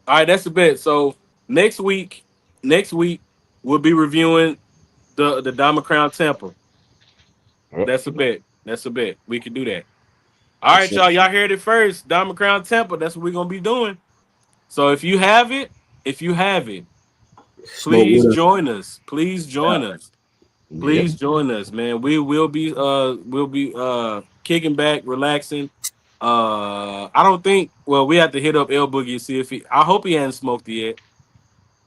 All right, that's the bet. So next week, next week we'll be reviewing the Diamond Crown Temple. Yep. That's a bet. That's a bet. We can do that. All Yes, right, sir. y'all. Y'all heard it first. Diamond Crown Temple. That's what we're gonna be doing. So if you have it, Smoke please with us. join us. Please Yeah. join us. Yep. Please join us, man. We'll be kicking back, relaxing. I don't think. Well, we have to hit up El Boogie and see if he. I hope he hasn't smoked it yet.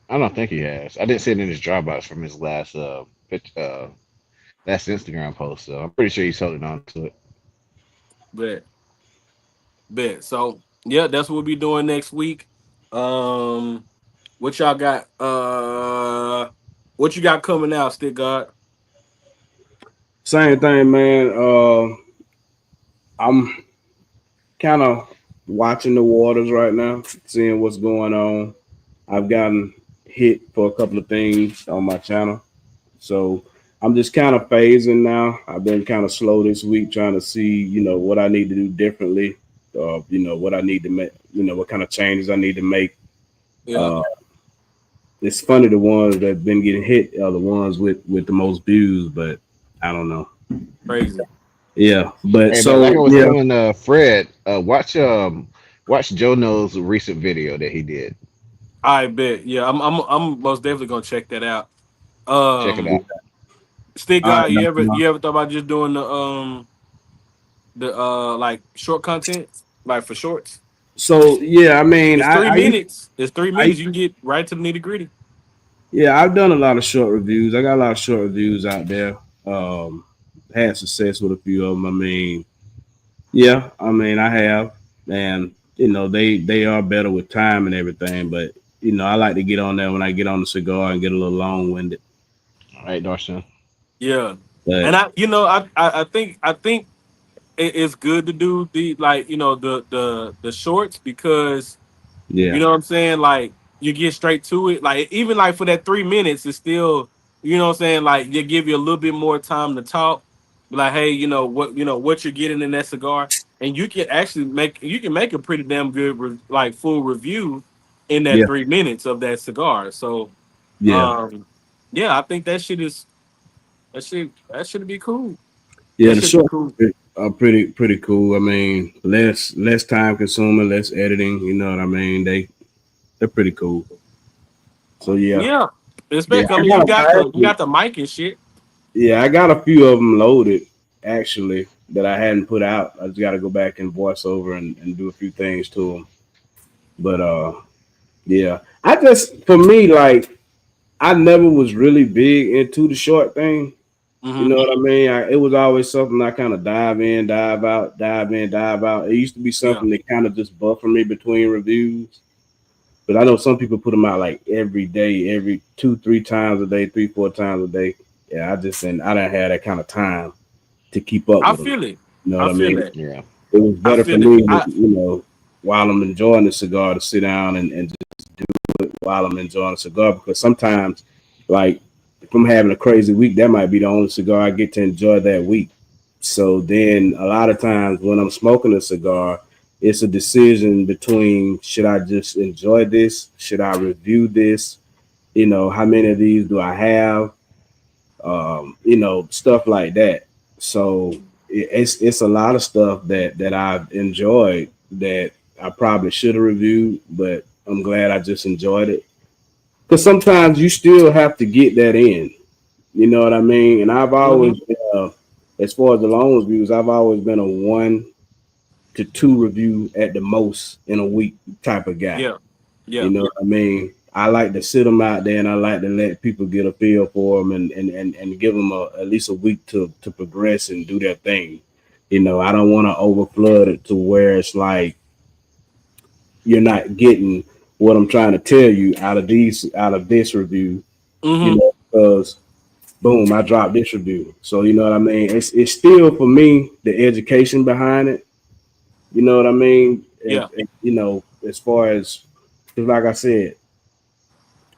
I don't think he has. I didn't see it in his Dropbox from his last last Instagram post. So I'm pretty sure he's holding on to it. Bet, bet. So yeah, that's what we'll be doing next week. Um, what y'all got? What you got coming out, Stick God? Same thing, man. I'm kind of watching the waters right now, seeing what's going on. I've gotten hit for a couple of things on my channel, so I'm just kind of phasing now. I've been kind of slow this week, trying to see, what I need to do differently, what I need to make, what kind of changes I need to make. Yeah, Uh, it's funny the ones that been getting hit are the ones with the most views, but I don't know. crazy. Yeah, but Hey, but so like I was yeah, telling Fred, watch Joe Know's recent video that he did. I bet. Yeah, I'm most definitely gonna check that out. Check it Um, out. Stick all guy, right. you ever thought about just doing the like short content, like for shorts? So yeah, I mean, It's I, three I used, minutes. It's three I minutes. You can get right to the nitty gritty. yeah, I've done a lot of short reviews. I got a lot of short reviews out there. Um, Had success with a few of them. I mean, yeah, I mean, I have, and they are better with time and everything. But I like to get on there when I get on the cigar and get a little long winded. All right, Darcy. Yeah, and But I think it's good to do the like the shorts because you yeah, know what I'm saying? Like you get straight to it. Like even like for that 3 minutes, it's still what I'm saying. Like they give you a little bit more time to talk. Like hey, what you're getting in that cigar, and you can make a pretty damn good like full review in that yeah, 3 minutes of that cigar. So yeah, yeah, I think that should be cool. yeah. That The should be short cool. are pretty cool. I mean, less time consuming, less editing. You know what I mean? They're pretty cool. So yeah, Yeah, yeah. especially I mean you got the mic and shit. I got a few of them loaded actually that I hadn't put out. I just got to go back and voice over and do a few things to them. But yeah, I just for me like I never was really big into the short thing. You Hmm. know what I mean? It was always something I kind of dive in, dive out, dive in, dive out. It used to be Yeah. something that kind of just buffer me between reviews. But I know some people put them out like every day, every 2, 3 times a day, 3, 4 times a day. Yeah, I didn't have that kind of time to keep up I with them. feel it. You know I what I feel mean? that. Yeah. It was I better for feel it. me, while I'm enjoying the cigar, to sit down and just do it while I'm enjoying the cigar. Because sometimes, like, if I'm having a crazy week, that might be the only cigar I get to enjoy that week. So then, a lot of times when I'm smoking a cigar, it's a decision between should I just enjoy this? Should I review this? How many of these do I have? Stuff like that. So it's a lot of stuff that I've enjoyed that I probably should have reviewed, but I'm glad I just enjoyed it. Because sometimes you still have to get that in. You know what I mean? And I've Hmm. always been, as far as the long reviews, I've always been a 1 to 2 review at the most in a week type of guy. Yeah. You Yeah. know what I mean? I like to sit them out there, and I like to let people get a feel for them, and give them at least a week to progress and do their thing. I don't want to overflood it to where it's like you're not getting what I'm trying to tell you out of this review. Hmm. Because boom, I dropped this review. So you know what I mean. It's still for me the education behind it. You know what I mean. Yeah. As far as, 'cause like I said,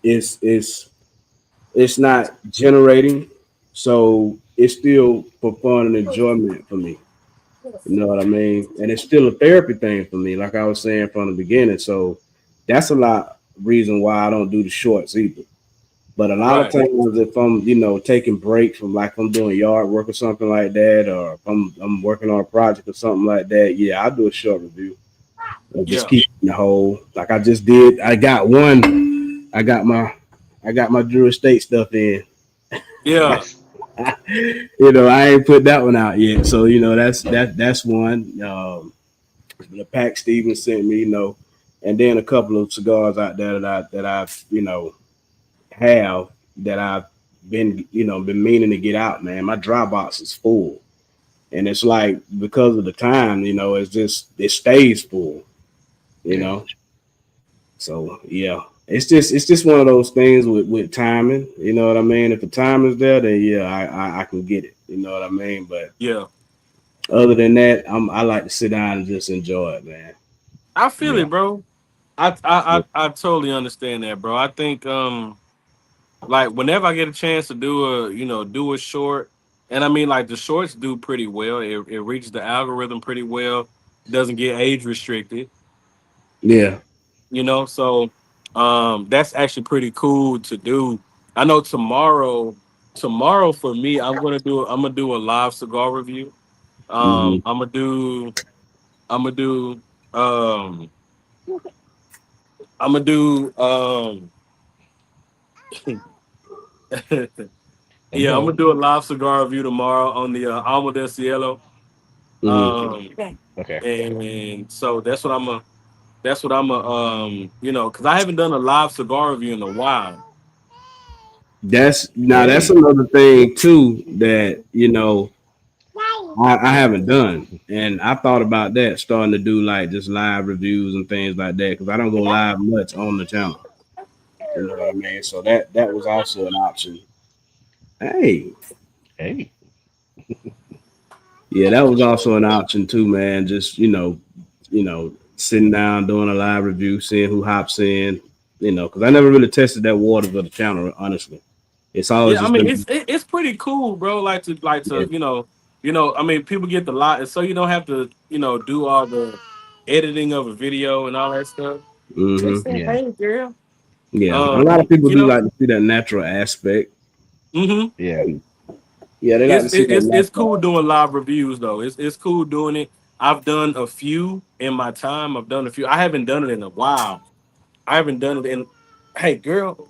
it's it's not generating, so it's still for fun and enjoyment for me. You know what I mean? And it's still a therapy thing for me, like I was saying from the beginning. So that's a lot reason why I don't do the shorts either. But a lot of Right. times, if I'm taking breaks from, like, if I'm doing yard work or something like that, or if I'm working on a project or something like that, yeah, I'll do a short review and just Yeah. keep it in the hole. Like I just did. I got one. I got my Drew Estate stuff in. Yeah. Nice. I ain't put that one out yet. So that's one. The pack Steven sent me, and then a couple of cigars out there that I have that I've been meaning to get out. Man, my dry box is full, and it's like because of the time, it's just it stays full. You Yeah. know, so yeah. It's just one of those things with timing. You know what I mean? If the time is there, then yeah, I can get it. You know what I mean? But Yeah. other than that, I like to sit down and just enjoy it, man. I feel Yeah. it, bro. I totally understand that, bro. I think like whenever I get a chance to do a short, and I mean like the shorts do pretty well. It reaches the algorithm pretty well. Doesn't get age restricted. Yeah. So that's actually pretty cool to do. I know tomorrow for me, I'm gonna do a live cigar review. Hmm. I'm gonna do um I'm gonna do yeah, I'm gonna Amen. do a live cigar review tomorrow on the Alma del Cielo. Hmm. Um Okay. and so that's what I'm a because I haven't done a live cigar review in a while. That's Hey. another thing too that I haven't done, and I thought about that starting to do like just live reviews and things like that because I don't go live much on the channel. You know what I mean? So that was also an option. Hey, Hey. yeah, that was also an option too, man. Just sitting down doing a live review, seeing who hops in. Because I never really tested that water for the channel. Honestly, it's always Yeah, I just mean been it's pretty cool, bro. yeah. I mean people get the lot, so you don't have to do all the editing of a video and all that stuff. Hmm. Yeah. Yeah, and a lot of people You do know, like to see that natural aspect. hmm Yeah. Hey, yeah, they like to see that it's natural cool doing aspect. live reviews though. It's cool doing it. I've done a few in my time. I've done a few. I haven't done it in a while. I haven't done it in. Hey, girl.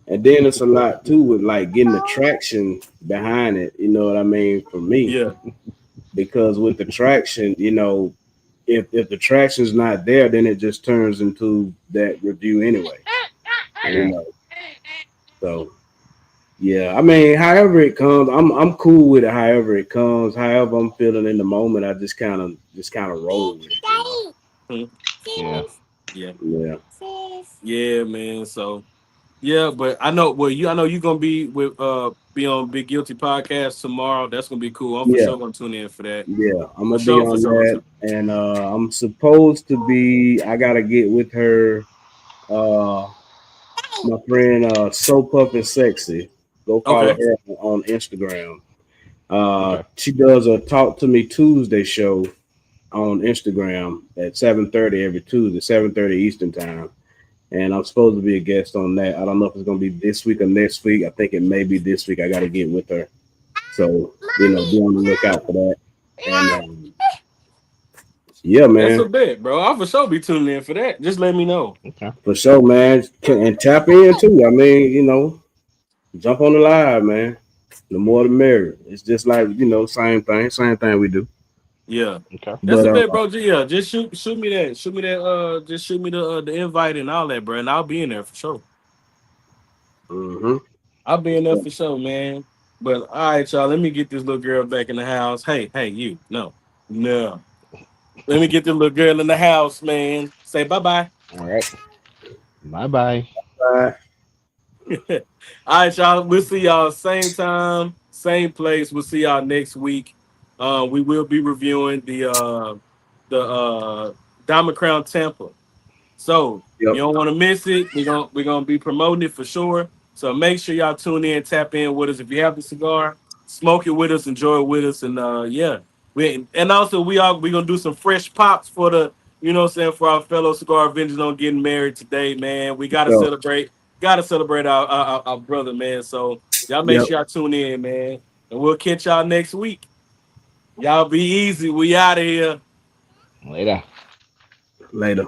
And then it's a lot too with like getting the traction behind it. You know what I mean? For me, Yeah, because with the traction, if the traction's not there, then it just turns into that review anyway. You Yeah. know, so yeah. I mean, however it comes, I'm cool with it. However it comes, however I'm feeling in the moment, I just kind of roll with it. Mhm. Yeah. yeah, Yeah. yeah, man. So yeah, but I know you're gonna be on Big Guilty podcast tomorrow. That's gonna be cool. I'm for Yeah. sure gonna tune in for that. Yeah, I'm For gonna be sure, for on sure. that, and I'm supposed to be. I gotta get with her. Uh, my friend, So Puff and Sexy. Go follow Okay. her on Instagram. Okay. She does a Talk to Me Tuesday show on Instagram at 7:30 every Tuesday, 7:30 Eastern time. And I'm supposed to be a guest on that. I don't know if it's gonna be this week or next week. I think it may be this week. I got to get with her, so be on the lookout for that. And yeah, That's a man. bet, bro. I'll for sure be tuning in for that. Just let me know. Okay. For sure, man. And tap in too. I mean, jump on the live, man. The more the merrier. It's just like, same thing we do. Yeah. Okay. That's But a bet, bro. Yeah, just shoot me that. Just shoot me the invite and all that, bro. And I'll be in there for sure. mhm. I'll be in there for sure, man. But all right, y'all. Let me get this little girl back in the house. Hey, you. No. No. Let me get this little girl in the house, man. Say bye bye. All right. Bye bye. Bye. All right, y'all. We'll see y'all same time, same place. We'll see y'all next week. We will be reviewing the Diamond Crown Tampa. So you Yep. don't want to miss it. We're gonna be promoting it for sure. So make sure y'all tune in, tap in with us. If you have the cigar, smoke it with us, enjoy it with us, and yeah. And also we gonna do some fresh pops for the what I'm saying, for our fellow Cigar Avengers on getting married today, man. We gotta So, celebrate our brother, man. So y'all make yep. sure y'all tune in, man. And we'll catch y'all next week. Y'all be easy. We out of here. Later. Later.